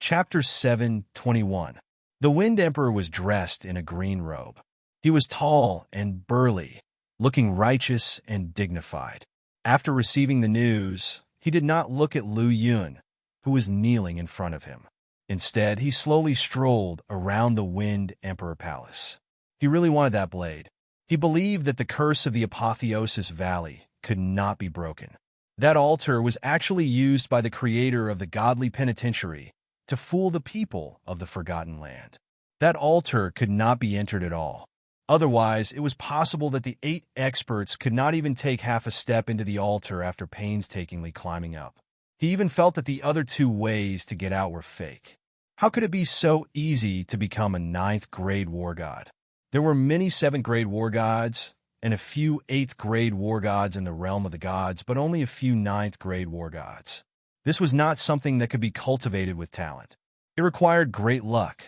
Chapter 7:21. The Wind Emperor was dressed in a green robe. He was tall and burly, looking righteous and dignified. After receiving the news, he did not look at Lu Yun, who was kneeling in front of him. Instead, he slowly strolled around the Wind Emperor Palace. He really wanted that blade. He believed that the curse of the Apotheosis Valley could not be broken. That altar was actually used by the creator of the godly penitentiary to fool the people of the Forgotten Land. That altar could not be entered at all. Otherwise, it was possible that the 8 experts could not even take half a step into the altar after painstakingly climbing up. He even felt that the other 2 ways to get out were fake. How could it be so easy to become a 9th-grade war god? There were many 7th-grade war gods and a few 8th-grade war gods in the realm of the gods, but only a few 9th-grade war gods. This was not something that could be cultivated with talent. It required great luck.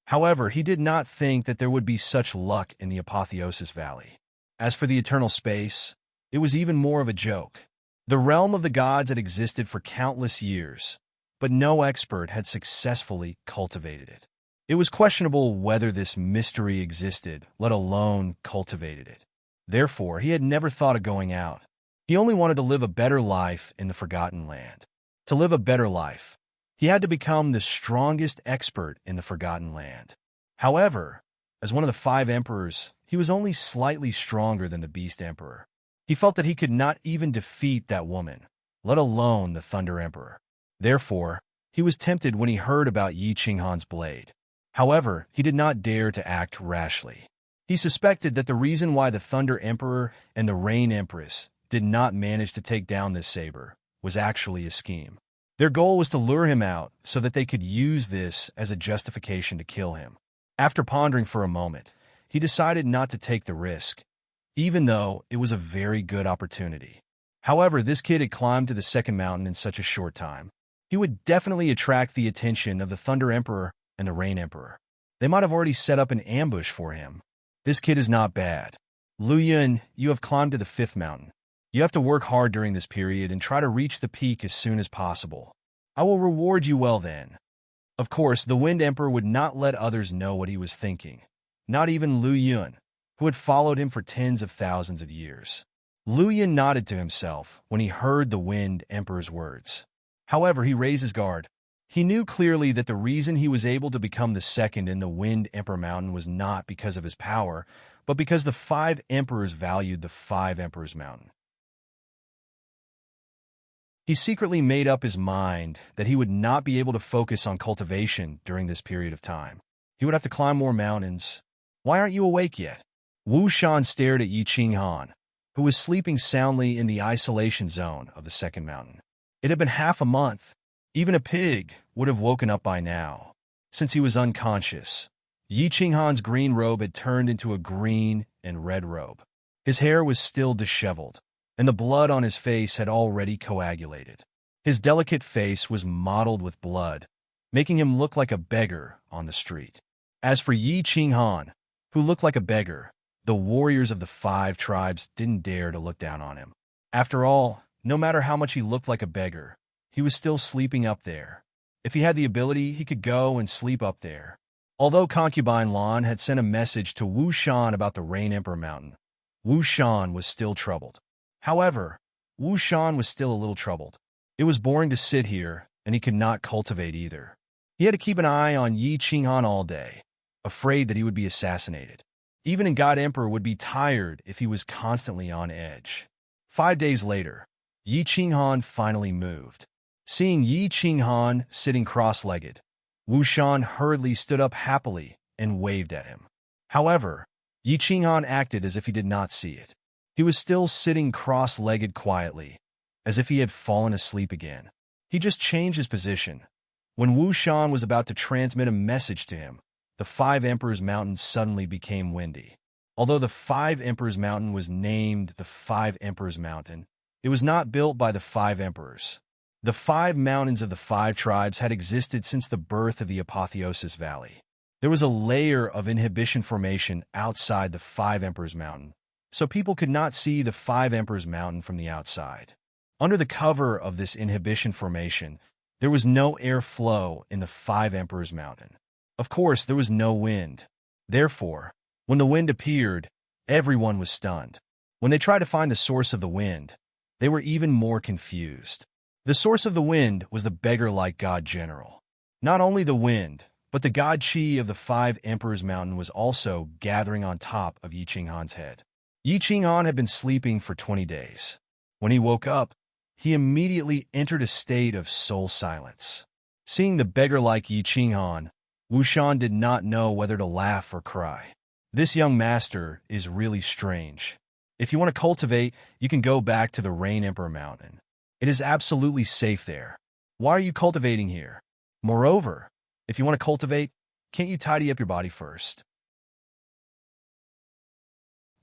However, he did not think that there would be such luck in the Apotheosis Valley. As for the eternal space, it was even more of a joke. The realm of the gods had existed for countless years, but no expert had successfully cultivated it. It was questionable whether this mystery existed, let alone cultivated it. Therefore, he had never thought of going out. He only wanted to live a better life in the Forgotten Land. To live a better life, he had to become the strongest expert in the Forgotten Land. However, as one of the 5 emperors, he was only slightly stronger than the Beast Emperor. He felt that he could not even defeat that woman, let alone the Thunder Emperor. Therefore, he was tempted when he heard about Yi Qinghan's blade. However, he did not dare to act rashly. He suspected that the reason why the Thunder Emperor and the Rain Empress did not manage to take down this saber was actually a scheme. Their goal was to lure him out so that they could use this as a justification to kill him. After pondering for a moment, he decided not to take the risk, even though it was a very good opportunity. However, this kid had climbed to the 2nd mountain in such a short time. He would definitely attract the attention of the Thunder Emperor and the Rain Emperor. They might have already set up an ambush for him. This kid is not bad. Lu Yun, you have climbed to the 5th mountain. You have to work hard during this period and try to reach the peak as soon as possible. I will reward you well then. Of course, the Wind Emperor would not let others know what he was thinking, not even Lu Yun, who had followed him for tens of thousands of years. Lu Yun nodded to himself when he heard the Wind Emperor's words. However, he raised his guard. He knew clearly that the reason he was able to become the 2nd in the Wind Emperor Mountain was not because of his power, but because the 5 emperors valued the 5 Emperors Mountain. He secretly made up his mind that he would not be able to focus on cultivation during this period of time. He would have to climb more mountains. Why aren't you awake yet? Wu Shan stared at Yi Qinghan, who was sleeping soundly in the isolation zone of the 2nd mountain. It had been half a month. Even a pig would have woken up by now. Since he was unconscious, Yi Qinghan's green robe had turned into a green and red robe. His hair was still disheveled, and the blood on his face had already coagulated. His delicate face was mottled with blood, making him look like a beggar on the street. As for Yi Qinghan, who looked like a beggar, the warriors of the 5 tribes didn't dare to look down on him. After all, no matter how much he looked like a beggar, he was still sleeping up there. If he had the ability, he could go and sleep up there. Although concubine Lan had sent a message to Wu Shan about the Rain Emperor Mountain, Wu Shan was still troubled. However, Wu Shan was still a little troubled. It was boring to sit here, and he could not cultivate either. He had to keep an eye on Yi Qinghan all day, afraid that he would be assassinated. Even a God Emperor would be tired if he was constantly on edge. 5 days later, Yi Qinghan finally moved. Seeing Yi Qinghan sitting cross-legged, Wu Shan hurriedly stood up happily and waved at him. However, Yi Qinghan acted as if he did not see it. He was still sitting cross-legged quietly, as if he had fallen asleep again. He just changed his position. When Wu Shan was about to transmit a message to him, the 5 Emperors Mountain suddenly became windy. Although the 5 Emperors Mountain was named the 5 Emperors Mountain, it was not built by the 5 emperors. The 5 mountains of the 5 tribes had existed since the birth of the Apotheosis Valley. There was a layer of inhibition formation outside the 5 Emperors Mountain, so people could not see the 5 Emperors Mountain from the outside. Under the cover of this inhibition formation, there was no air flow in the 5 Emperors Mountain. Of course, there was no wind. Therefore, when the wind appeared, everyone was stunned. When they tried to find the source of the wind, They were even more confused. The source of the wind was the beggar-like god general. Not only the wind, but the god Qi of the Five Emperors Mountain was also gathering on top of Yi Qinghan's head. Yi Qinghan had been sleeping for 20 days. When he woke up, he immediately entered a state of soul silence. Seeing the beggar-like Yi Qinghan, Wu Shan did not know whether to laugh or cry. This young master is really strange. If you want to cultivate, you can go back to the Rain Emperor Mountain. It is absolutely safe there. Why are you cultivating here? Moreover, if you want to cultivate, can't you tidy up your body first?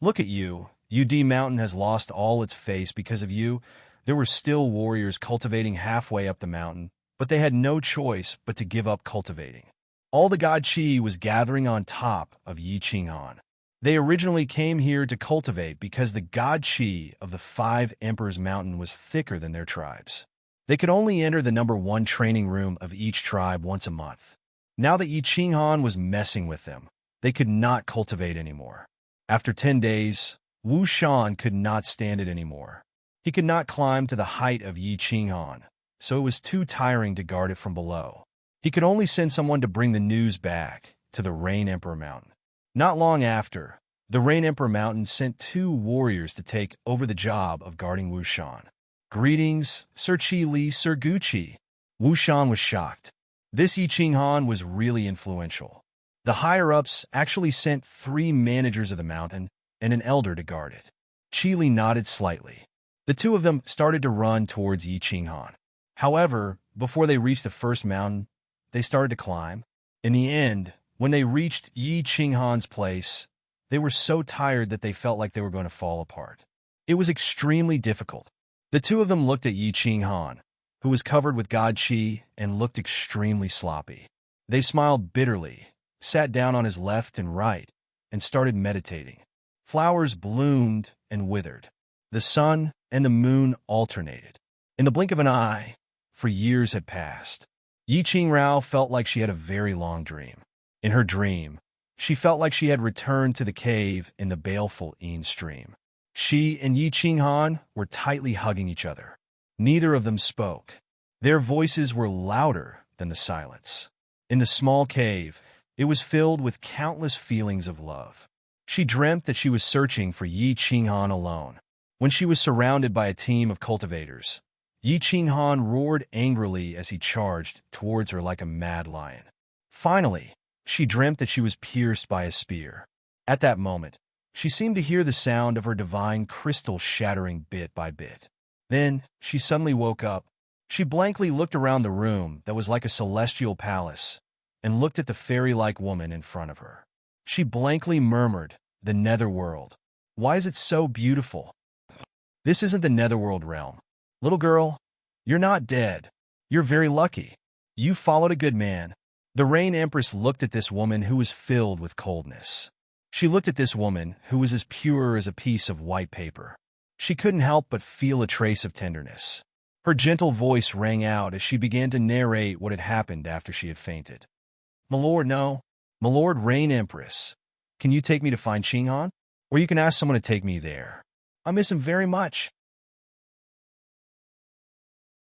Look at you. UD Mountain has lost all its face because of you. There were still warriors cultivating halfway up the mountain, but they had no choice but to give up cultivating. All the god Qi was gathering on top of Yi Qinghan. They originally came here to cultivate because the god Qi of the Five Emperors Mountain was thicker than their tribes. They could only enter the #1 training room of each tribe once a month. Now that Yi Qinghan was messing with them, they could not cultivate anymore. After 10 days, Wu Shan could not stand it anymore. He could not climb to the height of Yi Qinghan, so it was too tiring to guard it from below. He could only send someone to bring the news back to the Rain Emperor Mountain. Not long after, the Rain Emperor Mountain sent 2 warriors to take over the job of guarding Wu Shan. Greetings, Sir Qi Li, Sir Guqi. Wu Shan was shocked. This Yi Qinghan was really influential. The higher-ups actually sent 3 managers of the mountain and an elder to guard it. Qi Li nodded slightly. The 2 of them started to run towards Yi Qinghan. However, before they reached the first mountain, they started to climb. In the end, when they reached Yi Qinghan's place, they were so tired that they felt like they were going to fall apart. It was extremely difficult. The 2 of them looked at Yi Qinghan, who was covered with god Qi and looked extremely sloppy. They smiled bitterly, sat down on his left and right, and started meditating. Flowers bloomed and withered. The sun and the moon alternated. In the blink of an eye, for years had passed. Yi Qingrao felt like she had a very long dream. In her dream, she felt like she had returned to the cave in the baleful Yin stream. She and Yi Qinghan were tightly hugging each other. Neither of them spoke. Their voices were louder than the silence. In the small cave, it was filled with countless feelings of love. She dreamt that she was searching for Yi Qinghan alone. When she was surrounded by a team of cultivators, Yi Qinghan roared angrily as he charged towards her like a mad lion. Finally, she dreamt that she was pierced by a spear. At that moment, she seemed to hear the sound of her divine crystal shattering bit by bit. Then, she suddenly woke up. She blankly looked around the room that was like a celestial palace and looked at the fairy-like woman in front of her. She blankly murmured, "The netherworld. Why is it so beautiful? This isn't the netherworld realm. Little girl, you're not dead. You're very lucky. You followed a good man." The Rain Empress looked at this woman who was filled with coldness. She looked at this woman who was as pure as a piece of white paper. She couldn't help but feel a trace of tenderness. Her gentle voice rang out as she began to narrate what had happened after she had fainted. "My lord, no. My lord Rain Empress. Can you take me to find Qinghan? Or you can ask someone to take me there. I miss him very much."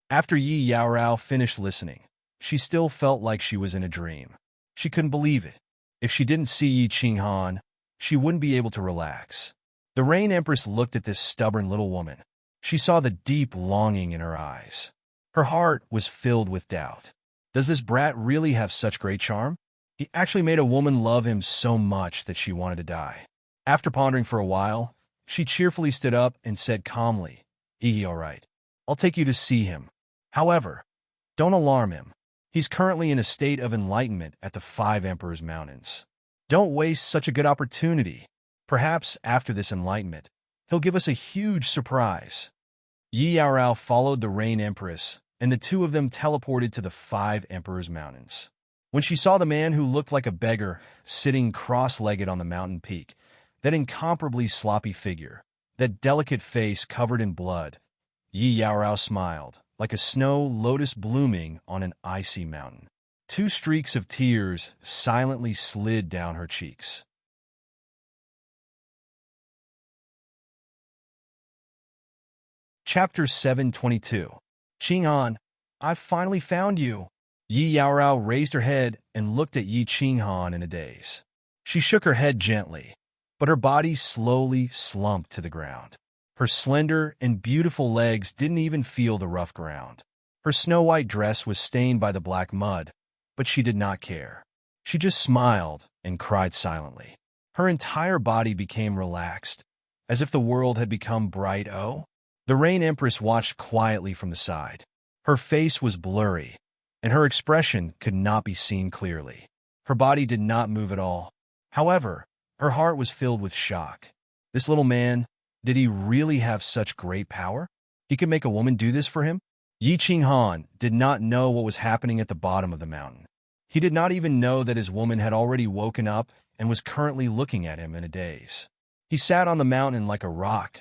After Yi Yaorao finished listening, she still felt like she was in a dream. She couldn't believe it. If she didn't see Yi Qinghan, she wouldn't be able to relax. The Rain Empress looked at this stubborn little woman. She saw the deep longing in her eyes. Her heart was filled with doubt. Does this brat really have such great charm? He actually made a woman love him so much that she wanted to die. After pondering for a while, she cheerfully stood up and said calmly, "All right. I'll take you to see him. However, don't alarm him. He's currently in a state of enlightenment at the Five Emperors Mountains. Don't waste such a good opportunity. Perhaps after this enlightenment, he'll give us a huge surprise." Yi Yaorao followed the Rain Empress, and the 2 of them teleported to the Five Emperors Mountains. When she saw the man who looked like a beggar sitting cross-legged on the mountain peak, that incomparably sloppy figure, that delicate face covered in blood, Yi Yaorao smiled, like a snow lotus blooming on an icy mountain. 2 streaks of tears silently slid down her cheeks. Chapter 722. Qinghan, I've finally found you. Yi Yaorao raised her head and looked at Yi Qinghan in a daze. She shook her head gently, but her body slowly slumped to the ground. Her slender and beautiful legs didn't even feel the rough ground. Her snow-white dress was stained by the black mud, but she did not care. She just smiled and cried silently. Her entire body became relaxed, as if the world had become bright. Oh, the Rain Empress watched quietly from the side. Her face was blurry, and her expression could not be seen clearly. Her body did not move at all. However, her heart was filled with shock. This little man, did he really have such great power? He could make a woman do this for him? Yi Qinghan did not know what was happening at the bottom of the mountain. He did not even know that his woman had already woken up and was currently looking at him in a daze. He sat on the mountain like a rock,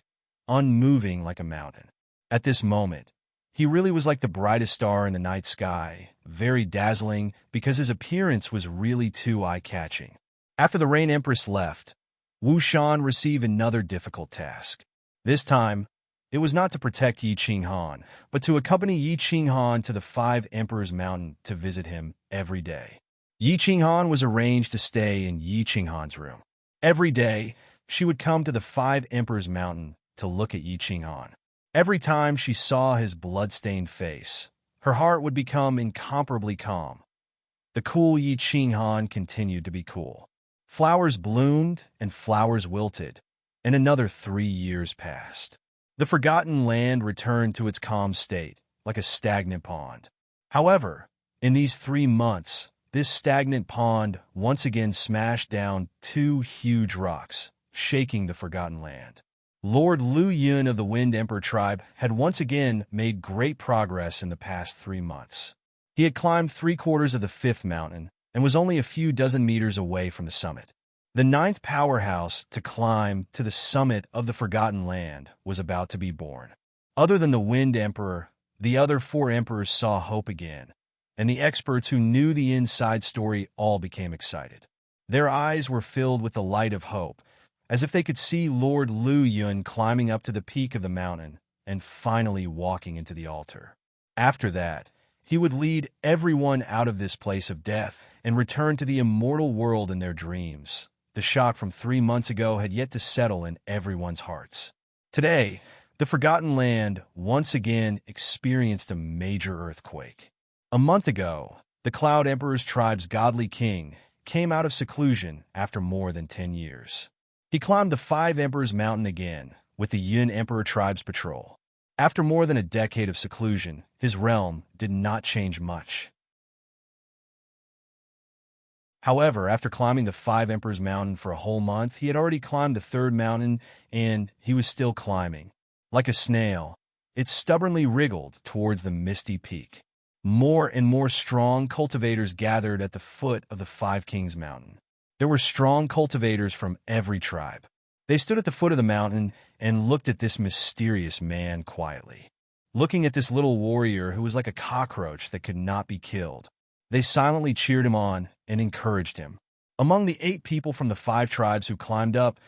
unmoving like a mountain. At this moment, he really was like the brightest star in the night sky, very dazzling because his appearance was really too eye-catching. After the Rain Empress left, Wu Shan received another difficult task. This time, it was not to protect Yi Qinghan, but to accompany Yi Qinghan to the Five Emperors Mountain to visit him every day. Yi Qinghan was arranged to stay in Yi Qinghan's room. Every day, she would come to the Five Emperors Mountain to look at Yi Qinghan. Every time she saw his blood-stained face, her heart would become incomparably calm. The cool Yi Qinghan continued to be cool. Flowers bloomed and flowers wilted, and another 3 years passed. The forgotten land returned to its calm state, like a stagnant pond. However, in these 3 months, this stagnant pond once again smashed down 2 huge rocks, shaking the forgotten land. Lord Lu Yun of the Wind Emperor tribe had once again made great progress in the past 3 months. He had climbed 3/4 of the 5th mountain and was only a few dozen meters away from the summit. The 9th powerhouse to climb to the summit of the Forgotten Land was about to be born. Other than the Wind Emperor, the other 4 emperors saw hope again, and the experts who knew the inside story all became excited. Their eyes were filled with the light of hope, as if they could see Lord Lu Yun climbing up to the peak of the mountain and finally walking into the altar. After that, he would lead everyone out of this place of death and return to the immortal world in their dreams. The shock from 3 months ago had yet to settle in everyone's hearts. Today, the Forgotten Land once again experienced a major earthquake. A month ago, the Cloud Emperor's tribe's godly king came out of seclusion after more than 10 years. He climbed the Five Emperors Mountain again with the Yun Emperor tribe's patrol. After more than a decade of seclusion, his realm did not change much. However, after climbing the Five Emperors Mountain for a whole month, he had already climbed the 3rd mountain, and he was still climbing. Like a snail, it stubbornly wriggled towards the misty peak. More and more strong cultivators gathered at the foot of the Five Kings Mountain. There were strong cultivators from every tribe. They stood at the foot of the mountain and looked at this mysterious man quietly. Looking at this little warrior who was like a cockroach that could not be killed, they silently cheered him on and encouraged him. Among the 8 people from the 5 tribes who climbed up,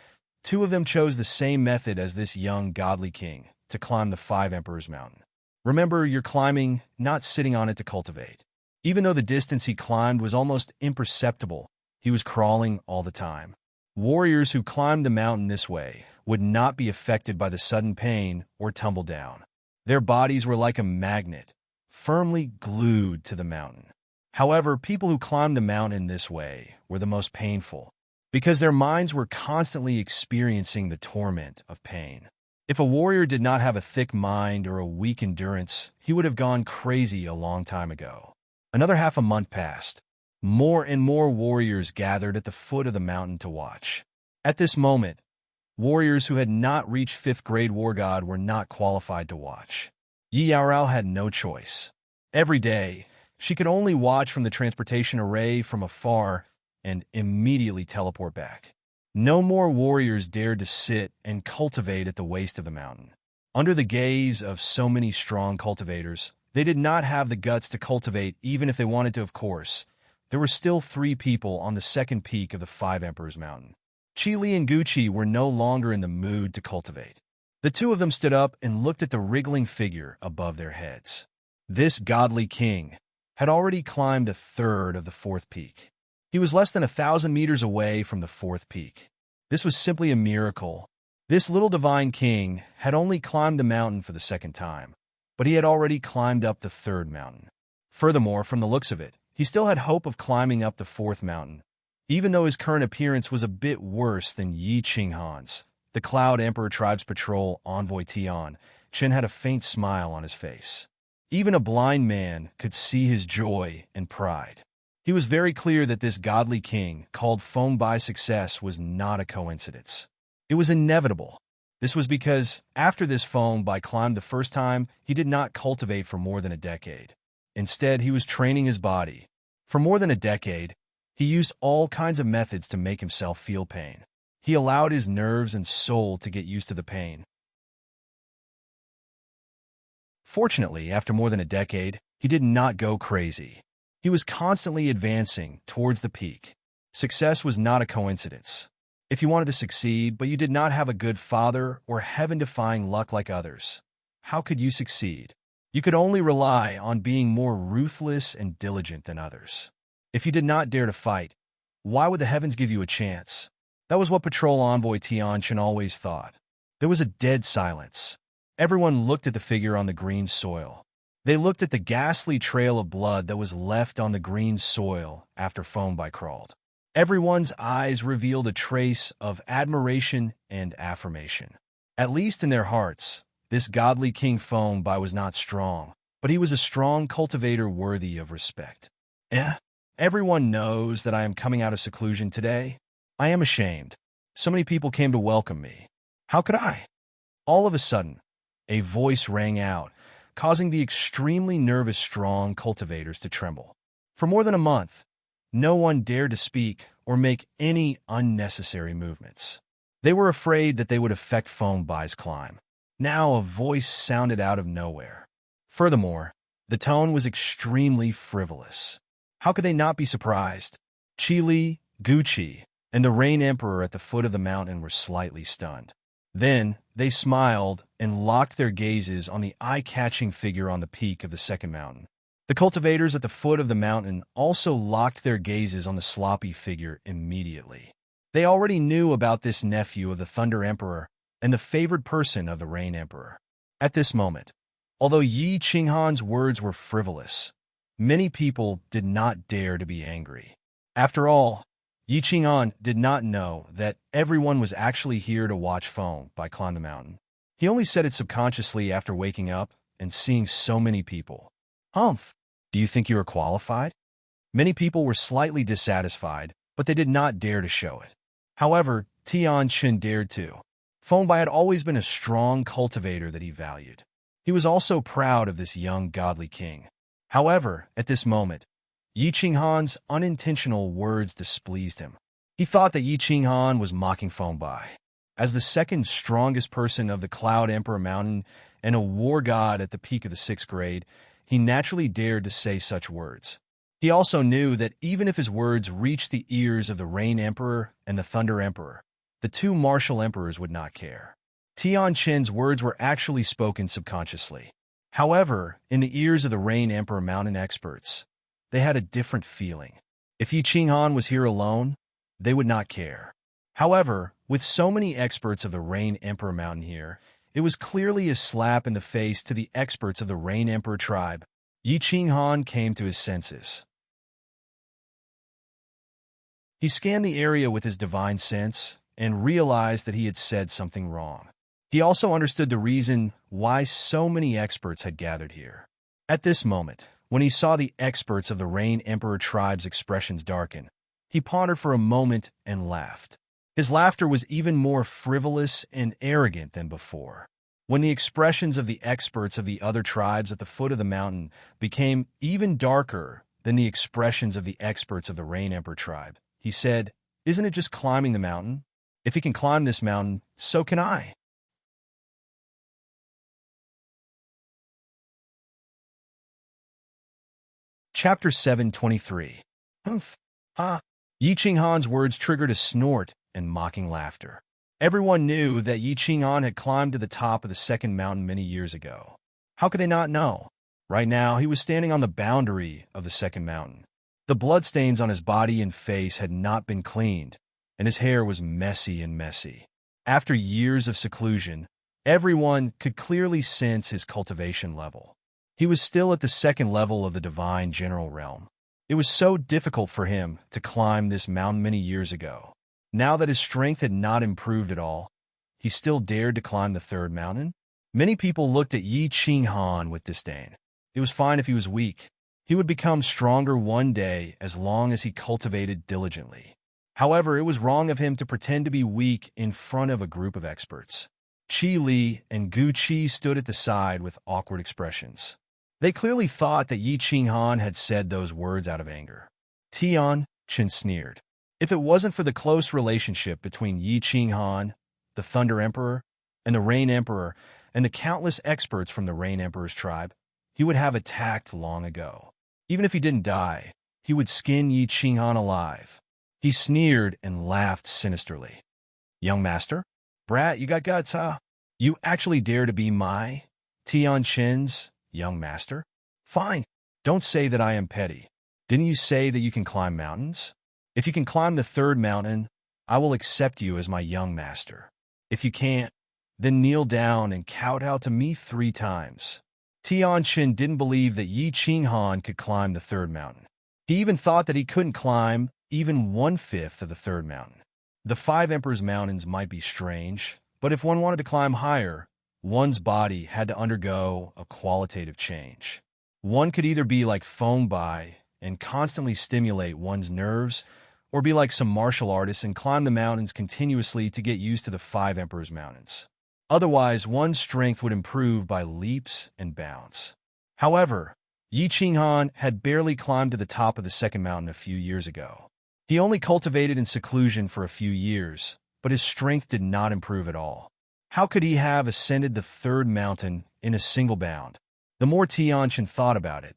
2 of them chose the same method as this young godly king, to climb the Five Emperors Mountain. Remember, you're climbing, not sitting on it to cultivate. Even though the distance he climbed was almost imperceptible, he was crawling all the time. Warriors who climbed the mountain this way would not be affected by the sudden pain or tumble down. Their bodies were like a magnet, firmly glued to the mountain. However, people who climbed the mountain this way were the most painful, because their minds were constantly experiencing the torment of pain. If a warrior did not have a thick mind or a weak endurance, he would have gone crazy a long time ago. Another half a month passed. More and more warriors gathered at the foot of the mountain to watch. At this moment, warriors who had not reached 5th grade War God were not qualified to watch. Yi Yaorao had no choice. Every day, she could only watch from the transportation array from afar and immediately teleport back. No more warriors dared to sit and cultivate at the waist of the mountain. Under the gaze of so many strong cultivators, they did not have the guts to cultivate even if they wanted to, of course. There were still 3 people on the 2nd peak of the Five Emperors Mountain. Chi Li and Gucci were no longer in the mood to cultivate. The two of them stood up and looked at the wriggling figure above their heads. This godly king had already climbed a third of the fourth peak. He was less than 1,000 meters away from the fourth peak. This was simply a miracle. This little divine king had only climbed the mountain for the second time, but he had already climbed up the third mountain. Furthermore, from the looks of it, he still had hope of climbing up the fourth mountain, even though his current appearance was a bit worse than Yi Qinghan's. The Cloud Emperor Tribe's patrol envoy Tian Chen had a faint smile on his face. Even a blind man could see his joy and pride. He was very clear that this godly king, called Feng Bai's success, was not a coincidence. It was inevitable. This was because, after this Feng Bai climbed the first time, he did not cultivate for more than a decade. Instead, he was training his body. For more than a decade, he used all kinds of methods to make himself feel pain. He allowed his nerves and soul to get used to the pain. Fortunately, after more than a decade, he did not go crazy. He was constantly advancing towards the peak. Success was not a coincidence. If you wanted to succeed, but you did not have a good father or heaven-defying luck like others, how could you succeed? You could only rely on being more ruthless and diligent than others. If you did not dare to fight, why would the heavens give you a chance? That was what Patrol Envoy Tian Chen always thought. There was a dead silence. Everyone looked at the figure on the green soil. They looked at the ghastly trail of blood that was left on the green soil after Feng Bai crawled. Everyone's eyes revealed a trace of admiration and affirmation. At least in their hearts, this godly King Feng Bai was not strong, but he was a strong cultivator worthy of respect. Everyone knows that I am coming out of seclusion today. I am ashamed. So many people came to welcome me. How could I? All of a sudden, a voice rang out, causing the extremely nervous strong cultivators to tremble. For more than a month, no one dared to speak or make any unnecessary movements. They were afraid that they would affect Feng Bai's climb. Now a voice sounded out of nowhere. Furthermore, the tone was extremely frivolous. How could they not be surprised? Qili, Guqi, and the Rain Emperor at the foot of the mountain were slightly stunned. Then they smiled and locked their gazes on the eye-catching figure on the peak of the second mountain. The cultivators at the foot of the mountain also locked their gazes on the sloppy figure immediately. They already knew about this nephew of the Thunder Emperor and the favored person of the Rain Emperor. At this moment, although Yi Qinghan's words were frivolous, many people did not dare to be angry. After all, Yi Qinghan did not know that everyone was actually here to watch Feng Bai climb the mountain. He only said it subconsciously after waking up and seeing so many people. Humph, do you think you are qualified? Many people were slightly dissatisfied, but they did not dare to show it. However, Tian Chen dared to. Feng Bai had always been a strong cultivator that he valued. He was also proud of this young godly king. However, at this moment, Yi Qinghan's unintentional words displeased him. He thought that Yi Qinghan was mocking Feng Bai. As the second strongest person of the Cloud Emperor Mountain and a war god at the peak of the 6th grade, he naturally dared to say such words. He also knew that even if his words reached the ears of the Rain Emperor and the Thunder Emperor, the two martial emperors would not care. Tian Chen's words were actually spoken subconsciously. However, in the ears of the Rain Emperor Mountain experts, they had a different feeling. If Yi Qinghan was here alone, they would not care. However, with so many experts of the Rain Emperor Mountain here, it was clearly a slap in the face to the experts of the Rain Emperor tribe. Yi Qinghan came to his senses. He scanned the area with his divine sense and realized that he had said something wrong. He also understood the reason why so many experts had gathered here. At this moment, when he saw the experts of the Rain Emperor tribe's expressions darken, he pondered for a moment and laughed. His laughter was even more frivolous and arrogant than before. When the expressions of the experts of the other tribes at the foot of the mountain became even darker than the expressions of the experts of the Rain Emperor tribe, he said, "Isn't it just climbing the mountain? If he can climb this mountain, so can I." Chapter 723. Humph. Ha! Yi Qinghan's words triggered a snort and mocking laughter. Everyone knew that Yi Qing'an had climbed to the top of the second mountain many years ago. How could they not know? Right now, he was standing on the boundary of the second mountain. The bloodstains on his body and face had not been cleaned, and his hair was messy. After years of seclusion, everyone could clearly sense his cultivation level. He was still at the second level of the divine general realm. It was so difficult for him to climb this mountain many years ago. Now that his strength had not improved at all, he still dared to climb the third mountain? Many people looked at Yi Qing'an with disdain. It was fine if he was weak. He would become stronger one day as long as he cultivated diligently. However, it was wrong of him to pretend to be weak in front of a group of experts. Qi Li and Gu Qi stood at the side with awkward expressions. They clearly thought that Yi Qing'an had said those words out of anger. Tian Chen sneered. If it wasn't for the close relationship between Yi Qing'an, the Thunder Emperor, and the Rain Emperor, and the countless experts from the Rain Emperor's tribe, he would have attacked long ago. Even if he didn't die, he would skin Yi Qing'an alive. He sneered and laughed sinisterly. Young master? Brat, you got guts, huh? You actually dare to be my Tian Chen's young master? Fine. Don't say that I am petty. Didn't you say that you can climb mountains? If you can climb the third mountain, I will accept you as my young master. If you can't, then kneel down and kowtow to me 3 times. Tian Chen didn't believe that Yi Qing'an could climb the third mountain. He even thought that he couldn't climb even 1/5 of the third mountain. The 5 Emperor's mountains might be strange, but if one wanted to climb higher, one's body had to undergo a qualitative change. One could either be like Feng Bai and constantly stimulate one's nerves, or be like some martial artists and climb the mountains continuously to get used to the 5 Emperor's mountains. Otherwise, one's strength would improve by leaps and bounds. However, Yi Qing'an had barely climbed to the top of the second mountain a few years ago. He only cultivated in seclusion for a few years, but his strength did not improve at all. How could he have ascended the third mountain in a single bound? The more Tianchen thought about it,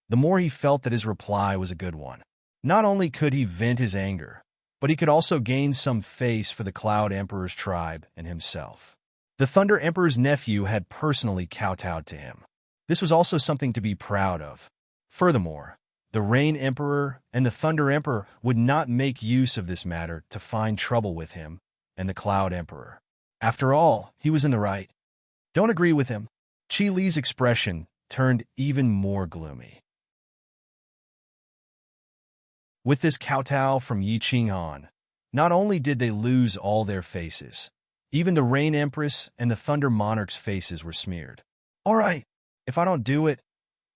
the more he felt that his reply was a good one. Not only could he vent his anger, but he could also gain some face for the Cloud Emperor's tribe and himself. The Thunder Emperor's nephew had personally kowtowed to him. This was also something to be proud of. Furthermore, the Rain Emperor and the Thunder Emperor would not make use of this matter to find trouble with him and the Cloud Emperor. After all, he was in the right. Don't agree with him. Qi Li's expression turned even more gloomy. With this kowtow from Yi Qing'an, not only did they lose all their faces, even the Rain Empress and the Thunder Monarch's faces were smeared. All right, if I don't do it,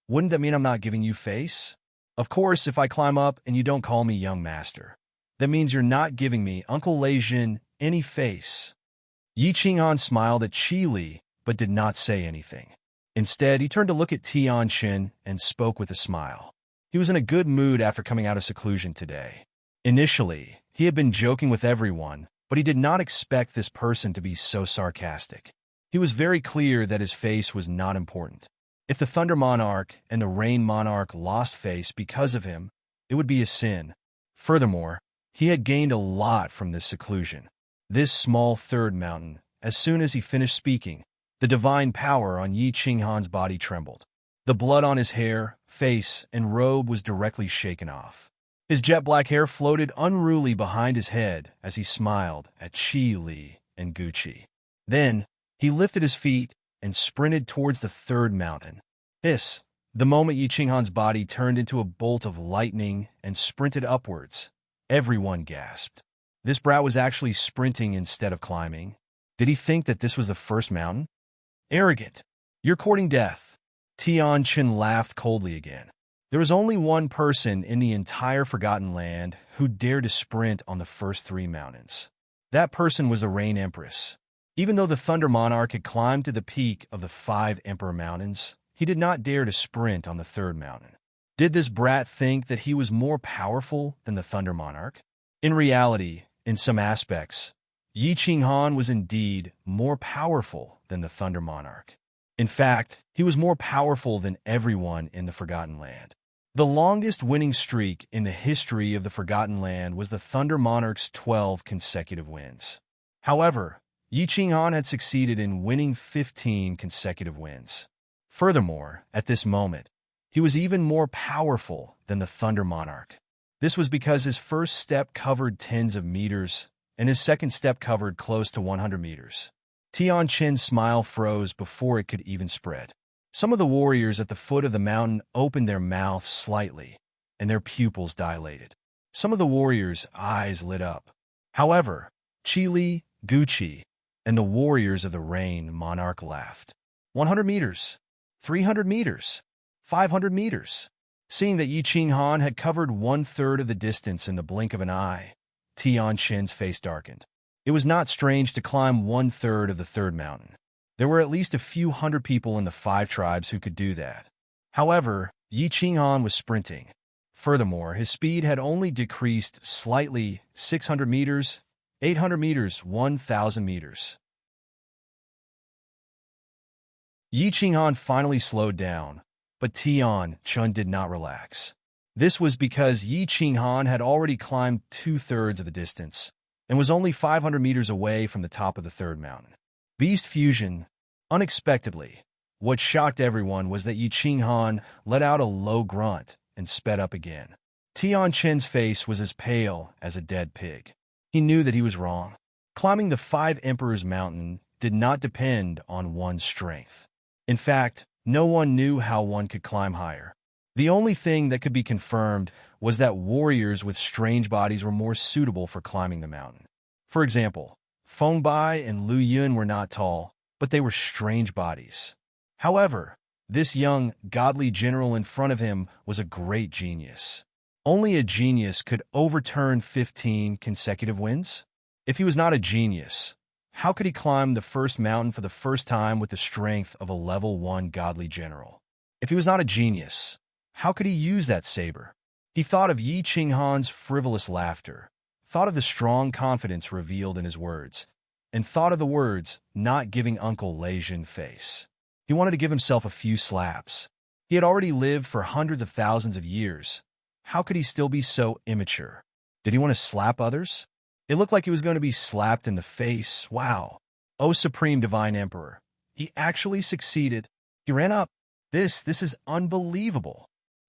wouldn't that mean I'm not giving you face? Of course, if I climb up and you don't call me young master, that means you're not giving me, Uncle Leijin, any face. Yi Qing'an smiled at Qi Li, but did not say anything. Instead, he turned to look at Tian Chen and spoke with a smile. He was in a good mood after coming out of seclusion today. Initially, he had been joking with everyone, but he did not expect this person to be so sarcastic. He was very clear that his face was not important. If the Thunder Monarch and the Rain Monarch lost face because of him, it would be a sin. Furthermore, he had gained a lot from this seclusion. This small third mountain, as soon as he finished speaking, the divine power on Yi Qing'an's body trembled. The blood on his hair, face, and robe was directly shaken off. His jet black hair floated unruly behind his head as he smiled at Qi Li and Gu Qi. Then, he lifted his feet and sprinted towards the third mountain. The moment Yi Qing'an's body turned into a bolt of lightning and sprinted upwards, everyone gasped. This brat was actually sprinting instead of climbing. Did he think that this was the first mountain? Arrogant. You're courting death. Tian Chen laughed coldly again. There was only one person in the entire Forgotten Land who dared to sprint on the first 3 mountains. That person was the Rain Empress. Even though the Thunder Monarch had climbed to the peak of the 5 Emperor Mountains, he did not dare to sprint on the third mountain. Did this brat think that he was more powerful than the Thunder Monarch? In reality, in some aspects, Yi Qing'an was indeed more powerful than the Thunder Monarch. In fact, he was more powerful than everyone in the Forgotten Land. The longest winning streak in the history of the Forgotten Land was the Thunder Monarch's 12 consecutive wins. However, Yi Qinghan had succeeded in winning 15 consecutive wins. Furthermore, at this moment, he was even more powerful than the Thunder Monarch. This was because his first step covered tens of meters, and his second step covered close to 100 meters. Tian Qin's smile froze before it could even spread. Some of the warriors at the foot of the mountain opened their mouths slightly, and their pupils dilated. Some of the warriors' eyes lit up. However, Qi Li, Guqi, and the warriors of the Rain Monarch laughed. 100 meters, 300 meters, 500 meters. Seeing that Yi Qinghan had covered 1/3 of the distance in the blink of an eye, Tian Qin's face darkened. It was not strange to climb 1/3 of the third mountain. There were at least a few hundred people in the 5 tribes who could do that. However, Yi Qinghan was sprinting. Furthermore, his speed had only decreased slightly: 600 meters, 800 meters, 1,000 meters. Yi Qinghan finally slowed down, but Tian Qin did not relax. This was because Yi Qinghan had already climbed 2/3 of the distance and was only 500 meters away from the top of the third mountain. Beast fusion. Unexpectedly, what shocked everyone was that Yi Qinghan let out a low grunt and sped up again. Tian Qin's face was as pale as a dead pig. He knew that he was wrong. Climbing the 5 Emperors Mountain did not depend on one's strength. In fact, no one knew how one could climb higher. The only thing that could be confirmed was that warriors with strange bodies were more suitable for climbing the mountain. For example, Feng Bai and Lu Yun were not tall, but they were strange bodies. However, this young, godly general in front of him was a great genius. Only a genius could overturn 15 consecutive wins. If he was not a genius, how could he climb the first mountain for the first time with the strength of a level 1 godly general? If he was not a genius, how could he use that saber? He thought of Yi Qinghan's frivolous laughter, thought of the strong confidence revealed in his words, and thought of the words not giving Uncle Leijin face. He wanted to give himself a few slaps. He had already lived for hundreds of thousands of years. How could he still be so immature? Did he want to slap others? It looked like he was going to be slapped in the face. Wow. Oh, Supreme Divine Emperor. He actually succeeded. He ran up. This is unbelievable.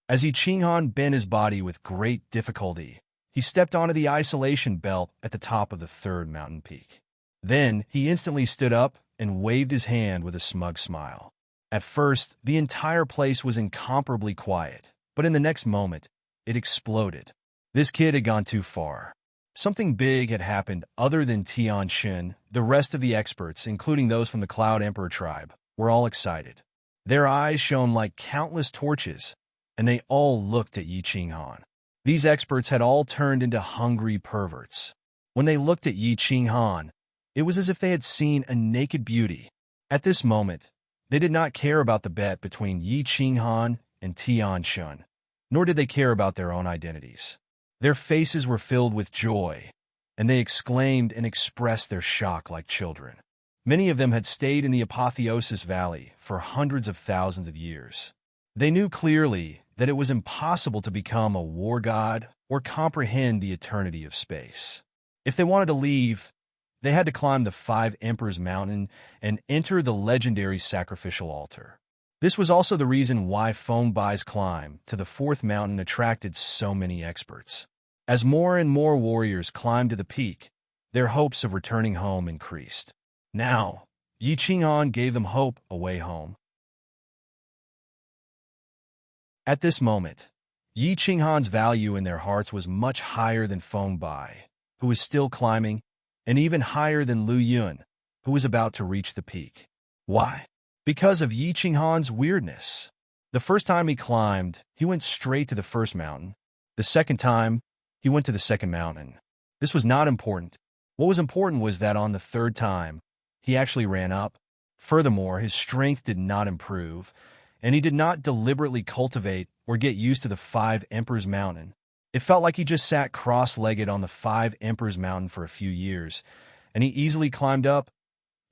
As Yi Qinghan bent his body with great difficulty, he stepped onto the isolation belt at the top of the third mountain peak. Then he instantly stood up and waved his hand with a smug smile. At first, the entire place was incomparably quiet, but in the next moment, it exploded. This kid had gone too far. Something big had happened other than Tian Qin. The rest of the experts, including those from the Cloud Emperor tribe, were all excited. Their eyes shone like countless torches, and they all looked at Yi Qinghan. These experts had all turned into hungry perverts. When they looked at Yi Qinghan, it was as if they had seen a naked beauty. At this moment, they did not care about the bet between Yi Qinghan and Tian Qin, nor did they care about their own identities. Their faces were filled with joy, and they exclaimed and expressed their shock like children. Many of them had stayed in the Apotheosis Valley for hundreds of thousands of years. They knew clearly that it was impossible to become a war god or comprehend the eternity of space. If they wanted to leave, they had to climb the 5 Emperors Mountain and enter the legendary sacrificial altar. This was also the reason why Feng Bai's climb to the 4th mountain attracted so many experts. As more and more warriors climbed to the peak, their hopes of returning home increased. Now, Yi Qinghan gave them hope a way home. At this moment, Yi Qinghan's value in their hearts was much higher than Feng Bai, who was still climbing, and even higher than Lu Yun, who was about to reach the peak. Why? Because of Yi Qinghan's weirdness. The first time he climbed, he went straight to the first mountain. The second time, he went to the second mountain. This was not important. What was important was that on the third time, he actually ran up. Furthermore, his strength did not improve, and he did not deliberately cultivate or get used to the 5 Emperors Mountain. It felt like he just sat cross-legged on the 5 Emperors Mountain for a few years, and he easily climbed up.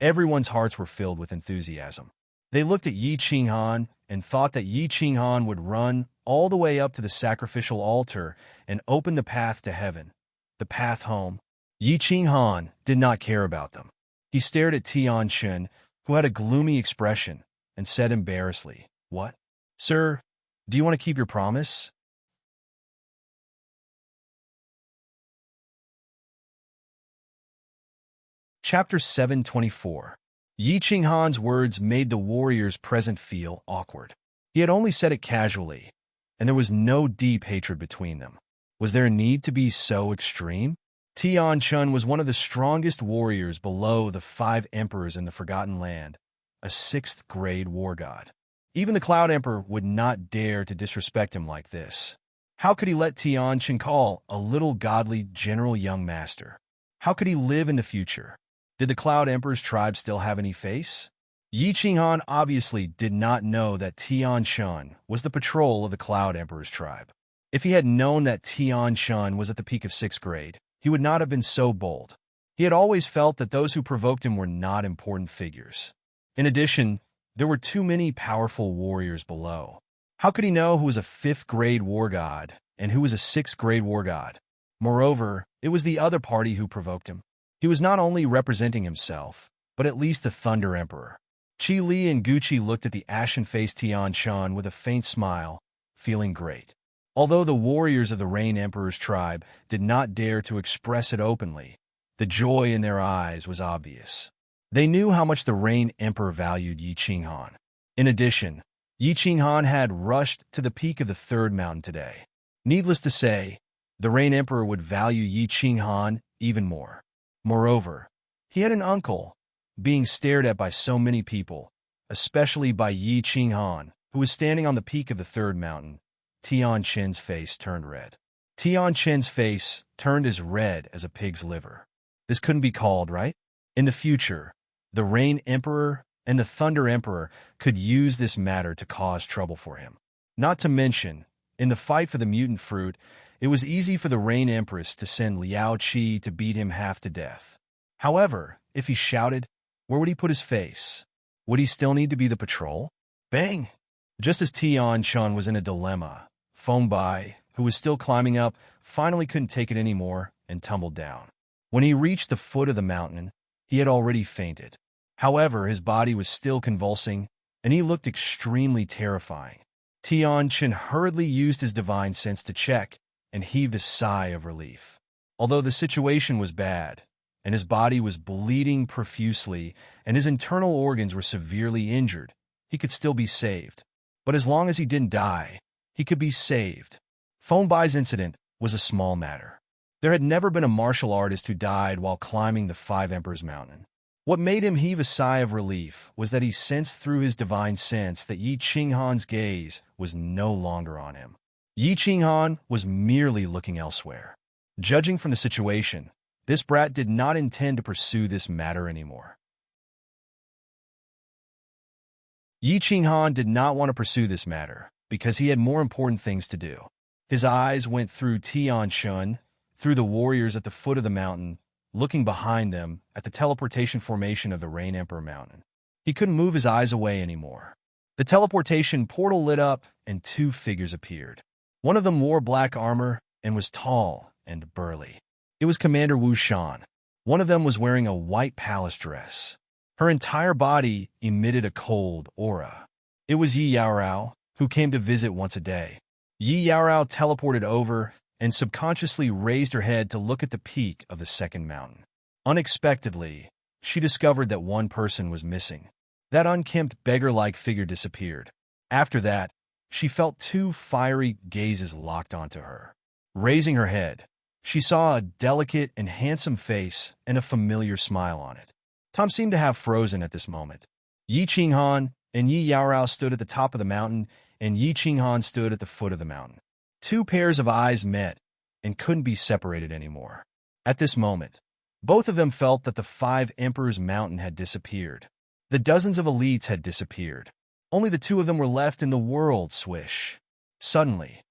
Everyone's hearts were filled with enthusiasm. They looked at Yi Qinghan and thought that Yi Qinghan would run all the way up to the sacrificial altar and open the path to heaven, the path home. Yi Qinghan did not care about them. He stared at Tian Chen, who had a gloomy expression, and said embarrassedly, "What? Sir, do you want to keep your promise?" Chapter 724. Yi Qinghan's words made the warriors present feel awkward. He had only said it casually, and there was no deep hatred between them. Was there a need to be so extreme? Tian Chun was one of the strongest warriors below the 5 emperors in the Forgotten Land, a 6th-grade war god. Even the Cloud Emperor would not dare to disrespect him like this. How could he let Tian Chen call a little godly general young master? How could he live in the future? Did the Cloud Emperor's tribe still have any face? Yi Qinghan obviously did not know that Tian Chun was the patrol of the Cloud Emperor's tribe. If he had known that Tian Chun was at the peak of 6th grade, he would not have been so bold. He had always felt that those who provoked him were not important figures. In addition, there were too many powerful warriors below. How could he know who was a 5th-grade war god and who was a 6th-grade war god? Moreover, it was the other party who provoked him. He was not only representing himself, but at least the Thunder Emperor. Qi Li and Gucci looked at the ashen-faced Tian Shan with a faint smile, feeling great. Although the warriors of the Rain Emperor's tribe did not dare to express it openly, the joy in their eyes was obvious. They knew how much the Rain Emperor valued Yi Qinghan. In addition, Yi Qinghan had rushed to the peak of the 3rd mountain today. Needless to say, the Rain Emperor would value Yi Qinghan even more. Moreover, he had an uncle, being stared at by so many people, especially by Yi Qinghan, who was standing on the peak of the 3rd mountain. Tian Chen's face turned red. Tian Chen's face turned as red as a pig's liver. This couldn't be called right. In the future, the Rain Emperor and the Thunder Emperor could use this matter to cause trouble for him. Not to mention, in the fight for the mutant fruit, it was easy for the Rain Empress to send Liao Qi to beat him half to death. However, if he shouted, where would he put his face? Would he still need to be the patrol? Bang! Just as Tian Chun was in a dilemma, Feng Bai, who was still climbing up, finally couldn't take it anymore and tumbled down. When he reached the foot of the mountain, he had already fainted. However, his body was still convulsing, and he looked extremely terrifying. Tian Chen hurriedly used his divine sense to check, and heaved a sigh of relief. Although the situation was bad, and his body was bleeding profusely, and his internal organs were severely injured, he could still be saved. But as long as he didn't die, he could be saved. Feng Bai's incident was a small matter. There had never been a martial artist who died while climbing the 5 Emperors Mountain. What made him heave a sigh of relief was that he sensed through his divine sense that Yi Qinghan's gaze was no longer on him. Yi Qinghan was merely looking elsewhere. Judging from the situation, this brat did not intend to pursue this matter anymore. Yi Qinghan did not want to pursue this matter because he had more important things to do. His eyes went through Tian Chun, through the warriors at the foot of the mountain, looking behind them at the teleportation formation of the Rain Emperor Mountain. He couldn't move his eyes away anymore. The teleportation portal lit up and 2 figures appeared. One of them wore black armor and was tall and burly. It was Commander Wu Shan. One of them was wearing a white palace dress. Her entire body emitted a cold aura. It was Yi Yaorao, who came to visit once a day. Yi Yaorao teleported over and subconsciously raised her head to look at the peak of the 2nd mountain. Unexpectedly, she discovered that one person was missing. That unkempt beggar-like figure disappeared. After that, she felt 2 fiery gazes locked onto her. Raising her head, she saw a delicate and handsome face and a familiar smile on it. Tom seemed to have frozen at this moment. Yi Qinghan and Yi Yaorao stood at the top of the mountain, and Yi Qinghan stood at the foot of the mountain. 2 pairs of eyes met and couldn't be separated anymore. At this moment, both of them felt that the 5 Emperors Mountain had disappeared. The dozens of elites had disappeared. Only the 2 of them were left in the world. Swish. Suddenly,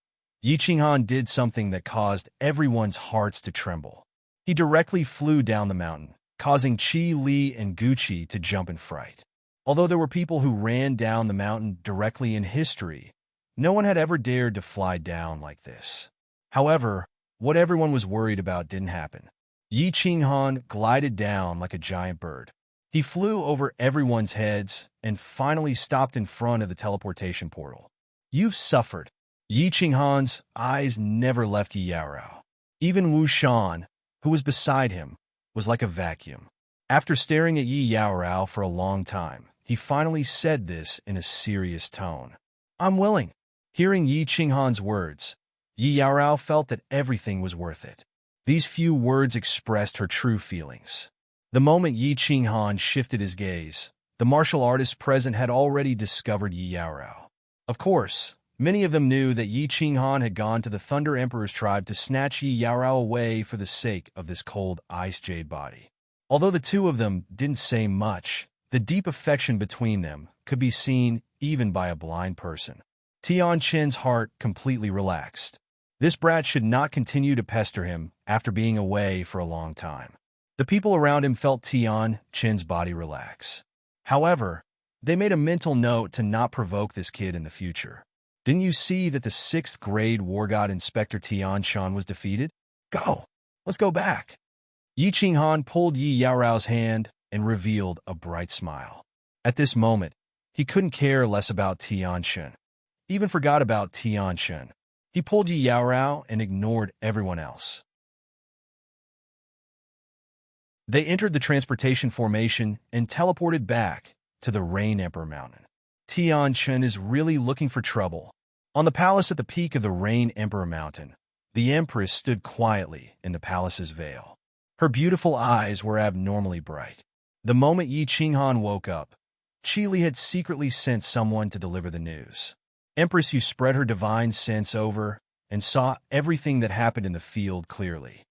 Yi Qinghan did something that caused everyone's hearts to tremble. He directly flew down the mountain, causing Qi Li and Gucci to jump in fright. Although there were people who ran down the mountain directly in history, no one had ever dared to fly down like this. However, what everyone was worried about didn't happen. Yi Qinghan glided down like a giant bird. He flew over everyone's heads and finally stopped in front of the teleportation portal. You've suffered. Yi Qinghan's eyes never left Yi Yaorao. Even Wu Shan, who was beside him, was like a vacuum. After staring at Yi Yaorao for a long time, he finally said this in a serious tone. I'm willing. Hearing Yi Qinghan's words, Yi Yaorao felt that everything was worth it. These few words expressed her true feelings. The moment Yi Qinghan shifted his gaze, the martial artists present had already discovered Yi Yaorao. Of course, many of them knew that Yi Qinghan had gone to the Thunder Emperor's tribe to snatch Yi Yaorao away for the sake of this cold ice jade body. Although the two of them didn't say much, the deep affection between them could be seen even by a blind person. Tian Qin's heart completely relaxed. This brat should not continue to pester him after being away for a long time. The people around him felt Tian Qin's body relax. However, they made a mental note to not provoke this kid in the future. Didn't you see that the 6th grade war god Inspector Tian Shan was defeated? Go! Let's go back! Yi Qinghan pulled Yi Yaorao's hand and revealed a bright smile. At this moment, he couldn't care less about Tian Qin. He even forgot about Tian Qin. He pulled Yi Yaorao and ignored everyone else. They entered the transportation formation and teleported back to the Rain Emperor Mountain. Tian Qin is really looking for trouble. On the palace at the peak of the Rain Emperor Mountain, the Empress stood quietly in the palace's veil. Her beautiful eyes were abnormally bright. The moment Yi Qinghan woke up, Qi Li had secretly sent someone to deliver the news. Empress, you spread her divine sense over and saw everything that happened in the field clearly.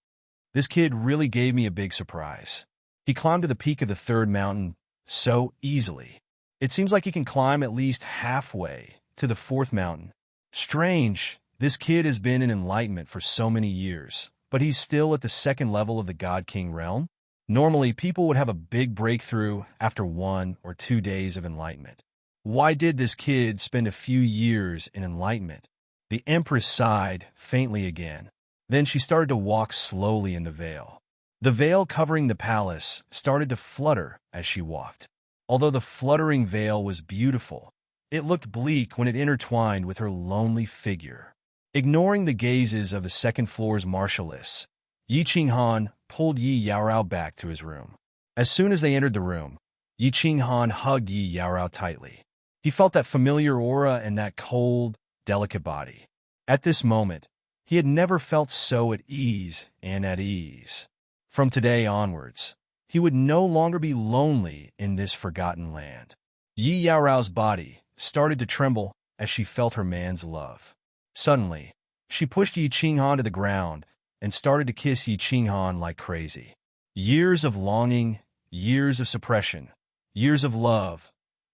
This kid really gave me a big surprise. He climbed to the peak of the 3rd mountain so easily. It seems like he can climb at least halfway to the 4th mountain. Strange, this kid has been in enlightenment for so many years, but he's still at the 2nd level of the God King realm. Normally, people would have a big breakthrough after 1 or 2 days of enlightenment. Why did this kid spend a few years in enlightenment? The Empress sighed faintly again. Then she started to walk slowly in the veil. The veil covering the palace started to flutter as she walked. Although the fluttering veil was beautiful, it looked bleak when it intertwined with her lonely figure. Ignoring the gazes of the 2nd floor's marshalists, Yi Qinghan pulled Yi Yaorao back to his room. As soon as they entered the room, Yi Qinghan hugged Yi Yaorao tightly. He felt that familiar aura and that cold, delicate body. At this moment, he had never felt so at ease and at ease. From today onwards, he would no longer be lonely in this forgotten land. Yi Yaorao's body started to tremble as she felt her man's love. Suddenly, she pushed Yi Qinghan to the ground and started to kiss Yi Qinghan like crazy. Years of longing, years of suppression, years of love,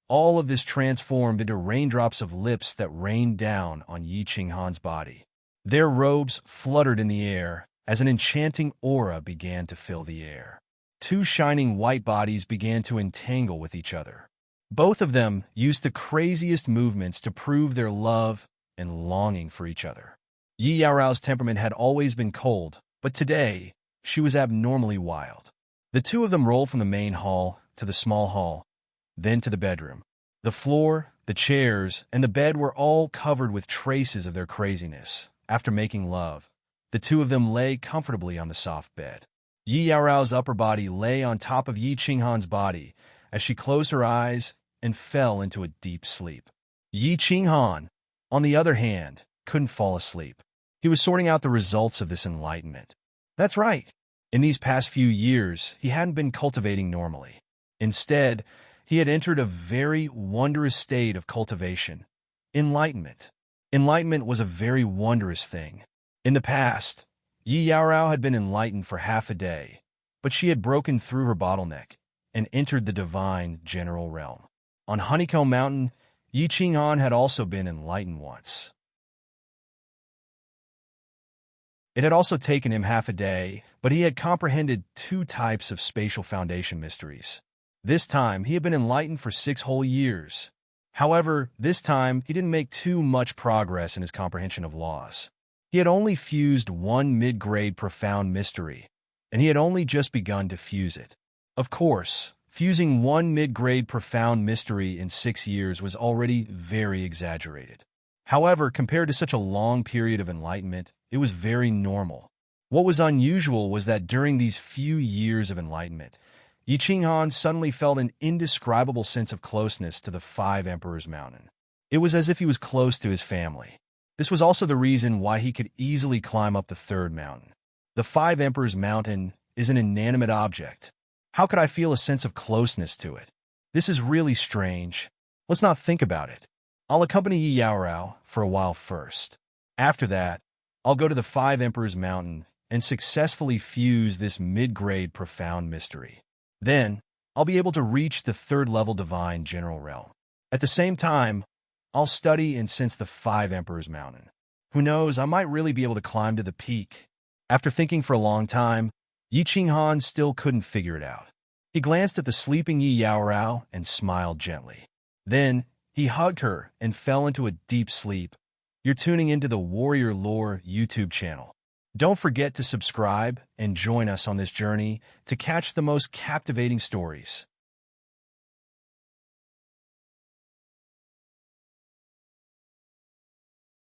all of this transformed into raindrops of lips that rained down on Yi Qinghan's body. Their robes fluttered in the air as an enchanting aura began to fill the air. 2 shining white bodies began to entangle with each other. Both of them used the craziest movements to prove their love and longing for each other. Yi Yaorao's temperament had always been cold, but today she was abnormally wild. The two of them rolled from the main hall to the small hall, then to the bedroom. The floor, the chairs, and the bed were all covered with traces of their craziness. After making love, the two of them lay comfortably on the soft bed. Yi Yaorao's upper body lay on top of Yi Qinghan's body as she closed her eyes and fell into a deep sleep. Yi Qinghan, on the other hand, couldn't fall asleep. He was sorting out the results of this enlightenment. That's right. In these past few years, he hadn't been cultivating normally. Instead, he had entered a very wondrous state of cultivation, enlightenment. Enlightenment was a very wondrous thing. In the past, Yi Yaorao had been enlightened for half a day, but she had broken through her bottleneck and entered the divine general realm. On Honeycomb Mountain, Yi Qinghan had also been enlightened once. It had also taken him half a day, but he had comprehended 2 types of spatial foundation mysteries. This time, he had been enlightened for 6 whole years. However, this time, he didn't make too much progress in his comprehension of laws. He had only fused 1 mid-grade profound mystery, and he had only just begun to fuse it. Of course, fusing one mid-grade profound mystery in 6 years was already very exaggerated. However, compared to such a long period of enlightenment, it was very normal. What was unusual was that during these few years of enlightenment, Yi Qinghan suddenly felt an indescribable sense of closeness to the Five Emperors Mountain. It was as if he was close to his family. This was also the reason why he could easily climb up the third mountain. The Five Emperors Mountain is an inanimate object. How could I feel a sense of closeness to it? This is really strange. Let's not think about it. I'll accompany Yi Yaorao for a while first. After that, I'll go to the Five Emperors Mountain and successfully fuse this mid-grade profound mystery. Then, I'll be able to reach the third-level divine general realm. At the same time, I'll study and sense the Five Emperors Mountain. Who knows, I might really be able to climb to the peak. After thinking for a long time, Yi Qinghan still couldn't figure it out. He glanced at the sleeping Yi Yaorao and smiled gently. Then, he hugged her and fell into a deep sleep. You're tuning into the Warrior Lore YouTube channel. Don't forget to subscribe and join us on this journey to catch the most captivating stories.